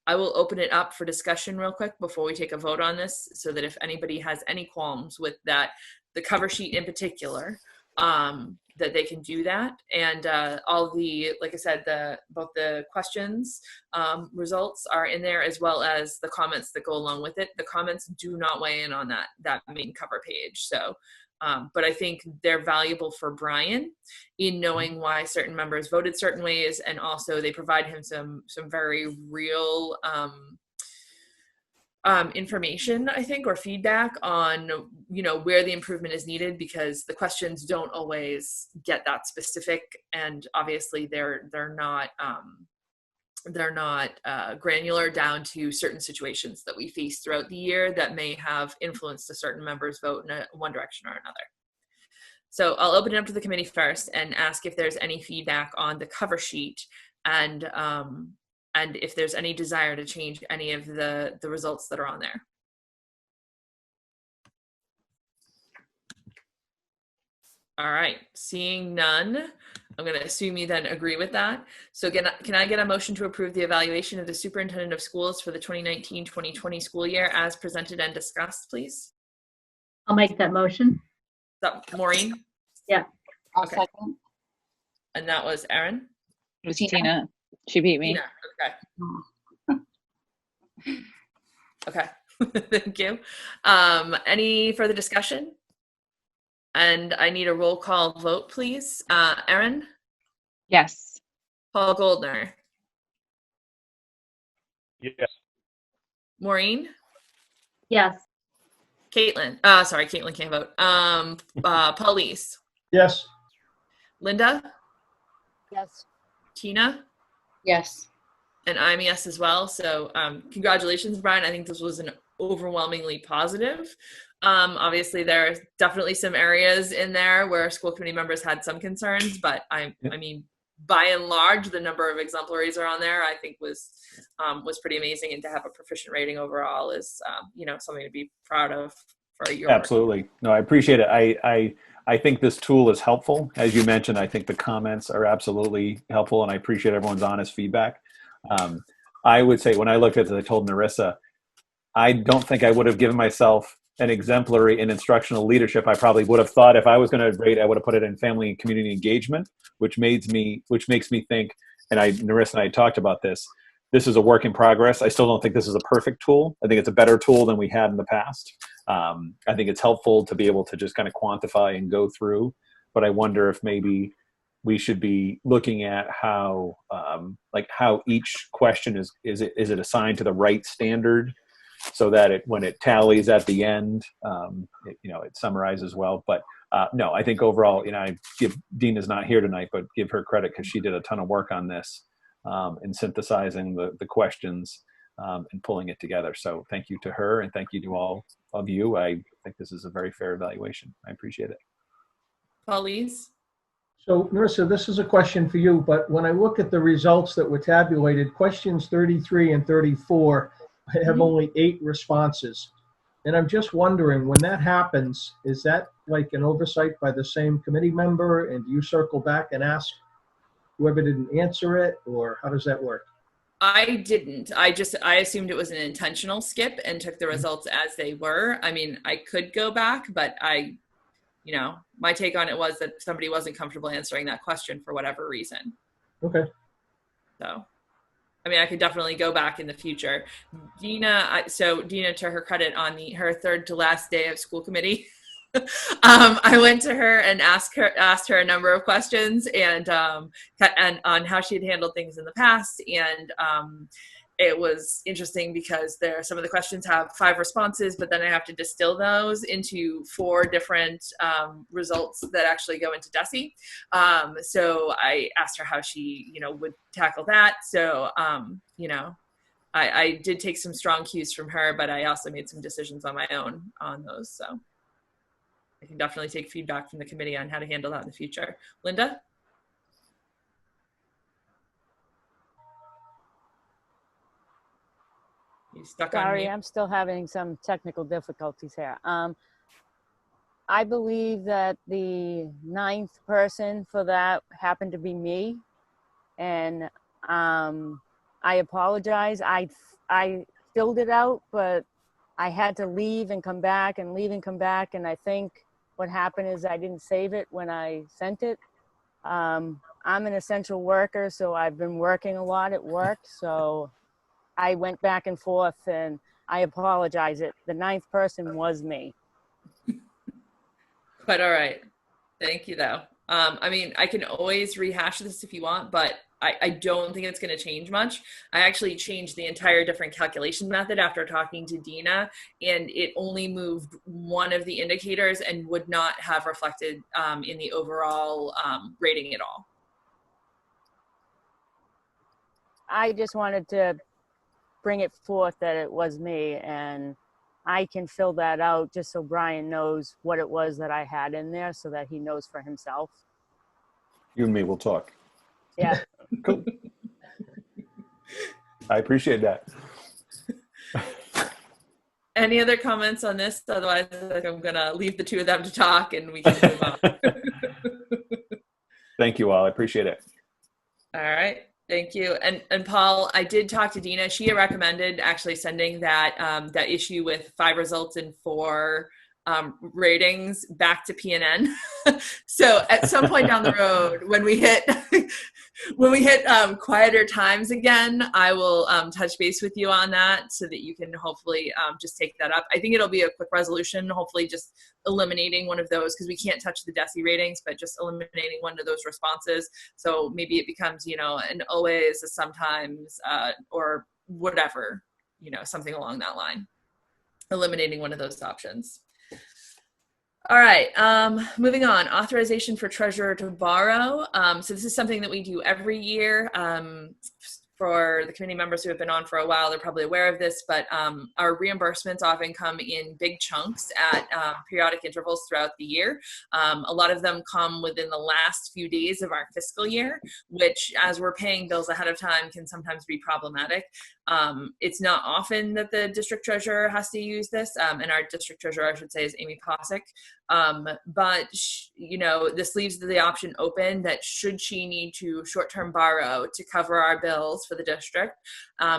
I will open it up for discussion real quick before we take a vote on this, so that if anybody has any qualms with that, the cover sheet in particular, that they can do that. And all the, like I said, both the questions results are in there, as well as the comments that go along with it. The comments do not weigh in on that main cover page. So, but I think they're valuable for Brian in knowing why certain members voted certain ways, and also they provide him some very real information, I think, or feedback on, where the improvement is needed, because the questions don't always get that specific. And obviously they're not granular down to certain situations that we face throughout the year that may have influenced a certain member's vote in one direction or another. So I'll open it up to the committee first and ask if there's any feedback on the cover sheet, and if there's any desire to change any of the results that are on there. All right, seeing none, I'm going to assume you then agree with that. So again, can I get a motion to approve the evaluation of the superintendent of schools for the 2019-2020 school year as presented and discussed, please? I'll make that motion. Is that Maureen? Yeah. I'll second. And that was Erin? It was Tina. She beat me. Tina. Okay. Okay. Thank you. Any further discussion? And I need a roll call vote, please. Erin? Yes. Paul Goldner? Yes. Maureen? Yes. Caitlin? Sorry, Caitlin can't vote. Paulise? and I'm a yes as well. So congratulations, Brian. I think this was an overwhelmingly positive. Obviously, there are definitely some areas in there where school committee members had some concerns, but I mean, by and large, the number of exemplaries are on there, I think was pretty amazing. And to have a proficient rating overall is, something to be proud of for your work. Absolutely. No, I appreciate it. I think this tool is helpful. As you mentioned, I think the comments are absolutely helpful, and I appreciate everyone's honest feedback. I would say when I looked at it, I told Narissa, I don't think I would have given myself an exemplary in instructional leadership. I probably would have thought if I was going to rate, I would have put it in family and community engagement, which makes me think, and Narissa and I talked about this is a work in progress. I still don't think this is a perfect tool. I think it's a better tool than we had in the past. I think it's helpful to be able to just kind of quantify and go through, but I wonder if maybe we should be looking at how each question is it assigned to the right standard, so that when it tallies at the end, it summarizes well. But no, I think overall, I give Dina's not here tonight, but give her credit because she did a ton of work on this in synthesizing the questions and pulling it together. So thank you to her, and thank you to all of you. I think this is a very fair evaluation. I appreciate it. Paulise? So Narissa, this is a question for you, but when I look at the results that were tabulated, questions 33 and 34 have only 8 responses. And I'm just wondering, when that happens, is that like an oversight by the same committee member? And do you circle back and ask whoever didn't answer it, or how does that work? I didn't. I assumed it was an intentional skip and took the results as they were. I mean, I could go back, but my take on it was that somebody wasn't comfortable answering that question for whatever reason. Okay. So, I mean, I could definitely go back in the future. Dina, to her credit, on her third to last day of school committee, I went to her and asked her a number of questions and on how she had handled things in the past. And it was interesting because some of the questions have 5 responses, but then I have to distill those into 4 different results that actually go into DESI. So I asked her how she, would tackle that. So, I did take some strong cues from her, but I also made some decisions on my own on those. So I can definitely take feedback from the committee on how to handle that in the future. Linda? You stuck on Sorry, mute? I'm still having some technical difficulties here. I believe that the 9th person for that happened to be me. And I apologize. I filled it out, but I had to leave and come back and leave and come back. And I think what happened is I didn't save it when I sent it. I'm an essential worker, so I've been working a lot at work. So I went back and forth, and I apologize. The 9th person was me. But all right. Thank you, though. I mean, I can always rehash this if you want, but I don't think it's going to change much. I actually changed the entire different calculation method after talking to Dina, and it only moved one of the indicators and would not have reflected in the overall rating at all. I just wanted to bring it forth that it was me, and I can fill that out just so Brian knows what it was that I had in there so that he knows for himself. You and me will talk. Yeah. Cool. I appreciate that. Any other comments on this? Otherwise, I'm going to leave the two of them to talk and we can move on. Thank you all. I appreciate it. All right. Thank you. And Paul, I did talk to Dina. She had recommended actually sending that issue with 5 results and 4 ratings back to PNN. So at some point down the road, when we hit quieter times again, I will touch base with you on that so that you can hopefully just take that up. I think it'll be a quick resolution, hopefully just eliminating one of those, because we can't touch the DESI ratings, but just eliminating one of those responses. So maybe it becomes, an always, a sometimes, or whatever, something along that line. Eliminating one of those options. All right, moving on. Authorization for treasurer to borrow. So this is something that we do every year. for the committee members who have been on for a while, they're probably aware of this, but our reimbursements often come in big chunks at periodic intervals throughout the year. A lot of them come within the last few days of our fiscal year, which, as we're paying bills ahead of time, can sometimes be problematic. It's not often that the district treasurer has to use this, and our district treasurer, I should say, is Amy Posick. But this leaves the option open that should she need to short-term borrow to cover our bills for the district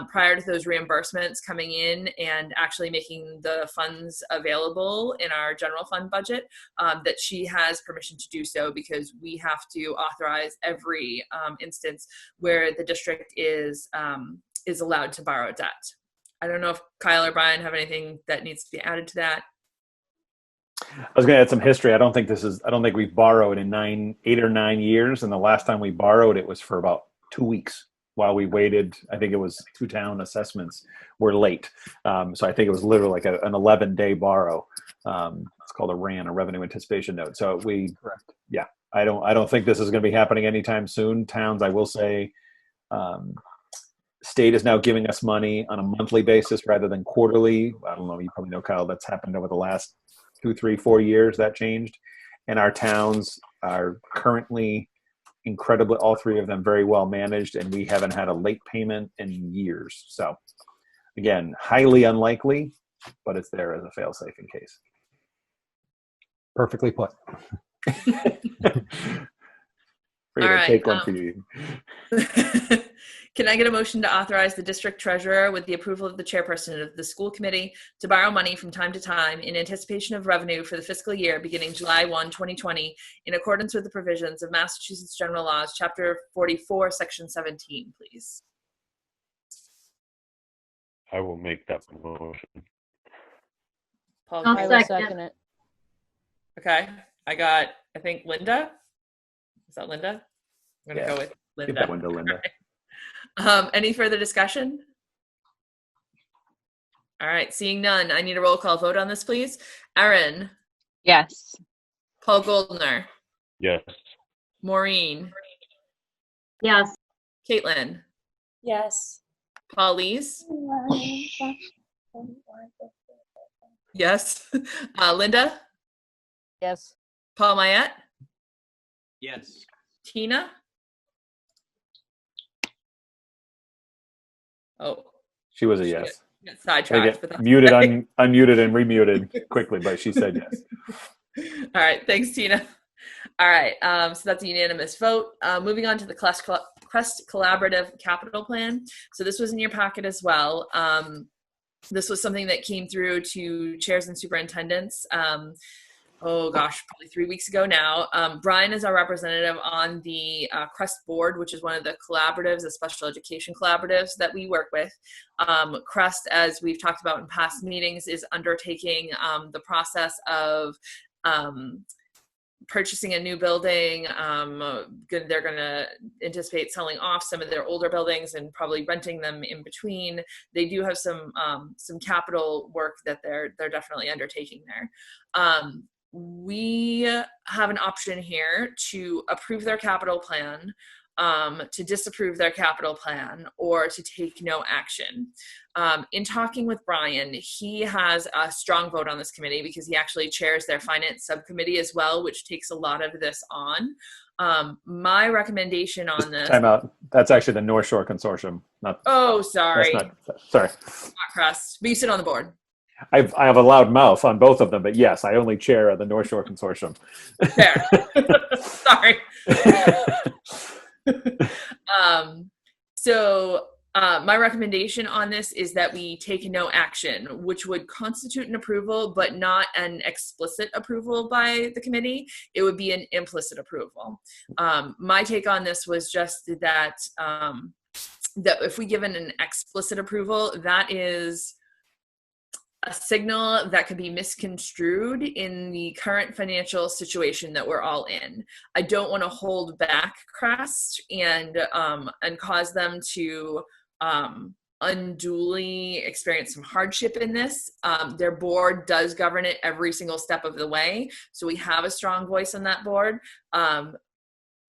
prior to those reimbursements coming in and actually making the funds available in our general fund budget, that she has permission to do so, because we have to authorize every instance where the district is allowed to borrow debt. I don't know if Kyle or Brian have anything that needs to be added to that. I was going to add some history. I don't think we've borrowed in 8 or 9 years. And the last time we borrowed, it was for about 2 weeks while we waited. I think it was 2 town assessments were late. So I think it was literally like an 11-day borrow. It's called a RAN, a revenue anticipation note. So I don't think this is going to be happening anytime soon. Towns, I will say, state is now giving us money on a monthly basis rather than quarterly. I don't know. You probably know, Kyle, that's happened over the last 2, 3, 4 years that changed. And our towns are currently incredibly, all 3 of them, very well managed, and we haven't had a late payment in years. So again, highly unlikely, but it's there as a fail-safe in case. Perfectly put. All right, take one for you. Can I get a motion to authorize the district treasurer, with the approval of the chairperson of the school committee, to borrow money from time to time in anticipation of revenue for the fiscal year beginning July 1, 2020, in accordance with the provisions of Massachusetts General Laws, Chapter 44, Section 17, please? I will make that motion. Paul, I'll I will second. second it. Okay, I think Linda. Is that Linda? I'm gonna go with Linda. Give that one to Linda. Any further discussion? All right, seeing none, I need a roll call vote on this, please. Erin. Yes. Paul Goldner. Yes. Maureen. Yes. Caitlin. Yes. Paul Lees. Yes. Linda. Yes. Paul Mayette. Yes. Tina. Oh, She was a yes. got sidetracked. But that's Muted, okay. unmuted, and remuted quickly, but she said yes. All right, thanks, Tina. All right, so that's a unanimous vote. Moving on to the Crest Collaborative Capital Plan. So this was in your packet as well. This was something that came through to chairs and superintendents. Probably 3 weeks ago now. Brian is our representative on the Crest board, which is one of the collaboratives, the special education collaboratives that we work with. Crest, as we've talked about in past meetings, is undertaking the process of purchasing a new building. They're going to anticipate selling off some of their older buildings and probably renting them in between. They do have some capital work that they're definitely undertaking there. We have an option here to approve their capital plan, to disapprove their capital plan, or to take no action. In talking with Brian, he has a strong vote on this committee because he actually chairs their finance subcommittee as well, which takes a lot of this on. My recommendation on this— Time out. That's actually the North Shore Consortium. Sorry. Sorry. Not Crest, but you sit on the board. I have a loud mouth on both of them, but yes, I only chair the North Shore Consortium. Fair. Sorry. My recommendation on this is that we take no action, which would constitute an approval, but not an explicit approval by the committee. It would be an implicit approval. My take on this was just that if we give an explicit approval, that is a signal that could be misconstrued in the current financial situation that we're all in. I don't want to hold back Crest and cause them to unduly experience some hardship in this. Their board does govern it every single step of the way, so we have a strong voice on that board.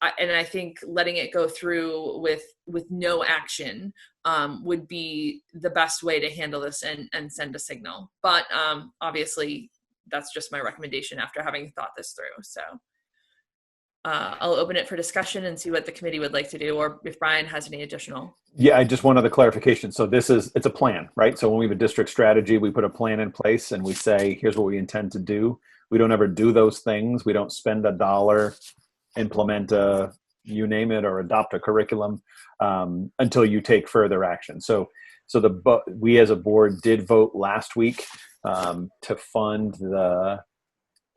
and I think letting it go through with no action would be the best way to handle this and send a signal. But obviously, that's just my recommendation after having thought this through. So I'll open it for discussion and see what the committee would like to do, or if Brian has any additional. Yeah, I just one other clarification. So it's a plan, right? So when we have a district strategy, we put a plan in place and we say, here's what we intend to do. We don't ever do those things. We don't spend $1, implement you name it, or adopt a curriculum until you take further action. So we as a board did vote last week to fund the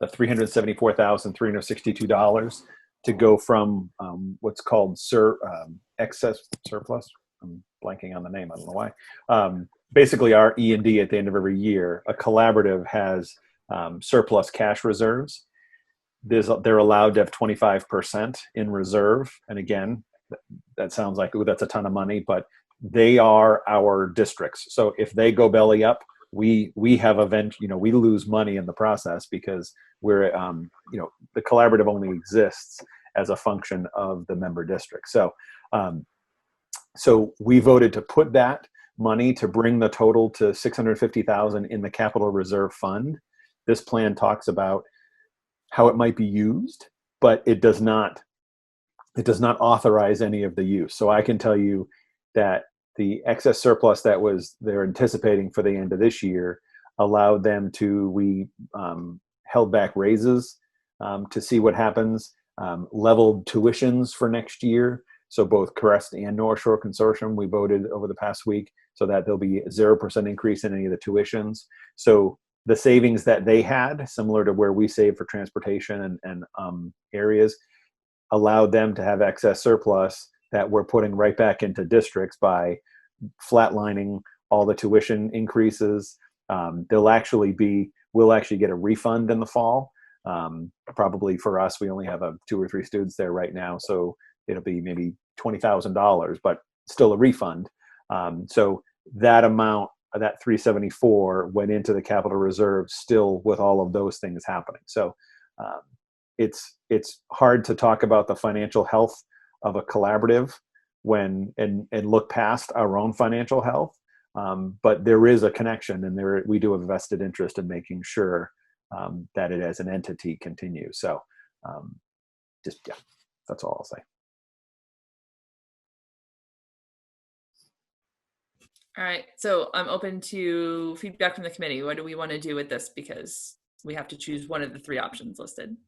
$374,362 to go from what's called excess surplus. I'm blanking on the name. I don't know why. Basically, our E&D at the end of every year, a collaborative has surplus cash reserves. They're allowed to have 25% in reserve. And again, that sounds like, ooh, that's a ton of money, but they are our districts. So if they go belly up, we have we lose money in the process because we're, the collaborative only exists as a function of the member district. So we voted to put that money to bring the total to $650,000 in the capital reserve fund. This plan talks about how it might be used, but it does not authorize any of the use. So I can tell you that the excess surplus that they're anticipating for the end of this year allowed them we held back raises to see what happens, leveled tuitions for next year. So both Crest and North Shore Consortium, we voted over the past week so that there'll be 0% increase in any of the tuitions. So the savings that they had, similar to where we save for transportation and areas, allowed them to have excess surplus that we're putting right back into districts by flatlining all the tuition increases. We'll actually get a refund in the fall. Probably for us, we only have 2 or 3 students there right now, so it'll be maybe $20,000, but still a refund. So that amount, that 374, went into the capital reserve still with all of those things happening. So it's hard to talk about the financial health of a collaborative and look past our own financial health. But there is a connection, and we do have a vested interest in making sure that it as an entity continues. So that's all I'll say. All right, so I'm open to feedback from the committee. What do we want to do with this? Because we have to choose one of the 3 options listed.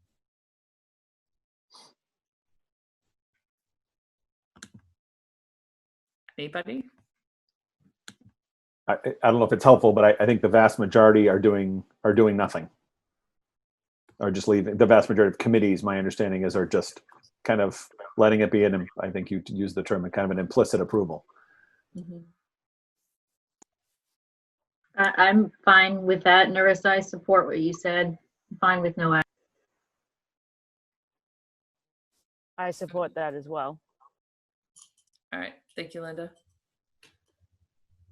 Anybody? I don't know if it's helpful, but I think the vast majority are doing nothing, or just leaving. The vast majority of committees, my understanding is, are just kind of letting it be I think you use the term, kind of an implicit approval. Mm-hmm. I'm fine with that. Narissa, I support what you said. I'm fine with no action. I support that as well. All right, thank you, Linda.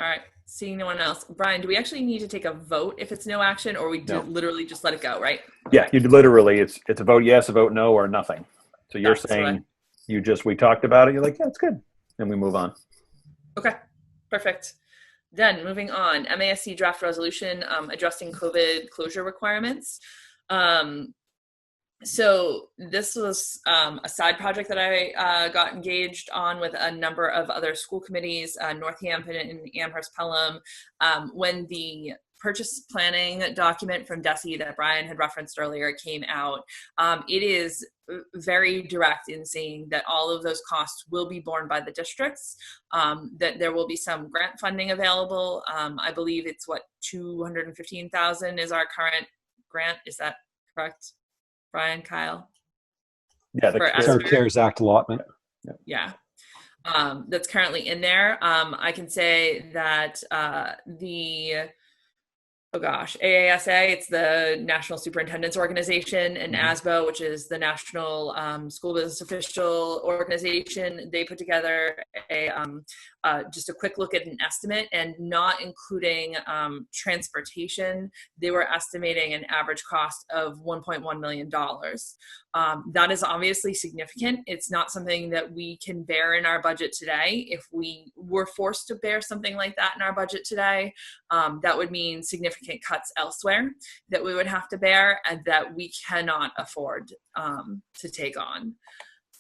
All right, seeing no one else. Brian, do we actually need to take a vote if it's no action, or we literally just let it go, right? Yeah, you literally, it's a vote yes, a vote no, or nothing. So you're That's saying we talked about it, you're like, yeah, it's good. And we move on. Okay, perfect. Then moving on, MASC draft resolution addressing COVID closure requirements. So this was a side project that I got engaged on with a number of other school committees, Northampton and Amherst Pelham, when the purchase planning document from DESE that Brian had referenced earlier came out. It is very direct in saying that all of those costs will be borne by the districts, that there will be some grant funding available. I believe it's $215,000 is our current grant. Is that correct, Brian, Kyle? Yeah, the CARES Act allotment. Yeah. That's currently in there. I can say that AASA, it's the National Superintendent's Organization, and ASBO, which is the National School Business Official Organization, they put together a just a quick look at an estimate, and not including transportation, they were estimating an average cost of $1.1 million. That is obviously significant. It's not something that we can bear in our budget today. If we were forced to bear something like that in our budget today, that would mean significant cuts elsewhere that we would have to bear and that we cannot afford to take on.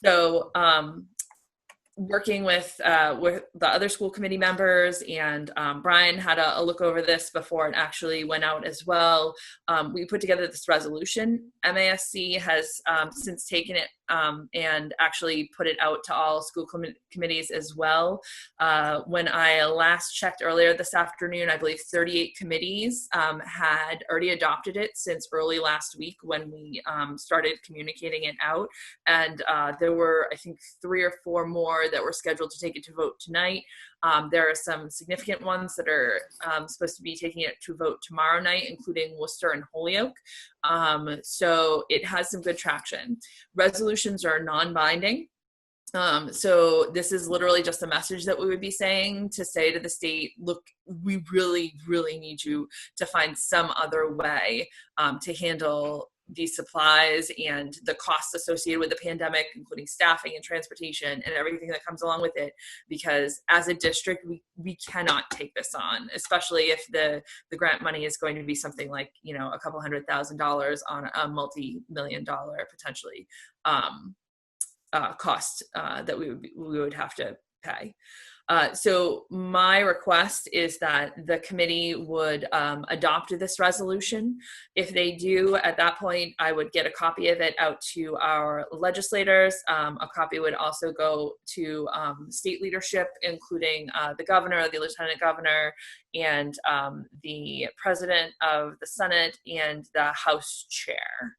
So working with the other school committee members, and Brian had a look over this before it actually went out as well. We put together this resolution. MASC has since taken it and actually put it out to all school committees as well. When I last checked earlier this afternoon, I believe 38 committees had already adopted it since early last week when we started communicating it out. And there were, I think, 3 or 4 more that were scheduled to take it to vote tonight. There are some significant ones that are supposed to be taking it to vote tomorrow night, including Worcester and Holyoke. So it has some good traction. Resolutions are non-binding. So this is literally just a message that we would be saying to say to the state, look, we really, really need you to find some other way to handle these supplies and the costs associated with the pandemic, including staffing and transportation and everything that comes along with it. Because as a district, we cannot take this on, especially if the grant money is going to be something like, you know, a couple $100,000 on a multi-million-dollar potentially cost that we would have to pay. So my request is that the committee would adopt this resolution. If they do, at that point, I would get a copy of it out to our legislators. A copy would also go to state leadership, including the governor, the lieutenant governor, and the president of the Senate and the House chair.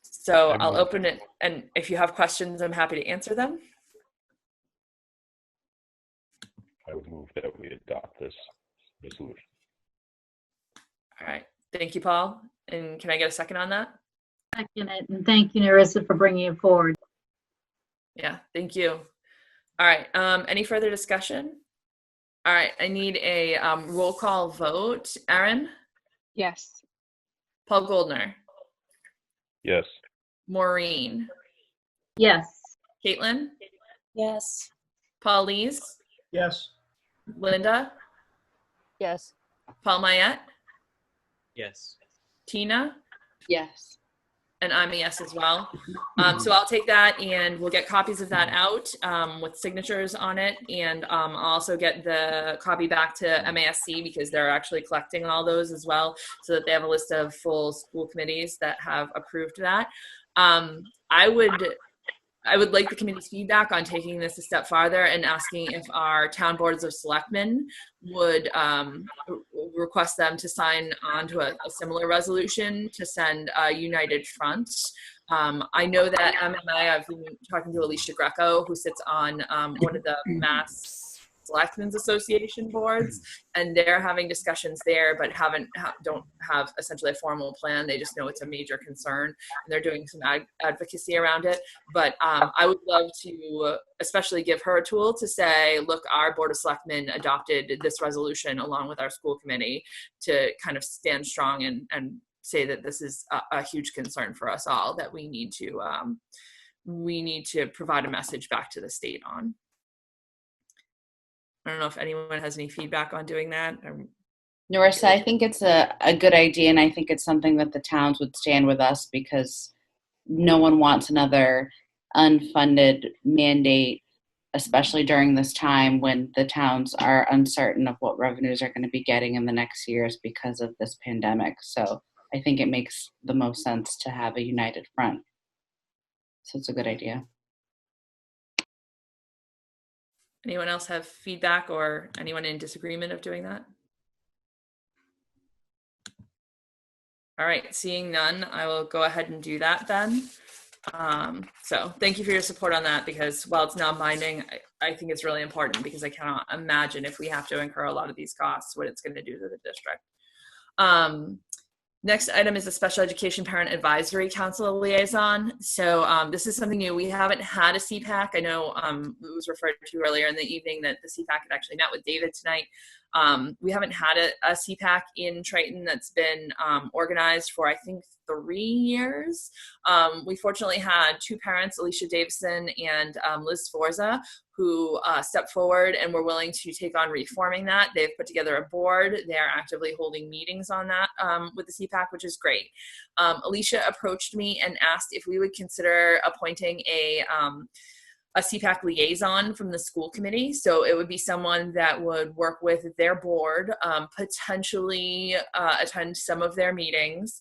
So I'll open it, and if you have questions, I'm happy to answer them. I would move that we adopt this resolution. All right. Thank you, Paul. And can I get a second on that? Second it, and thank you, Narissa, for bringing it forward. Yeah, thank you. All right. Any further discussion? All right. I need a roll call vote. Erin? Yes. Paul Goldner? Yes. Maureen? Yes. Caitlin? Yes. Paul Lees? Yes. Linda? Yes. Paul Mayette? Yes. Tina? Yes. And I'm a yes as well. So I'll take that and we'll get copies of that out with signatures on it. And I'll also get the copy back to MASC because they're actually collecting all those as well so that they have a list of full school committees that have approved that. I would like the committee's feedback on taking this a step farther and asking if our town boards of selectmen would request them to sign on to a similar resolution to send a united front. I know that MMA, I've been talking to Alicia Greco, who sits on one of the Mass Selectmen's Association boards, and they're having discussions there, but don't have essentially a formal plan. They just know it's a major concern, and they're doing some advocacy around it. But I would love to especially give her a tool to say, look, our Board of Selectmen adopted this resolution along with our school committee to kind of stand strong and say that this is a huge concern for us all that we need to provide a message back to the state on. I don't know if anyone has any feedback on doing that. Narissa, I think it's a good idea, and I think it's something that the towns would stand with us because no one wants another unfunded mandate, especially during this time when the towns are uncertain of what revenues are going to be getting in the next years because of this pandemic. So I think it makes the most sense to have a united front. So it's a good idea. Anyone else have feedback or anyone in disagreement of doing that? All right, seeing none, I will go ahead and do that then. So thank you for your support on that, because while it's non-binding, I think it's really important because I cannot imagine if we have to incur a lot of these costs, what it's going to do to the district. Next item is the Special Education Parent Advisory Council Liaison. So this is something new. We haven't had a CPAC. I know it was referred to earlier in the evening that the CPAC had actually met with David tonight. We haven't had a CPAC in Triton that's been organized for, I think, 3 years. We fortunately had 2 parents, Alicia Davison and Liz Forza, who stepped forward and were willing to take on reforming that. They've put together a board. They are actively holding meetings on that with the CPAC, which is great. Alicia approached me and asked if we would consider appointing a CPAC liaison from the school committee. So it would be someone that would work with their board, potentially attend some of their meetings.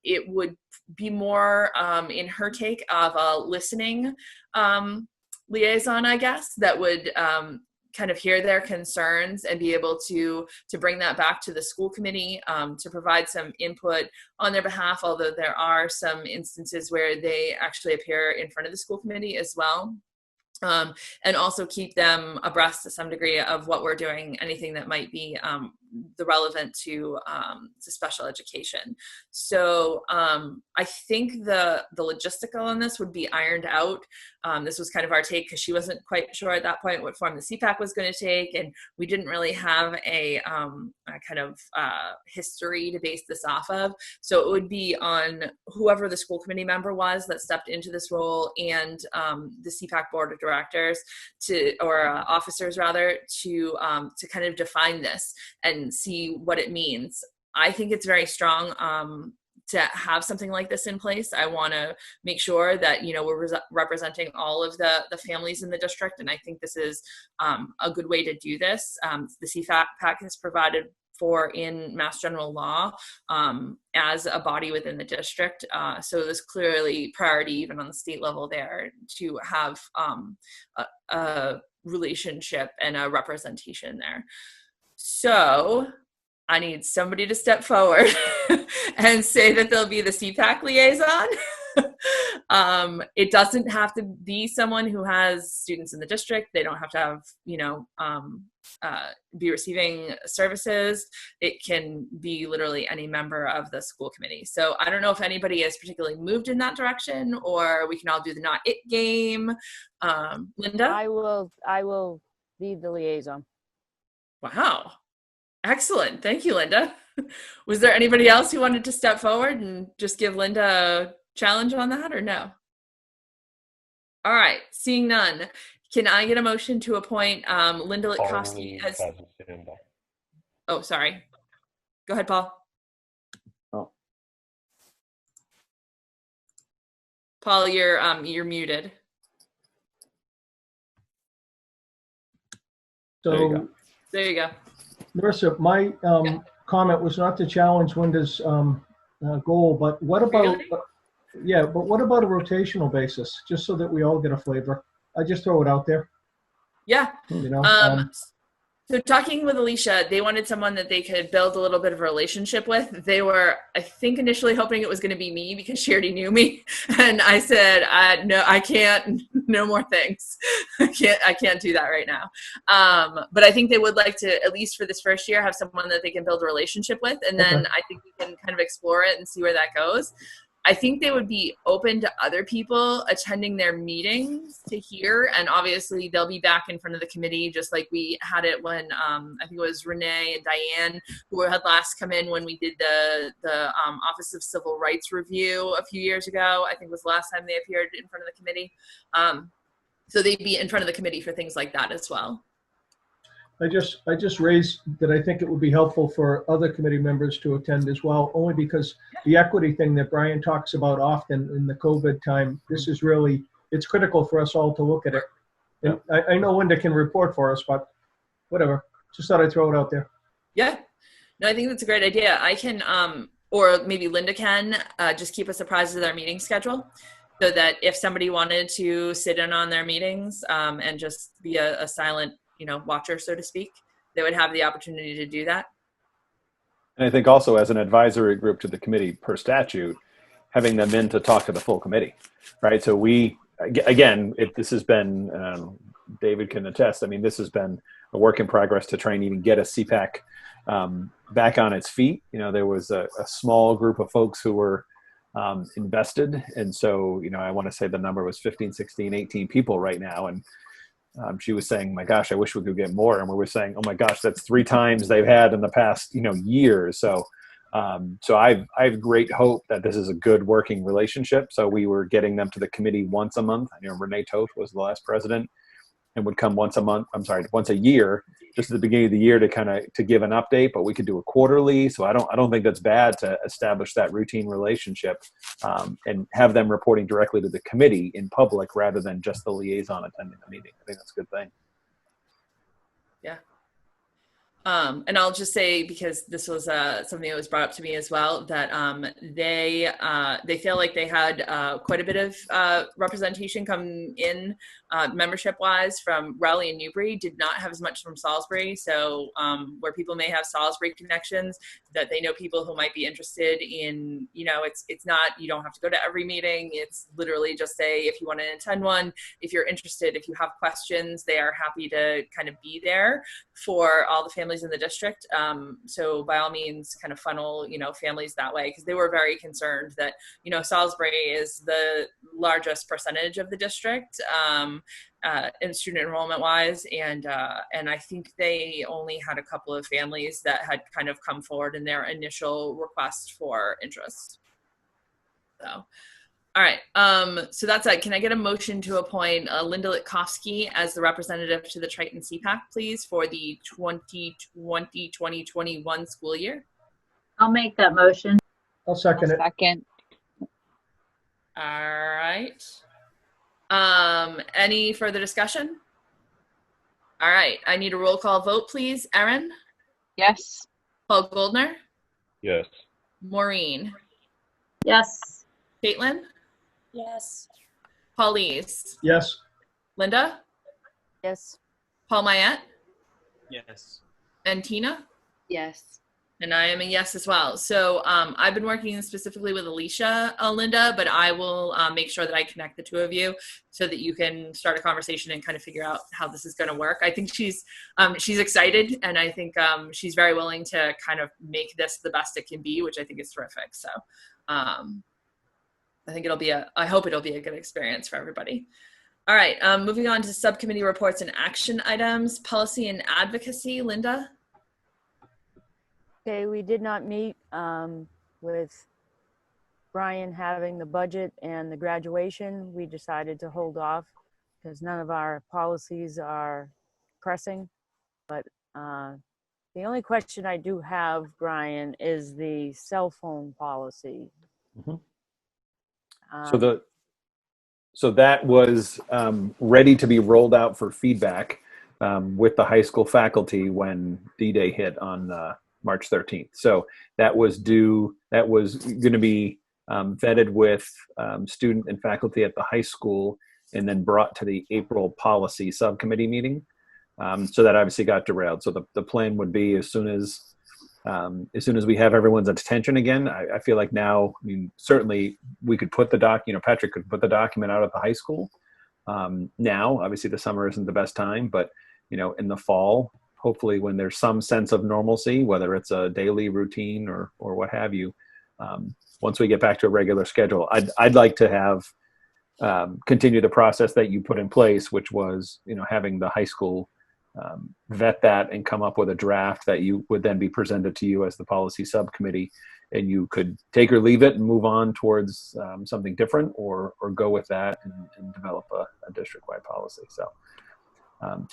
It would be more in her take of a listening liaison, I guess, that would kind of hear their concerns and be able to bring that back to the school committee to provide some input on their behalf, although there are some instances where they actually appear in front of the school committee as well. And also keep them abreast to some degree of what we're doing, anything that might be relevant to special education. So I think the logistical on this would be ironed out. This was kind of our take because she wasn't quite sure at that point what form the CPAC was going to take, and we didn't really have a kind of history to base this off of. So it would be on whoever the school committee member was that stepped into this role and the CPAC board of directors or officers rather to kind of define this and see what it means. I think it's very strong to have something like this in place. I want to make sure that, you know, we're representing all of the families in the district, and I think this is a good way to do this. The CPAC is provided for in Mass General Law as a body within the district. So there's clearly priority even on the state level there to have a relationship and a representation there. So I need somebody to step forward and say that they'll be the CPAC liaison. It doesn't have to be someone who has students in the district. They don't have to have, you know, be receiving services. It can be literally any member of the school committee. So I don't know if anybody is particularly moved in that direction, or we can all do the not it game. Linda? I will be the liaison. Wow. Excellent. Thank you, Linda. Was there anybody else who wanted to step forward and just give Linda a challenge on that, or no? All right. Seeing none, can I get a motion to appoint Linda Litkowski as... Oh, sorry. Go ahead, Paul. Oh. Paul, you're muted. So there you go. Marissa, my comment was not to challenge Linda's goal, but what about, what about a rotational basis, just so that we all get a flavor? I just throw it out there. Yeah. You know, so talking with Alicia, they wanted someone that they could build a little bit of a relationship with. They were, I think, initially hoping it was going to be me because she already knew me. And I said, no, I can't, no more things. I can't do that right now. But I think they would like to, at least for this first year, have someone that they can build a relationship with. And then I think we can kind of explore it and see where that goes. I think they would be open to other people attending their meetings to hear, and obviously they'll be back in front of the committee just like we had it when I think it was Renee and Diane who had last come in when we did the Office of Civil Rights Review a few years ago. I think was the last time they appeared in front of the committee. So they'd be in front of the committee for things like that as well. I just raised that I think it would be helpful for other committee members to attend as well, only because the equity thing that Brian talks about often in the COVID time, this is really, it's critical for us all to look at it. And I know Linda can report for us, but whatever. Just thought I'd throw it out there. Yeah. No, I think that's a great idea. I can, or maybe Linda can, just keep us apprised of their meeting schedule, so that if somebody wanted to sit in on their meetings and just be a silent, watcher, so to speak, they would have the opportunity to do that. And I think also as an advisory group to the committee per statute, having them in to talk to the full committee, right? So we, again, this has been David can attest. I mean, this has been a work in progress to try and even get a CPAC back on its feet. You know, there was a small group of folks who were invested. And so, you know, I want to say the number was 15, 16, 18 people right now. And she was saying, my gosh, I wish we could get more. And we were saying, oh my gosh, that's 3 times they've had in the past, you know, years. So, I have great hope that this is a good working relationship. So we were getting them to the committee once a month. You know, Renee Toth was the last president and would come once a year, just at the beginning of the year to give an update, but we could do it quarterly. So I don't think that's bad to establish that routine relationship, and have them reporting directly to the committee in public rather than just the liaison attending the meeting. I think that's a good thing. Yeah. And I'll just say, because this was something that was brought up to me as well, that they feel like they had quite a bit of representation come in membership-wise from Raleigh and Newbury, did not have as much from Salisbury. So where people may have Salisbury connections, that they know people who might be interested in, you know, it's not, you don't have to go to every meeting. It's literally just say, if you want to attend one, if you're interested, if you have questions, they are happy to kind of be there for all the families in the district. So by all means, kind of funnel, you know, families that way, because they were very concerned that, you know, Salisbury is the largest percentage of the district in student enrollment wise, and I think they only had a couple of families that had kind of come forward in their initial request for interest. So. All right, so that's it. Can I get a motion to appoint Linda Litkowski as the representative to the Triton CPAC, please, for the 2020-2021 school year? I'll make that motion. I'll second it. Second. All right. Any further discussion? All right, I need a roll call vote, please. Erin? Yes. Paul Goldner? Yes. Maureen? Yes. Caitlin? Yes. Paulise? Yes. Linda? Yes. Paul Mayette? Yes. And Tina? Yes. And I am a yes as well. So I've been working specifically with Alicia, Linda, but I will make sure that I connect the two of you so that you can start a conversation and kind of figure out how this is going to work. I think she's excited, and I think she's very willing to kind of make this the best it can be, which I think is terrific. So I think I hope it'll be a good experience for everybody. All right, moving on to subcommittee reports and action items, policy and advocacy. Linda? Okay, we did not meet with Brian having the budget and the graduation. We decided to hold off because none of our policies are pressing. But the only question I do have, Brian, is the cell phone policy. Mm-hmm. So that was ready to be rolled out for feedback with the high school faculty when D-Day hit on March 13th. So that was going to be vetted with student and faculty at the high school and then brought to the April policy subcommittee meeting. So that obviously got derailed. So the plan would be as soon as we have everyone's attention again, I feel like now, I mean, certainly we could put Patrick could put the document out at the high school. Now, obviously the summer isn't the best time, but, you know, in the fall, hopefully when there's some sense of normalcy, whether it's a daily routine or what have you, once we get back to a regular schedule, I'd like to have continue the process that you put in place, which was, you know, having the high school vet that and come up with a draft that you would then be presented to you as the policy subcommittee, and you could take or leave it and move on towards something different, or go with that and develop a district-wide policy. So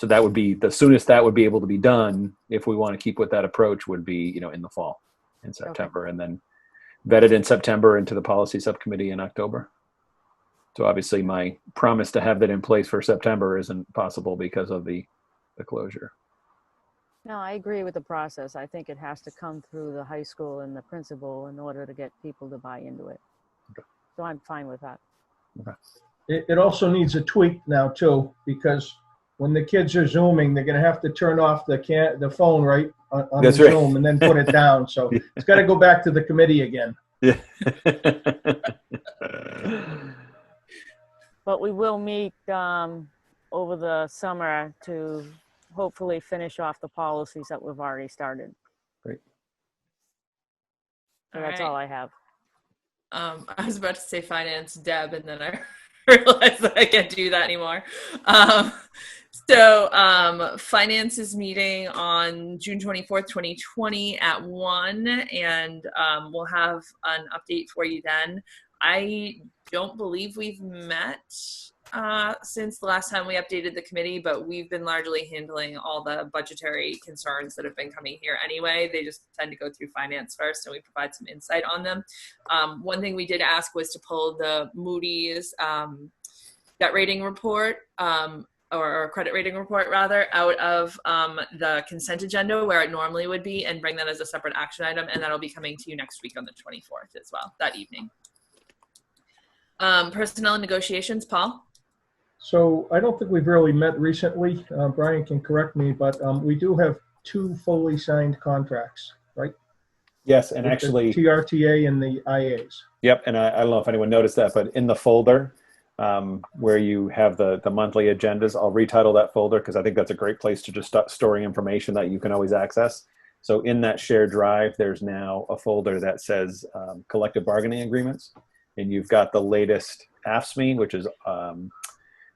that would be the soonest that would be able to be done if we want to keep with that approach would be, you know, in the fall, in September, and then vetted in September into the policy subcommittee in October. So obviously my promise to have that in place for September isn't possible because of the closure. No, I agree with the process. I think it has to come through the high school and the principal in order to get people to buy into it. Okay. So I'm fine with that. Okay. It also needs a tweak now too, because when the kids are Zooming, they're going to have to turn off the phone right on the Zoom and then put it down. So it's got to go back to the committee again. Yeah. But we will meet over the summer to hopefully finish off the policies that we've already started. Great. So that's all I have. I was about to say finance, Deb, and then I realized that I can't do that anymore. Finance is meeting on June 24th, 2020 at 1, and we'll have an update for you then. I don't believe we've met since the last time we updated the committee, but we've been largely handling all the budgetary concerns that have been coming here anyway. They just tend to go through finance first, and we provide some insight on them. One thing we did ask was to pull the Moody's debt rating report, or credit rating report rather, out of the consent agenda where it normally would be, and bring that as a separate action item, and that'll be coming to you next week on the 24th as well, that evening. Personnel and negotiations, Paul? So I don't think we've really met recently. Brian can correct me, but we do have 2 fully signed contracts, right? Yes, and With actually, the TRTA and the IAs. Yep, and I don't know if anyone noticed that, but in the folder where you have the monthly agendas, I'll retitle that folder because I think that's a great place to just start storing information that you can always access. So in that shared drive, there's now a folder that says collective bargaining agreements, and you've got the latest AFSCME, which is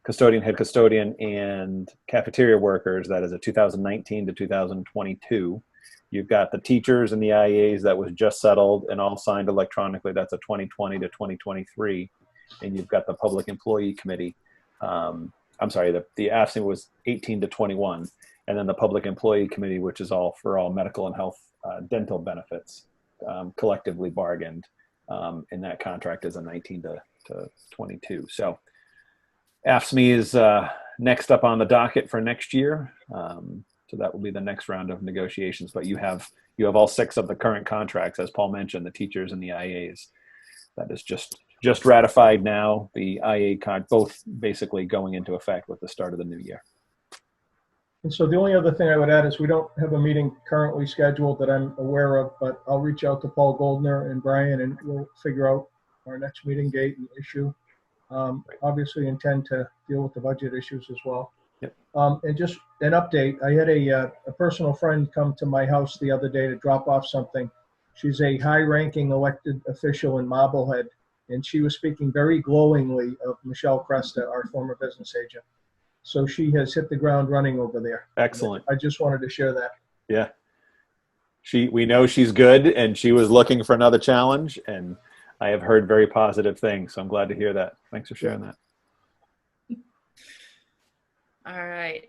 custodian, head custodian, and cafeteria workers. That is a 2019 to 2022. You've got the teachers and the IAs that was just settled and all signed electronically. That's a 2020 to 2023. And you've got the public employee committee. I'm sorry, the AFSCME was 18 to 21. And then the public employee committee, which is all for all medical and health dental benefits, collectively bargained. And that contract is a 19 to 22. So AFSCME is next up on the docket for next year. So that will be the next round of negotiations. But you have all 6 of the current contracts, as Paul mentioned, the teachers and the IAs. That is just ratified now. The IA both basically going into effect with the start of the new year. And so the only other thing I would add is we don't have a meeting currently scheduled that I'm aware of, but I'll reach out to Paul Goldner and Brian, and we'll figure out our next meeting date and issue. Obviously intend to deal with the budget issues as well. Yep. And just an update, I had a personal friend come to my house the other day to drop off something. She's a high-ranking elected official in Marblehead, and she was speaking very glowingly of Michelle Cresta, our former business agent. So she has hit the ground running over there. Excellent. I just wanted to share that. Yeah. We know she's good, and she was looking for another challenge, and I have heard very positive things. So I'm glad to hear that. Thanks for sharing that. All right.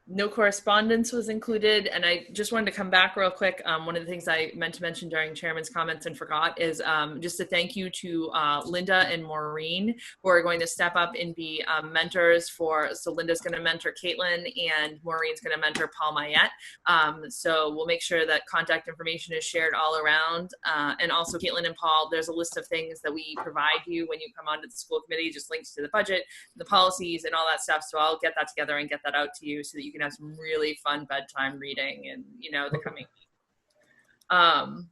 No correspondence was included, and I just wanted to come back real quick. One of the things I meant to mention during Chairman's comments and forgot is just a thank you to Linda and Maureen, who are going to step up and be mentors so Linda's going to mentor Caitlin, and Maureen's going to mentor Paul Mayette. So we'll make sure that contact information is shared all around. And also Caitlin and Paul, there's a list of things that we provide you when you come onto the school committee, just links to the budget, the policies, and all that stuff. So I'll get that together and get that out to you so that you can have some really fun bedtime reading and, the coming week.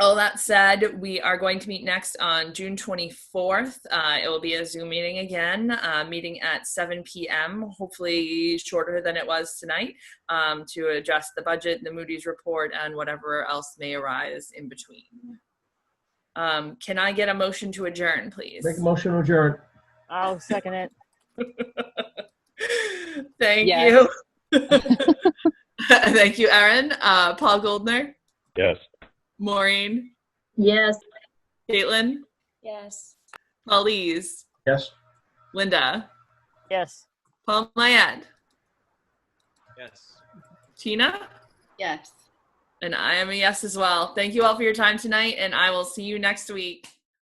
All that said, we are going to meet next on June 24th. It will be a Zoom meeting again, meeting at 7 p.m., hopefully shorter than it was tonight, to address the budget, the Moody's report, and whatever else may arise in between. Can I get a motion to adjourn, please? Make a motion to adjourn. I'll second it. Thank you. Thank you, Erin. Paul Goldner? Yes. Maureen? Yes. Caitlin? Yes. Paulise? Yes. Linda? Yes. Paul Mayette? Yes. Tina? Yes. And I am a yes as well. Thank you all for your time tonight, and I will see you next week.